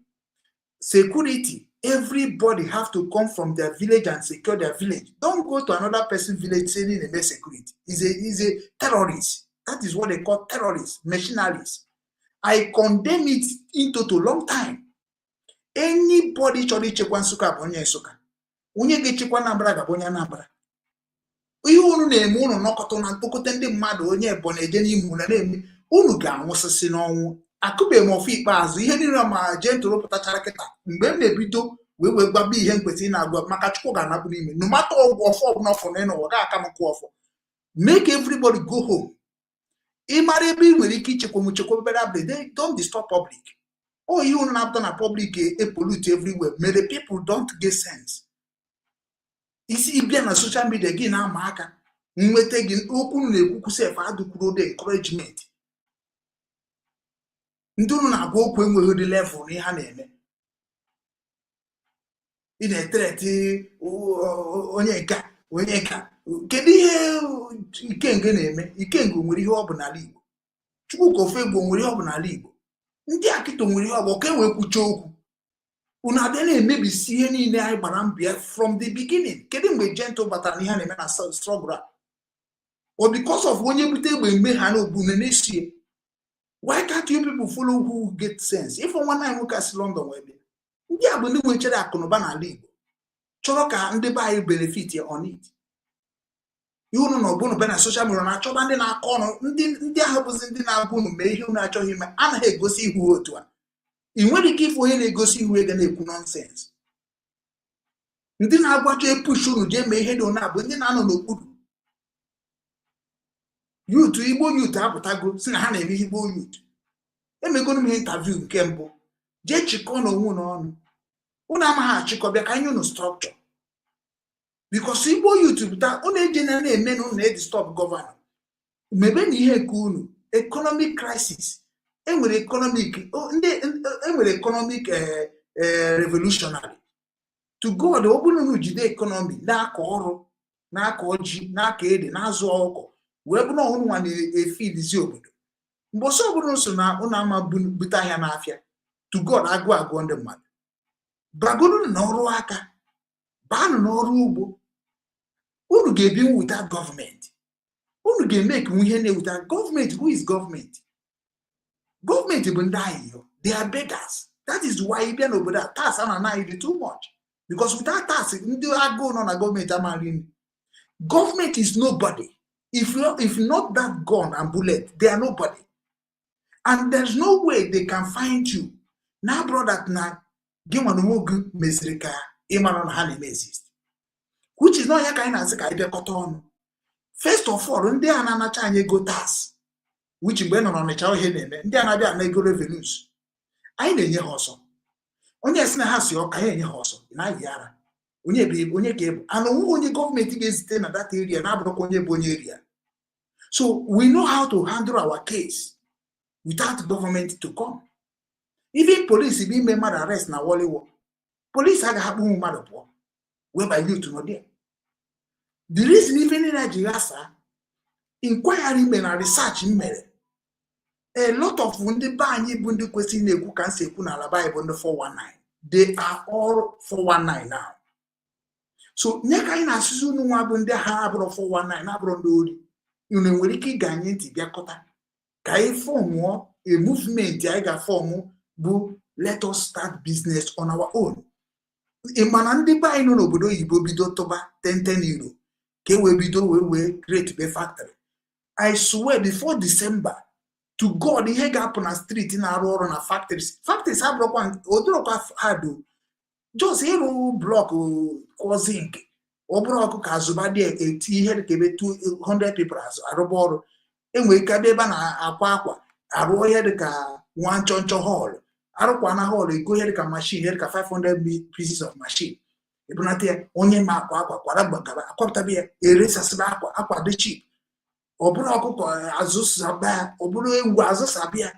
security. Everybody have to come from their village and secure their village. Don't go to another person's village saying they make security. He's a terrorist. That is what they call terrorists, mercenaries. I condemn it into a long time. Anybody chori chekwa Nsukka bụ onye Nsukka. Onye ga-echekwa Anambra ga bụ onye Anambra. Ihe unu na-eme unu nọkọta na mkpokọta ndị mmadụ onye Ebonyi eje n'ime unu na-eme unu ga-anwụsịsị n'ọnwụ. Akụbe m ofu ikpeazụ ihe niile ma Gentle pụtachara kịta mgbe m na-ebido wee gbaba ihe mkwesị na-agwa maka Chukwu ga-anabụ n'ime no matter ọgwụ ọfọ ọbụla ọfọ na ịnọ ga aka m kwụ ọfọ. Make everybody go home. Ị mara ebe ị nwere ike ichekwa obere abalị don't disturb public. Oh, ihe unu na-apụta na public pollute everywhere. May the people don't get sense. Isi ịbịa na social media gị na-ama aka nweta gị okwu na-ekwukwu sef adụkwuru the encouragement ndị unu na-agwa okwu enweghị ụdị level na ihe ha na-eme ị na-etereti onye nka kedu ihe ikenga na-eme ikenga nwere ihe ọ bụ n'ala Igbo Chukwuka Ofegbo nwere ihe ọ bụ n'ala Igbo ndị akịto nwere ihe ọ bụ ka enwee kwucha okwu unu abịa na-emebisi ihe niile anyị gbara mbịa from the beginning kedu mgbe gentle batara na ihe na-eme na struggle or because of onye bute egbe mgbe ha na ogbune na-esie why can't you people follow who get sense if one night nwoke si London wee bịa ndị a bụ ndị nwechere akụnụba n'ala Igbo chọrọ ka ndị be anyị benefit on it ihe unu na ọbụnụ be na social media na-achọba ndị na-akọ ọnụ ndị ahụ bụzi ndị na-agwa unu mee ihe unu achọghị ime anaghị egosi ihu otu a ị nwere ike ịfụ onye na-egosi ihu ega na-ekwu nonsense ndị na-agwacha epush unu jee mee ihe dị ona bụ ndị na-anọ n'okpuru youth Igbo youth apụtago si na ha na-eme Igbo youth emegonu m interview nke mbụ jee chịkọ n'onwe n'ọnụ unu amaghị achịkọ bịa ka anyị unu structure because Igbo youth pụta unu eje na-eme na unu na-edistop gọvanọ mebe na ihe nke unu economic crisis enwere economic revolutionary to God ọ bụrụ na jide economy na-akọ ọrụ na-akọ ji na-akọ ede na-azụ ọkụkọ wee bụrụ ọhụrụ nwa na-efidizi obodo mgbe ọsọ ọbụrụ nso na ụnụ ama bute ahịa n'afịa to God agụọ ndị mmadụ bagoro na ọrụ aka baanụ n'ọrụ ugbo unu ga-ebi without government unu ga-eme ka ihe na-ewuta government. Who is government? Government bụ ndị ahịa they are beggars. That is why ịbịa n'obodo a tax a na-anaghị dị too much because without tax ndị agụụ nọ na gọọmenti amaghị nri. Government is nobody. If not that gun and bullet, they are nobody. And there's no way they can find you. Now, brother, na gimanumogu mesrika imanon halim exist. Which is not kind of cotton. First of all, ndị a na-anacha anyị ego tax, which mgbe nọ n'ọnịcha ihe na-eme, ndị a na-abịa na ego revenues. Anyị na-enye ha ọsọ. Onye si na ha si ọka ya enye ha ọsọ, na-ayị ara. Onye ka ebu and onye gọọmenti ga-ezite na that area na-abụrụkwa onye bụ onye area. So we know how to handle our case without government to come. Even police be made mad arrest na waliwo. Police agaghị akpụ mmadụ pụọ whereby youth nọ there. The reason even in Nigeria, inquiry men and research mere a lot of ndị be anyị bụ ndị kwesịrị na-ekwu ka nsị ekwu n'ala Bible ndị 419. They are all 419 now. So nye ka anyị na-asụsụ unu nwa bụ ndị ha abụrụ 419 na-abụrụ ndị ori unu nwere ike ịga anyị ntị bịakọta ka anyị fọmụọ a movement anyị ga-afọmụ bụ let us start business on our own. Ịmana ndị be anyị nọ n'obodo oyibo bido tụba 10 euro ka we bido wee create a factory. I swear before December to God ihe ga-apụ na street na-arụ ọrụ na factories abụrụkwa odorokwa hado just ịrụ block or zinc ọ bụrụ ọkụ ka azụba dị eti ihe dị ka ebe 200 people arụba ọrụ enwere ike ebe na-akwa arụ ihe dị ka nwa nchọnchọ hall arụkwa na hall ego ihe dị ka machine ihe dị ka 500 pieces of machine ebunata ya onye ma akwa kwara gbagaba akwapụtabe ya eresasịba akwa dị cheap ọ bụrụ ọkụkọ azụsaba ọ bụrụ ewu azụsabịa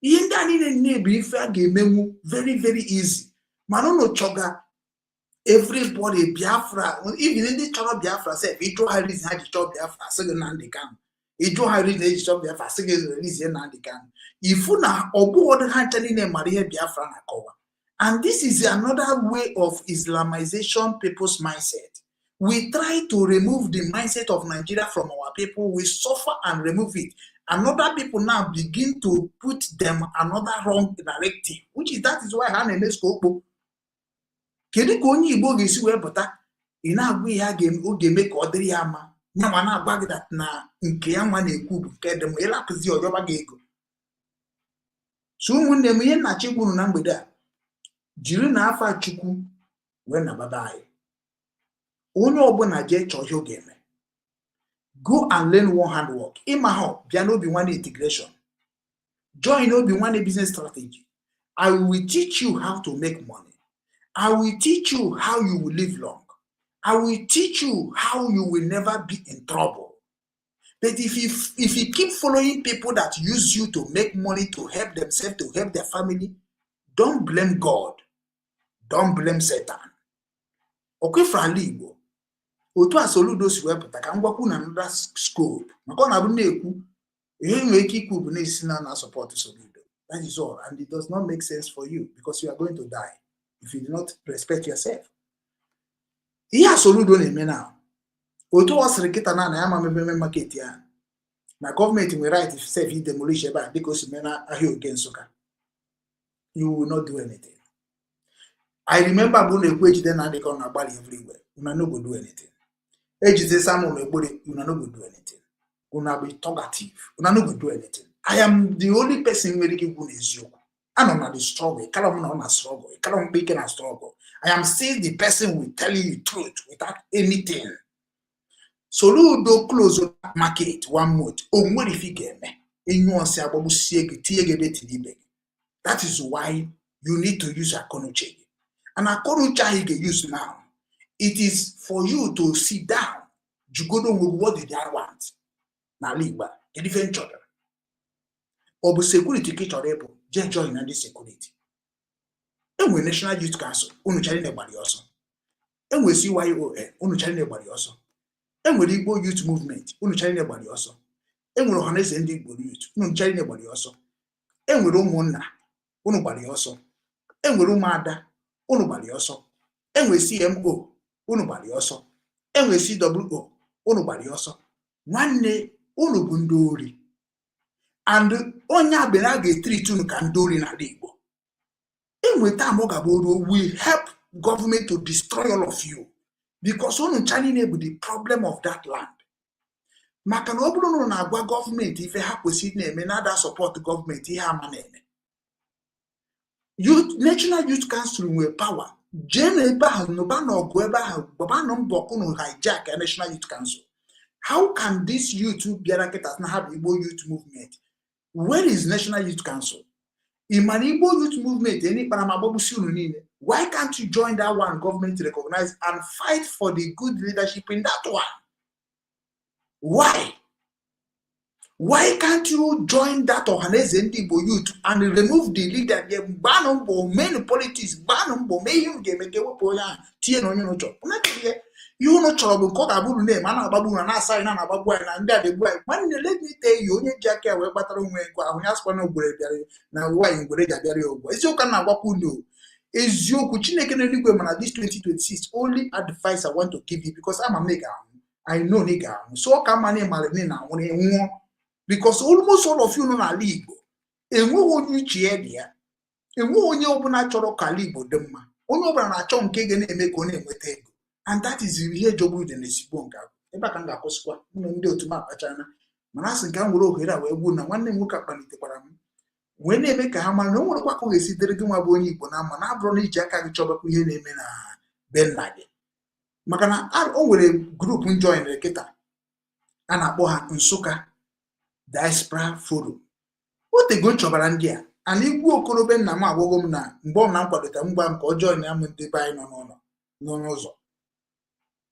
ihe ndị a niile na-ebu ife a ga-emenwu very very easy mana unu chọga everybody Biafra even ndị chọrọ Biafra sef ịjụ ha reason ha ji chọọ Biafra sị gị Nnamdi Kanu ịjụ ha reason eji chọọ Biafra sị gị reason Nnamdi Kanu ifu na ọbụghọdụ ha ncha niile mara ihe Biafra na-akọwa. And this is another way of Islamization people's mindset. We try to remove the mindset of Nigeria from our people. We suffer and remove it. And other people now begin to put them another wrong narrative, that is why ha na-eme skokpo. Kedu ka onye Igbo ga-esi wee pụta ị na-agwa ihe ọ ga-eme ka ọ dịrị ya mma ya ma na-agwa gị na nke ya nwa na-ekwu bụ nke dị m ịlapụzi ọjọba gị ego. So ụmụnne m ihe nna chigburu na mgbede a jiri na afa Chukwu wee na baba anyị onye ọbụla jee chọọ ihe ọ ga-eme. Go and learn one hand work. Ịma ha bịa n'obi nwanne integration. Join obi nwanne business strategy. I will teach you how to make money. I will teach you how you will live long. I will teach you how you will never be in trouble. But if you keep following people that use you to make money, to help themselves, to help their family, don't blame God. Don't blame Satan. Okay, from Igbo. Otu asoludo si wepụta ka ngwakwu na another scope. Maka na abụ na-ekwu ihe nwere ike ikwu bụ na-esi na support soludo. That is all, and it does not make sense for you because you are going to die if you do not respect yourself. Ihe asoludo na-eme now. Otu ọ sịrị kịta na ya ma mebe market ya. Na gọọmenti nwere right if self demolish ebe a dịka o si mee na ahịa oge Nsụka. You will not do anything. I remember bụ na-ekwu ejide na dịka ọ na-agbalị everywhere. Una no go do anything. Ejide Samuel Egbori, una no go do anything. Una be talkative. Una no go do anything. I am the only person where you go eziokwu. I am not the struggle. I am not struggle. I am making a struggle. I am still the person who will tell you the truth without anything. So do close market 1 month. Oh, what if you get me? That is why you need to use a countrrtered. And a countrrtered you use now. It is for you to sit down. You go down with what did I want. Now, Liba, a different children. Or security able, just join in this security. And we National Youth Council, unu challenge anybody also. And we CYON, unu challenge anybody also. And we Igbo Youth Movement, unu challenge anybody also. And we Owis and Obigs Youth, unu challenge anybody also. And we Mona, unubody also. And we Mada, unubody also. And we CMO, unubody also. And we CWO, unubody also. One day, unubundori. And onya benage treat unu kandori na Igbo. And with time we help government to destroy all of you. Because unu challenge the problem of that land. Maka na obulu na agwa government if happen sit na eme na that support government ihe ama na eme. Youth National Youth Council nwe power. Jene ebe ahụ no ba na ogu ebe ahụ baba no mbọkụ no hijack a National Youth Council. How can this youth biara ketas na have Igbo Youth Movement? Where is National Youth Council? In an Igbo Youth Movement, any Panamabobusi unine. Why can't you join that one government to recognize and fight for the good leadership in that one? Why? Why can't you join that Igbo youth and remove the leader? Banumbo, main politics, Banumbo, may you get a poya, Tien no job. You know trouble, call a good name, and a babu and a sign and a babu and that the boy. When you let me tell you, only Jackie, where battering when ask one of now why in Grega Dario. It's your kind of wakundo. Is you Kuchine can only women at this 2026 only advice I want to give you because I'm a nigga. I know nigga. So come my name Malinina when he won. Because almost all of you know a league. And we won't you cheer there. And we won't open a choro calibo demma. Only over a chon kagan and make on him with ego. And that is here job with the Sibonga. Eba kanga koswa, no to map a China. Manas and Gamuro here, where wouldn't one name look up on the param. When they make a hammer, no one walk away, see the Riguma Boni, Bonama, Brony Jack and Choba Kuyen in Ben Ladi. Makana are always a group in join the Keta. Anna Boha and Suka. Diaspora forum. What they go to Barandia? And if you go to Nama Wogomna, Bon Nampa the Tambam or join them with the buy no.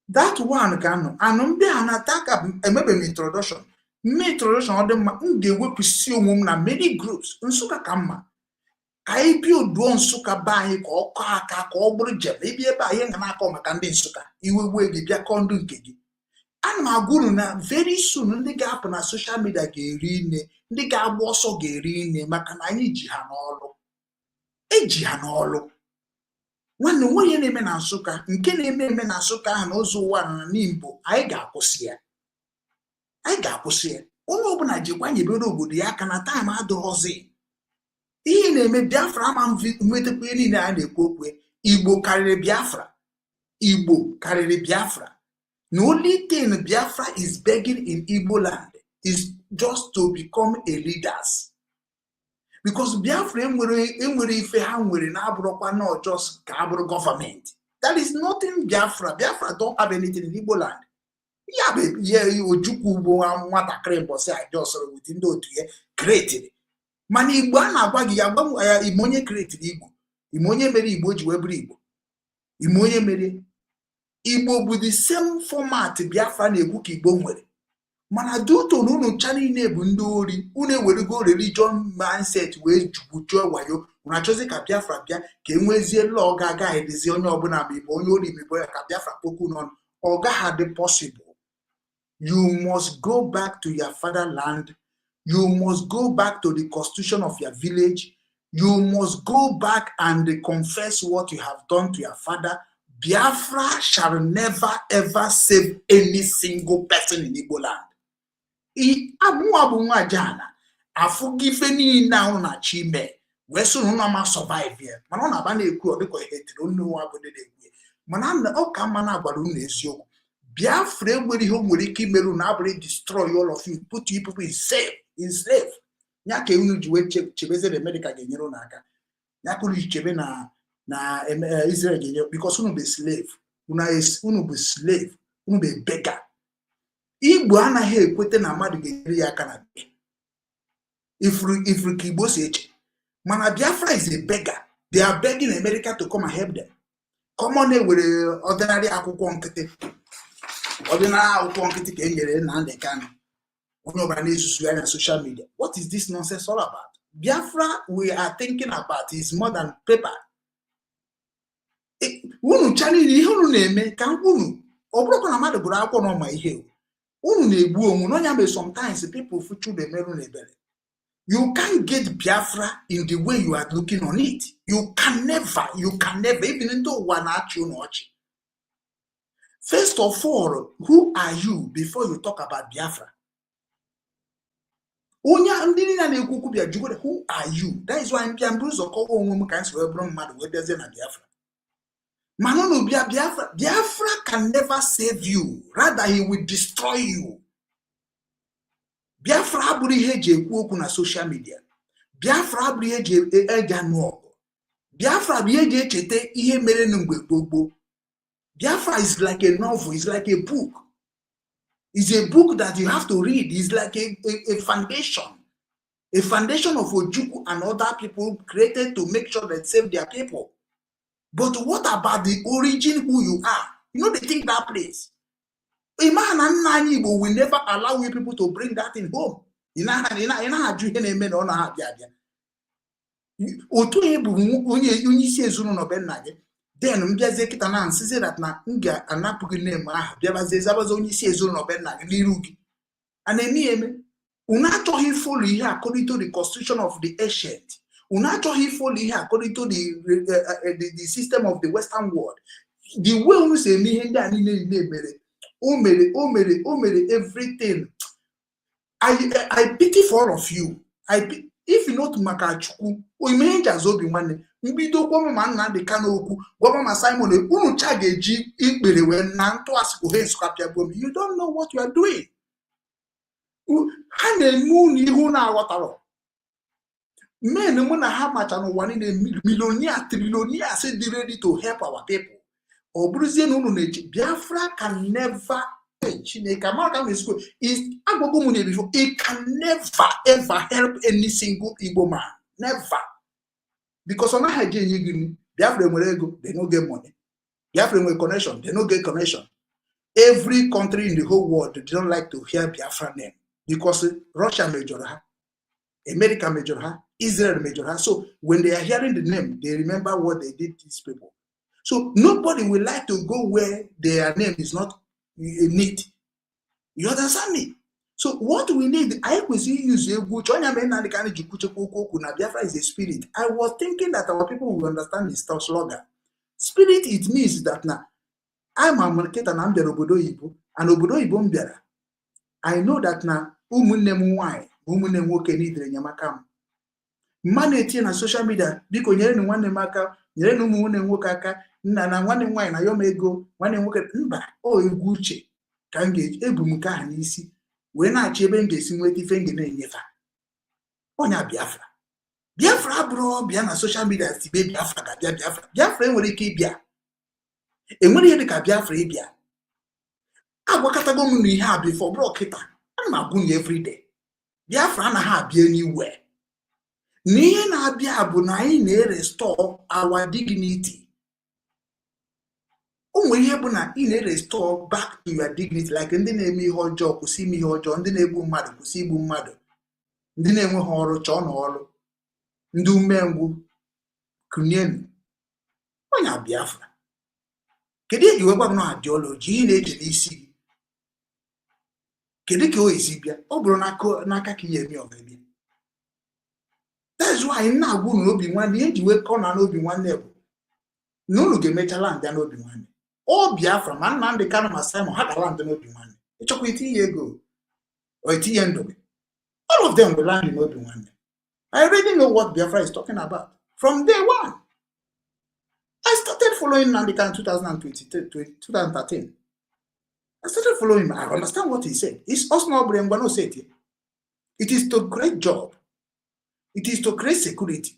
That one can and be an attack and maybe introduction. Introduction of them they will pursue many groups. Unsuka Kama. I build one suka buy or kaka or bridge, maybe a buy and I come and suka. You will wait the Jacondu Gigi. And my guru na very soon ndị ga-apụ na social media ga-eri nne ndị ga-agba ọsọ ga-eri nne maka na anyị ji ha n'ọlụ eji ha n'ọlụ nwanne onye na-eme na Nsụka nke na-eme na Nsụka ahụ n'ụzọ ụwa na n'Igbo anyị ga-akwụsị ya onye ọbụla jikwa nyebere obodo ya aka na taịm adịghọzi ihe na-eme Biafra ama mwetekwa ihe niile a na-ekwu okwu Igbo karịrị Biafra. The only thing Biafra is begging in Igbo land is just to become a leaders. Because Biafra not just government. That is nothing Biafra. Biafra don't have anything in Igbo land. Yeah, baby, yeah, you say I just within those created. Mani Igbo wagi imonye created Igbo. Imonye mere Igbo ji webri Igbo. Imonye mere Igbo bụ the same format Biafra na-ekwu ka Igbo nwere. Mana duto na unu cha niile bụ ndị ori, unu ewerego religion mindset wee jubujuo wayo, unu achọzi ka Biafra bịa ka enwezie law ga-aga edizi onye ọbụla ma Igbo onye ori ma Igbo ya ka Biafra kpoku n'ọnụ. Ọ gaghị dị possible. You must go back to your fatherland. You must go back to the constitution of your village. You must go back and confess what you have done to your father. Biafra shall never ever save any single person in Igbo land. Afugife ni na una chime. Wesu no ma survive here. Mana na ba na eku odiko hetiro nnu abode de gwe. Mana na o ka mana agbaru na eziokwu. Biafra nwere ihe nwere ike imeru na abụrụ destroy all of you, put you people in slave. Nya ka unu ji wee chebeze the medical ga-enyere unu aka. Nya ka unu chebe na Israel ga-enye because unu be slave. Unu be slave. Unu be beggar. Igbo anaghị ekwete na mmadụ ga-enyere ya aka na ifru ka Igbo si eche. Mana Biafra is a beggar. They are begging America to come and help them. Come on, with ordinary akwụkwọ nkịtị. Ordinary akwụkwọ nkịtị ka enyere na ndị Kanu. Onye ọbụla na-esusu ya na social media. What is this nonsense all about? Biafra we are thinking about is more than paper. Unu chanili ihe unu na-eme ka unu ọ bụrụ na mmadụ gụrụ akwụkwọ n'ọma ihe unu na-egbu onwe n'onya me sometimes people fuchu the meru na-ebere. You can't get Biafra in the way you are looking on it. You can never, even into one action. First of all, who are you before you talk about Biafra? Who are you? That is why I'm Biafra. Manono Biafra can never save you. Rather, he will destroy you. Biafra abụrụ ihe eji ekwu okwu na social media. Biafra abụrụ ihe eji eje anụ. Biafra bụ ihe eji echete ihe mere mgbe gbogbo. Biafra is like a novel, it's like a book. It's a book that you have to read. It's like a foundation. A foundation of Ojukwu and other people created to make sure they save their people. But what about the origin who you are? You know, they think that place. A man and Igbo will never allow people to bring that in home. Then mbiaze kita na nsize that na nga anapugi name ah biabaze zabazo onye isi ezo no be na lirugi anemi eme una to he follow here according to the constitution of the ancient. Una to he follow here according to the system of the Western world. The way we say me hende ani ne mere o mere everything. I pity for all of you. If you not Ikechukwu o imagine azobi nwanne mbido gwa ma nna dị ka n'okwu gwa ma Simon unu cha ga-eji ikpere we na ntụ asiko he skapia bom. You don't know what you are doing. Ha na-emu n'ihu na aghọtaro men mu na ha macha n'ụwa niile millionaire trillionaire say dey ready to help our people. Oburuzie na unu na-eji Biafra can never Chineke America is agbogo mu na before it can never ever help any single Igbo man. Never. Because on a Biafra nwere ego, they no get money. Biafra nwere connection, they no get connection. Every country in the whole world, they don't like to hear Biafra name. Because Russia major her, America major her, Israel major her. So when they are hearing the name, they remember what they did to these people. So nobody will like to go where their name is not neat. You understand me? So what we need, Biafra is a spirit. I was thinking that our people will understand this slogan. Spirit, it means that now I'm a market and I'm the Obodo Ibo and Obodo Ibo Mbiara. I know that now umunne wine, umunne woke nidre nyamakam. Maneti na social media, biko nyere ni nwanne maka, nyere ni umunne woke aka, na nwanne wine na yomego, nwanne woke mba, o egwu uche, ka nge ebu m ka n'isi. When I chebe ngesi nweta ife nge na-enyefa onya Biafra bro bia na social media tibe Biafra ga Biafra enwere ike ibia enwere ihe dịka Biafra ibia agwakatago m n'ihe a before bro kita ana m abunye every day Biafra na ha abia anywhere n'ihe na-abịa bụ na anyị na-restore our dignity. ụmụ ihe bụ na ị na-restore back to your dignity, like ndị na-eme ihe ọjọọ kwụsị ime ihe ọjọọ, ndị na-egbu mmadụ kwụsị igbu mmadụ, ndị na-enweghị ọrụ chọọ na ọrụ, ndị umengwụ kụnyenu onye Biafra. Kedu eji wekwa gị na ideology ị na-eche n'isi gị? Kedu ka o esi bịa? Ọ bụrụ n'aka ka ihe eme ọ ga-ebịa. That's why na-agwa unu n'obi nwanne ihe ji wekọ na n'obi nwanne bụ na unu ga-emechala ndị n'obi nwanne. Ọ Biafra ma Nnamdi Kanu ma Simon ha gara ndị n'obi nwanne. Ịchọkwa itinye ego or itinye ndụ gị, all of them will land in n'obi nwanne. I already know what Biafra is talking about from day one. I started following Nnamdi Kanu in 2013. I started following him. I understand what he said. It's also not Brengwano said it. It is to create job. It is to create security.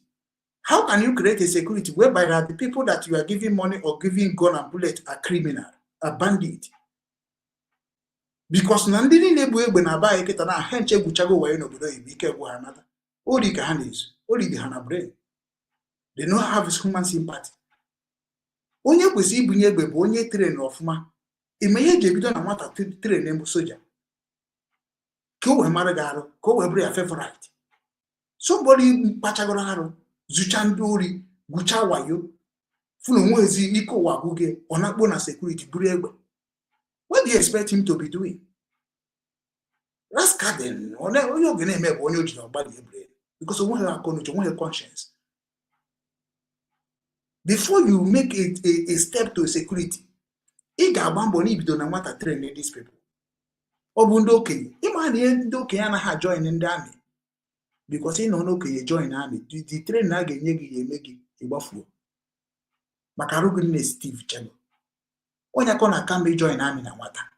How can you create a security whereby the people that you are giving money or giving gun and bullet are criminal, are bandit? Because Nandini Nebu na ba eketa na henche guchago wa ino budo ibike bu hanada. Ori ka hanis, ori di hana brain. They don't have human sympathy. Onye kwesi ibunye egbe bụ onye train ofuma. Ime ihe ga-ebido na nwata train embu soja. Ka o wee mara gị ka o wee bụrụ ya favorite. Somebody kpachagoro arụ, zụcha ndị ori, gucha wayo, funu onwezi ike ụwa gụge, ọ na-akpọ na security buru egbe. What do you expect him to be doing? That's garden. Onye oge na-eme bụ onye oji ọgbali ebre. Because onwe ha akọnuche, onwe ha conscience. Before you make a step to security, ị ga-agba mbọ n'ibido na nwata train these people. Ọ bụ ndị okenye. Ịma na ndị okenye anaghị join ndị army. Because ị nọ n'okenye join army, the train na ga-enye gị ga-eme gị ịgbafuo. Maka arụ gị Steve Chelo. Onye akọ na kambe join army na nwata.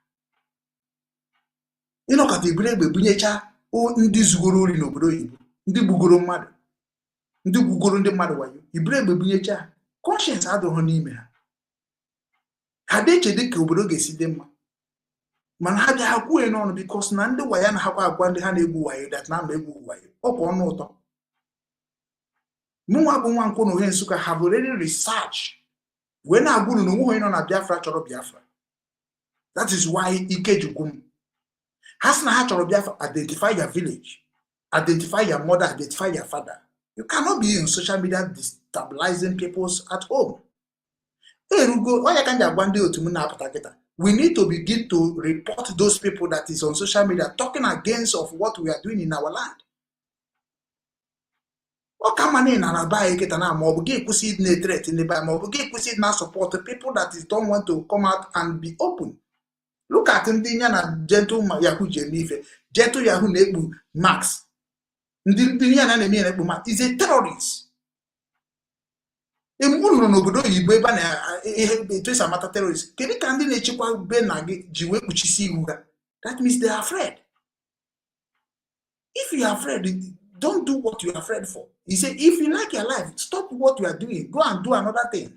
Ịnọkọta iburu egbe bunyecha ndị zugoro ori n'obodo oyibo, ndị gbugoro mmadụ, ndị gwugoro ndị mmadụ wayo, iburu egbe bunyecha, conscience adịghị n'ime ha. Ha deche dị ka obodo ga-esi dị mma. Mana ha bịa ha kwuo n'ọnụ because na ndị waya na hakwa agwa ndị ha na-egbu wayo that na egbu wayo. Ọ bụ ọnụ ụtọ. Mụnwa bụ nwa nkwụ na ohe Nsụka have already researched. Wee na-agwụrụ na onwe onye nọ na Biafra chọrọ Biafra. That is why Ikechukwu ha sị na ha chọrọ Biafra, identify your village, identify your mother, identify your father. You cannot be in social media destabilizing people at home. We need to begin to report those people that is on social media talking against of what we are doing in our land. Support people that don't want to come out and be open. Look at Ndinya na gentle Yahoo Jenife, gentle Yahoo Nebu Max. Ndinya na nemi Nebu Max is a terrorist. Emulu n'obodo Igbo ebe na eto esa mata terrorist. Kedu ka ndị na-echekwa be na gị ji wee kpuchisi iwu ha? That means they are afraid. If you are afraid, don't do what you are afraid for. He said, if you like your life, stop what you are doing. Go and do another thing.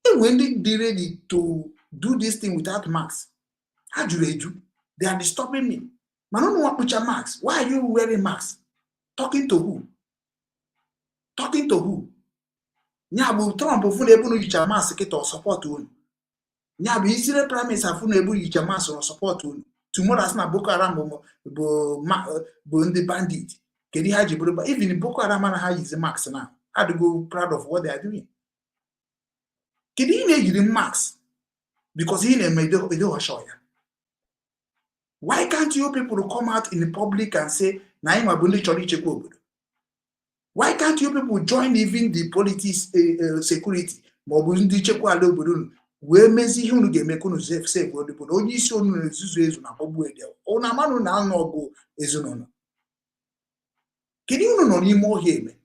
And when they ready to do this thing without masks, how do they do? They are disturbing me. I don't know what put your masks. Why are you wearing masks? Talking to who? Talking to who? Nyabu Trump fune ebu no yicha mask to support you. Nyabu Israel Prime Minister fune ebu yicha mask or support you. Tomorrow as na Boko Haram bo ndị bandit. Kedi haji bro, even Boko Haram na ha use mask now. How to go proud of what they are doing. Kedi ine yiri mask because he na made do show ya. Why can't you people come out in the public and say na im abundi chori chekwa obodo? Why can't you people join even the politics security? Mobu ndi chekwa ala obodo we mezi ihe unu ga-eme kunu save obodo. Onye isi onu na-ezuzu ezu na gbogbu ede. Ona manu na anọ ọgụ ezunono. Kedu unu nọ n'ime ohia eme?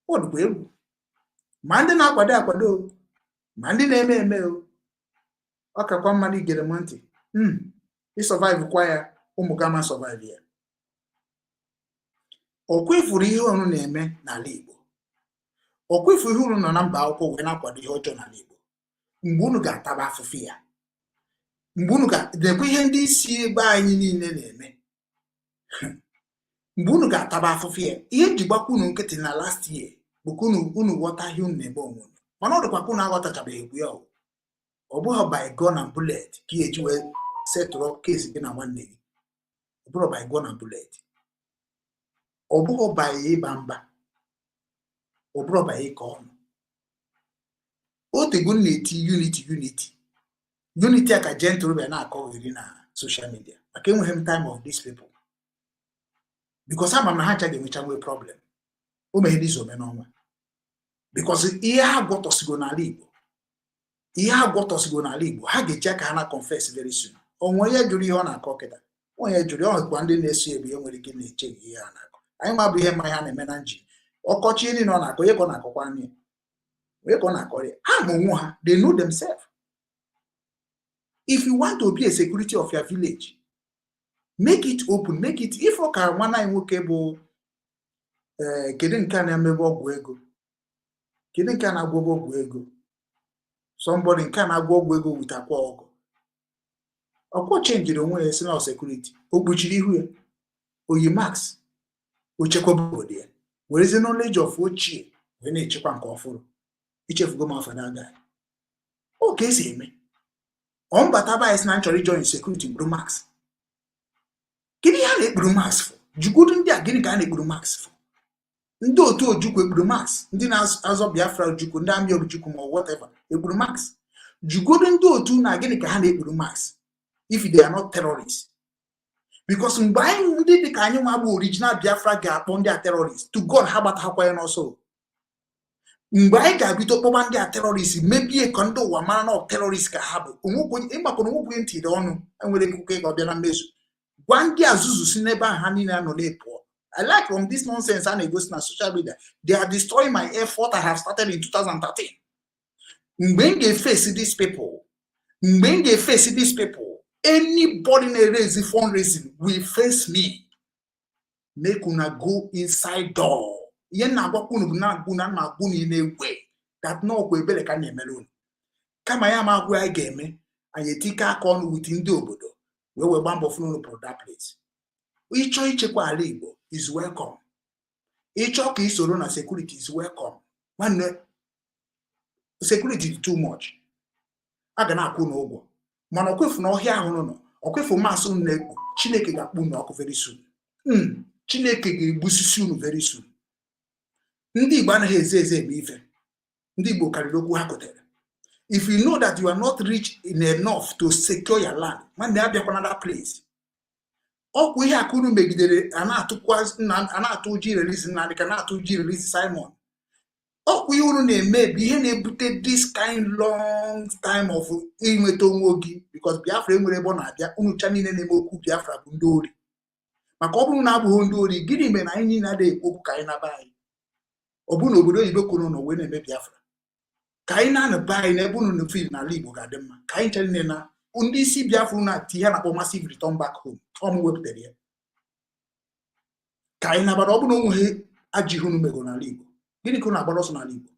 Ọ dịkwa egwu. Ma ndị na-akwado ma ndị na-eme eme o. Ọ kakwa mmadụ igere m ntị. I survive kwa ya, ụmụ gama survive ya. Okwefuru ihe unu na-eme n'ala Igbo. Okwefuru ihe unu nọ na mba akwụkwọ wee na-akwado ihe ọjọọ n'ala Igbo. Mgbe unu ga-ataba afụfụ ya. Mgbe unu ga-dekwa ihe ndị isi ebe anyị niile na-eme. Mgbe unu ga-ataba afụfụ ya, ihe nji gbakwa unu nkịtị na last year bụ unu ghọta ihe unu na-eme onwe unu. Mana ọ dịkwa unu aghọtachabeghị ekwu ya. Obuho by gun and bullet, KHU set up case in a 1 day. Obuho by gun and bullet. Obuho by a bamba. Obuho by a corn. O the good unity. Unity aka gentle be na call within social media. I came with him time of these people. Because I'm a hatcher the which problem. O me this omen. Because ihe ha got us go na Igbo. Ihe ha got us go na Igbo. Ha ga-eche ka ha confess very soon. Onwe ya jụrụ ihe ọ na-akọ kịta. Onye jụrụ ọ kwa ndị na-eso ebe e nwere ike na-eche ihe ha na-akọ. Anyị ma bụ ihe ma ha na-eme na nji. Ọkọchị ndị nọ na-akọ, ihe ka ọ na-akọkwa anyị. Where can I call it? They know themselves. If you want to be a security of your village, make it open, make it. If you can, one I work able, Keden can go. Keden can go. Somebody can go with a quag. A quad change the way it's not security. Obuchiri here. Or you max. Which a couple there. Where is the knowledge of what she when they check on call each of go for that guy. Okay, see me. On Bataba is naturally join security Brumax. Kini ya Brumax for? Jugudun dia gini ka Brumax for. Ndo to Jukwe Brumax. Ndi na azo Biafra Juku ndambi Juku or whatever. Brumax. Jugudun do to na gini ka Brumax. If they are not terrorists. Because in buying the kanyo mabu original Biafra ga upon their terrorists. To God how about Hawaii also. Mgbe ga bito kpọba ndị terrorists maybe a kondo wa mana of terrorists ka habu onwugbo ịmakọrọ onwugbo ntị dị ọnụ enwere ikuku ga ọbịa na mmezu gwa ndị azuzu si n'ebe ha niile anọ na-epuo. I like from this nonsense and goes na social media. They are destroying my effort I have started in 2013. Mgbe ga face these people, anybody na raise fundraising will face me. Make una go inside door. Yen na gwakunu na guna na guni in a way that no we bele can melon. Kama ya ma gwa game and ye tika con within the obodo where we bambo funu for that place. Icho ichekwa ala Igbo is welcome. Icho ka isoro na security is welcome. Man security is too much. Aga na akwu no ogwo. Mana okwefu na ohia ahụ no. Okwefu maso na Chineke ga-akpu na ọkụ very soon. Chineke ga-egbusisi unu very soon. Ndị Igbo anaghị eze eme ife. Ndị Igbo karịrị okwu ha kotere. If you know that you are not rich enough to secure your land, man they abịakwa na that place. Ọkwa ihe akụrụ megidere ana-atụ uji release na dịka na-atụ uji release Simon. Ọkwa ihe unu na-eme bụ ihe na-ebute this kind long time of inweta onwe ogi because Biafra enwere ebe ọ na-abịa unu cha niile na-eme okwu Biafra bụ ndị ori. Maka ọ bụrụ na abụghị ndị ori gịnị mere na anyị niile adịghị ekwu okwu ka anyị na-aba anyị? Ọ bụ na obodo oyibo kwuru na owe na-eme Biafra ka anyị na-anaba anyị n'ebe unu na-feel n'ala Igbo ga-adị mma ka anyị chere na ndị isi Biafra na-ati ihe na-akpọ massive return back home ọmụ wepụtara ya ka anyị nabara ọ bụ na onweghị ajọ ihe unu mego n'ala Igbo gịnị ka unu agbara ọsọ n'ala Igbo?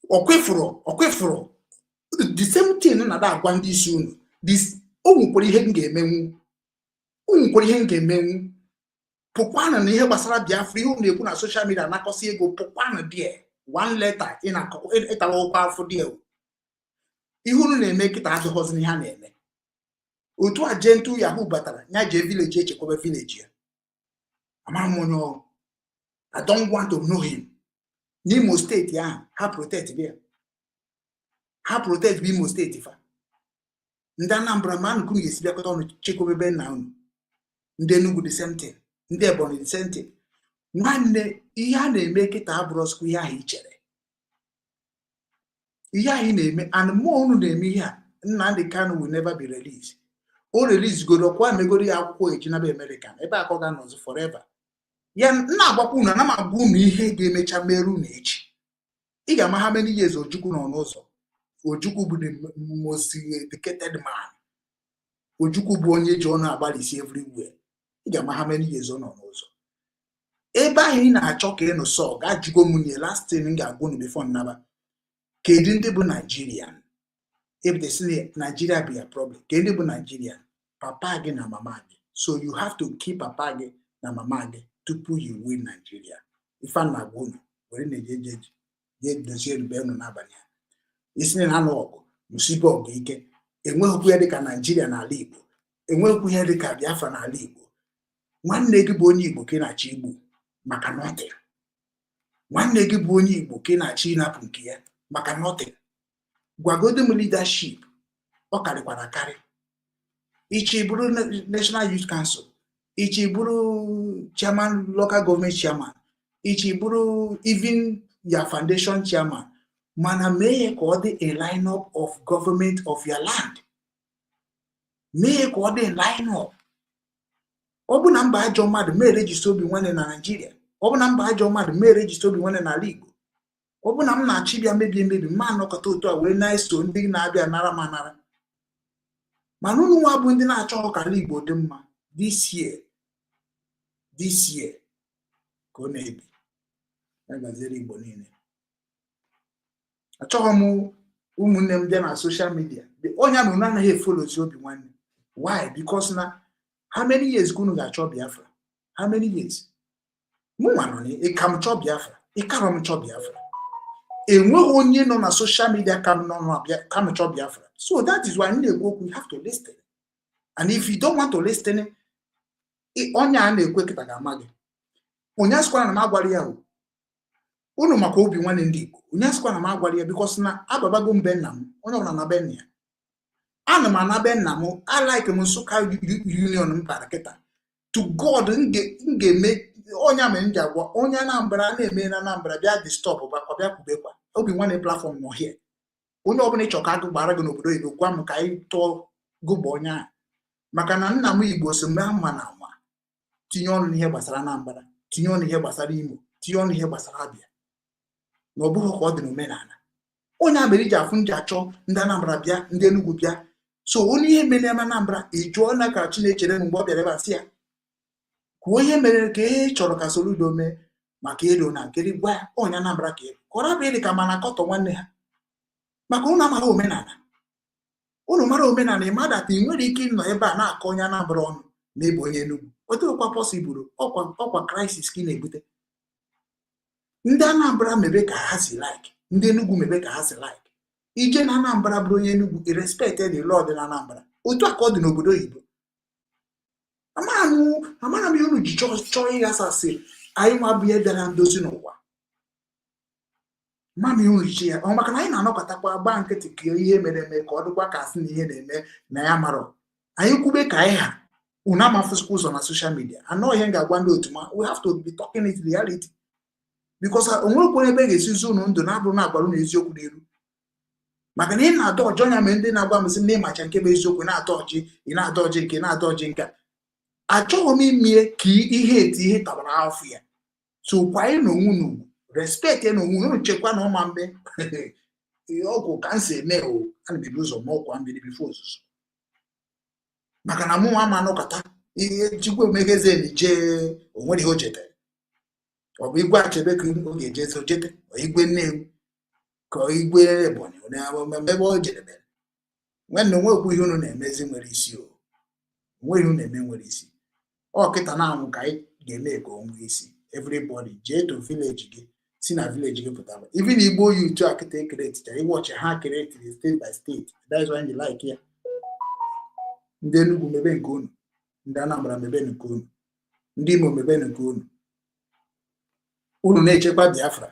Okwefuru the same thing na-ada agwa ndị isi unu o nwekwara ihe m ga-emenwu pụkwana na ihe gbasara Biafra ihe na-ekwu na social media na-akọsi ego pụkwana die one letter ịtara ụkwa afọ die ihe unu na-eme kịta adịghọzi ihe ha na-eme otu ajentu Yahoo batara nya jee village echekwaba village ya amara m onye ọrụ I don't want to know him. N'Imo State ya ha protect bịa ha protect bụ Imo State fa ndị Anambra ma nnukwu ga-esi bịakọta ọnụ chekwaba ebe nna unu ndị Enugu the same thing ndị Ebonyi the same thing nwanne ihe a na-eme kịta abụrọskwu ihe ahụ ichere ihe ahụ na-eme and mmụọ unu na-eme ihe a Nnamdi Kanu will never be released o release goro kwa megoro ya akwụkwọ ejinaba American ebe akọ ga nọzi forever ya na-agbakwa unu ana m agwa unu ihe ga-emecha meru na echi ị ga-ama ha many years Ojukwu nọ n'ụzọ Ojukwu bụ the most educated man Ojukwu bụ onye ji ọnụ agbalịsi everywhere ị ga-ama ha many years ọ nọ n'ụzọ ebe ahụ ị na-achọ ka ị nụ sọ ga-ajụgo m nye last thing m ga-agwa unu before nnaba kedu ndị bụ Nigerian if they say Nigeria be a problem kedu ndị bụ Nigerian papa gị na mama gị so you have to keep papa gị na mama gị tupu you win Nigeria ife na agwa unu were na-eje dozie erube unu n'abalị ha isi na anụ ọgụ musibe ọgụ ike enweghịkwu ihe dịka Naijiria n'ala Igbo enweghịkwu ihe dịka Biafra n'ala Igbo nwanne gị bụ onye Igbo ka ị na-achọ igbu maka nothing nwanne gị bụ onye Igbo ka ị na-achọ ịnapụ nke ya maka nothing gwagodo m leadership ọ karịkwara akarị ichi bụrụ National Youth Council ichi bụrụ chairman local government chairman ichi bụrụ even your foundation chairman mana mee ka ọ dị a line-up of government of your land mee ka ọ dị line-up ọ bụ na mba ajọ mmadụ mee rejista obi nwanne na Naịjirịa ọ bụ na mba ajọ mmadụ mee rejista obi nwanne n'ala Igbo ọ bụ na m na-achị bịa mebie emebi mma anọkọta otu a wee na-eso ndị na-abịa nara ma nara mana unu nwa bụ ndị na-achọ ka ala Igbo dị mma this year ka ọ na-ebi ya gaziri Igbo niile achọghị m ụmụnne m bịa na social media onye ahụ anaghị efolozi obi nwanne why because na how many years ka unu ga-achọ Biafra how many years mụ nwa nọ ịka m chọọ Biafra ịkara m chọọ Biafra enweghị onye nọ na social media ka m chọọ Biafra so that is why anyị na-ekwu okwu you have to listen and if you don't want to listen onye a na-ekwe kịta ga-ama gị onye asịkwara na m agwara ya unu maka obi nwanne ndị Igbo onye asịkwara na m agwara ya because na ababago mbe nna m onye ọbụla na be nna ya ana m ana be nna m alike m Nsụka union m bara kịta to God m ga-eme onye a mere m ji agwa onye Anambra na-eme na Anambra bịa dị stop bakwa bịa kwubekwa obi nwanne platform nọ here onye ọbụla ịchọ ka agụ gbara gị n'obodo Igbo gwa m ka anyị tụọ gụba onye ahụ maka na nna m Igbo so mgbe mma na nwa tinye ọnụ n'ihe gbasara Anambra tinye ọnụ ihe gbasara Imo tinye ọnụ ihe gbasara Abịa na ọ bụghị ka ọ dị n'omenala onye a mere iji afụ ndị achọ ndị Anambra bịa ndị Enugu bịa so onye ihe mere na Anambra ịjụọ na ka Chinechere mgbe ọ bịara ebe a sị ya kwuo ihe mere ka ihe chọrọ ka Soludo mee maka ero na nkiri gwa ya onye Anambra ka ero ka ọ rabụ ịdị ka mana kọtọ nwanne ha maka unu amara omenala unu mara omenala ịmadata ị nwere ike ịnọ ebe a na-akọ onye Anambra ọnụ na ịbụ onye Enugu ọ dịghịkwa pọsibụl ọkwa crisis ka ị na-ebute ndị Anambra mebe ka ha si like ndị Enugu mebe ka ha si like ije na Anambra bụrụ onye Enugu irrespected the law dị na Anambra otu a ka ọ dị n'obodo oyibo amara m ihe unu ji chọọ ịghasasị anyị nwa bụ ihe bịara ndozi n'ụwa mami unu ji ya ọ maka na anyị na-anọkọtakwa gba nkịtị ka ihe mere eme ka ọ dịkwa ka asị na ihe na-eme na ya marọ anyị kwube ka anyị ha unu amafụsịkwa ụzọ na social media anọ ihe m ga-agwa ndị otu ma we have to be talking it reality because onwekwe ebe ga-esi zu unu ndụ na-abụrụ na-agbarụ na eziokwu n'iru maka na ị na-adọ ọjọọ ya mee ndị na-agwa m sị na ịmacha nke bụ eziokwu na-atọ ọjị ị na-adọ ọjị nke na-adọ ọjị nke achọghị m imie ka ihe tabara afọ ya so kwanye na onwe n'ugwu respect ya na onwe unu chekwa na ọma mbe ọgwụ ka m si eme ana m ebu ụzọ n'ọkwa mbiri bifo ozuzo maka na mụ nwa ma anọkọta ihe Chukwu emegeze na ije onwere ihe o chetere ọ bụ igwe Achebe ka ọ ga-ejezi ojete igwe Nnewi ka igwe Ebonyi ebe o jedebere nwanne onwekwu ihe unu na-emezi nwere isi onwe ihe unu na-eme nwere isi ọ kịta na-anwụ ka anyị ga-eme ka o nwee isi everybody jee to village gị si na village gị pụtara even Igbo youth a kịta ekereticha iwọchị ha keretiri state by state that is why you like ya ndị Enugu mebe nke unu ndị Anambra mebe nke unu ndị Imo mebe nke unu na-echekwa Biafra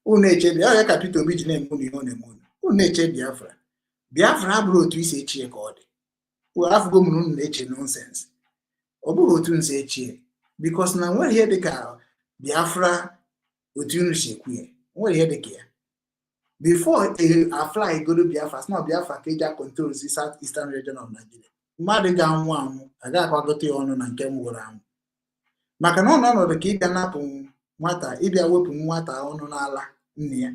unu na-eche Biafra ka Peter Obi ji na-eme unu ihe ọ na-eme unu na-eche Biafra abụrụ otu isi echie ka ọ dị afụgo m unu na-eche nonsense ọ bụghị otu nsi echie because na nwere ihe dịka Biafra otu unu si ekwu ya nwere ihe dịka ya before a fly go to Biafra it's not Biafra ka eji control the South Eastern region of Nigeria mmadụ ga-anwụ anwụ agaghị akwagote ya ọnụ na nke m gwụrụ anwụ maka na ọnọdụ ka ịbịa napụ nwata ịbịa wepụ nwata ọnụ n'ala nne ya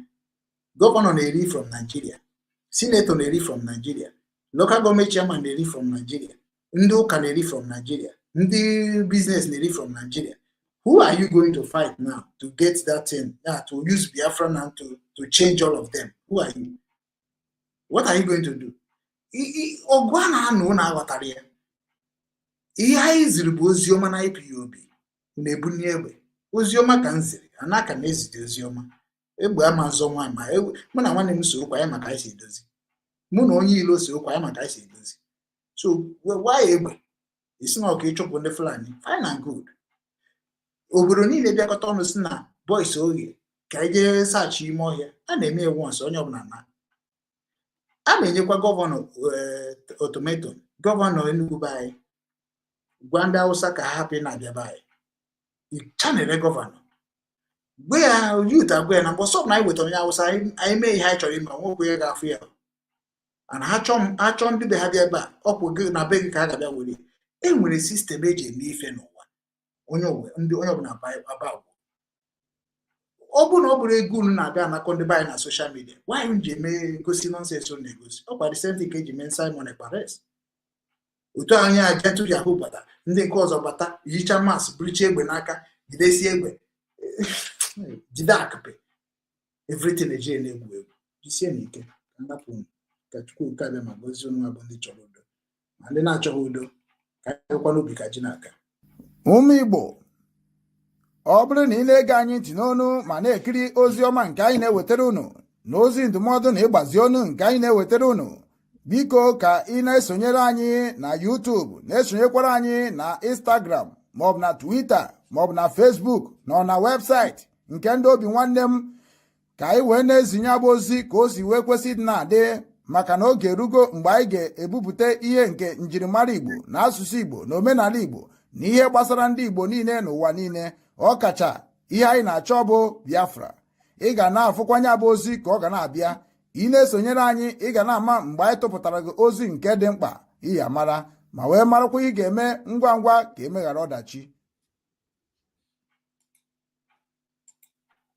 gọvanọ na-eri from Nigeria senator na-eri from Nigeria local government chairman na-eri from Nigeria ndị ụka na-eri from Nigeria ndị business na-eri from Nigeria who are you going to fight now to get that thing to use Biafra now to change all of them who are you what are you going to do ọgụ a na-anụ na aghọtara ya ihe anyị ziri bụ ozi ọma na IPOB na-ebunye egbe oziọma ka m ziri anaka m ezite oziọma egbe ama nzọ nwa ma mụ na nwanne m soro kwa ya maka anyị si edozi mụ na onye ilo soro kwa ya maka anyị si edozi so why egbe isi na ọka ịchụpụ ndị Fulani fine and good obodo niile bịakọta ọnụ si na boys oge ka anyị jee saachị ime ọhịa a na-eme ewu nsọ onye ọbụla na a na-enyekwa gọvanọ otometon gọvanọ Enugu be anyị gwa ndị Hausa ka ha hapụ na-abịa be anyị chanere gọvanọ gbe ya yut agwa ya na mbọ sọ na anyị wetara onye Hausa anyị mee ihe anyị chọrọ ime nwekwe ya ga-afụ ya ana ha chọọ ndị be ha bịa ebe a ọkwụ gị na be gị ka a ga-abịa were e nwere sistem eji eme ife n'ụwa onye ọbụla aba ọ bụrụ na ọ bụrụ ego unu na-abịa anakọ ndị be anyị na soshal midia nwaanyị ji eme gosi nọnsensị na-egosi ọ kwara senti ka eji mee Simon Ekpares otu anyị ajetụ yahoo bata ndị nke ọzọ bata yicha mas buricha egbe n'aka jidesi egbe jide akụpe everything eji na-egwu egwu jisie n'ike ndapụ ka Chukwu ka abịa ma gozie unu abụ ndị chọrọ udo ma ndị na-achọghị udo ka anyịkwa n'obi ka ji n'aka. Ụmụ Igbo, ọ bụrụ na ị na-ege anyị ntị n'onu ma na-ekiri ozi ọma nke anyị na-ewetara unu na ozi ndụmọdụ na ịgbazi ọnụ nke anyị na-ewetara unu, biko ka ị na-esonyere anyị na YouTube, na-esonyekwara anyị na Instagram maọbụ na Twitter maọbụ na Facebook na na webụsaịtị nke ndị obi nwanne m, ka anyị wee na-ezinye abụ ozi ka o si wee kwesị dị na-adị, maka na oge erugo mgbe anyị ga-ebupụta ihe nke njirimara Igbo na asụsụ Igbo na omenala Igbo na ihe gbasara ndị Igbo niile n'ụwa niile, ọ kacha ihe anyị na-achọ bụ Biafra. Ị ga na-afụkwanye abụ ozi ka ọ ga na-abịa, ị na-esonyere anyị ị ga na-ama mgbe anyị tụpụtara gị ozi nke dị mkpa iyi amara ma wee marakwa ị ga-eme ngwa ngwa ka emeghara ọdachi.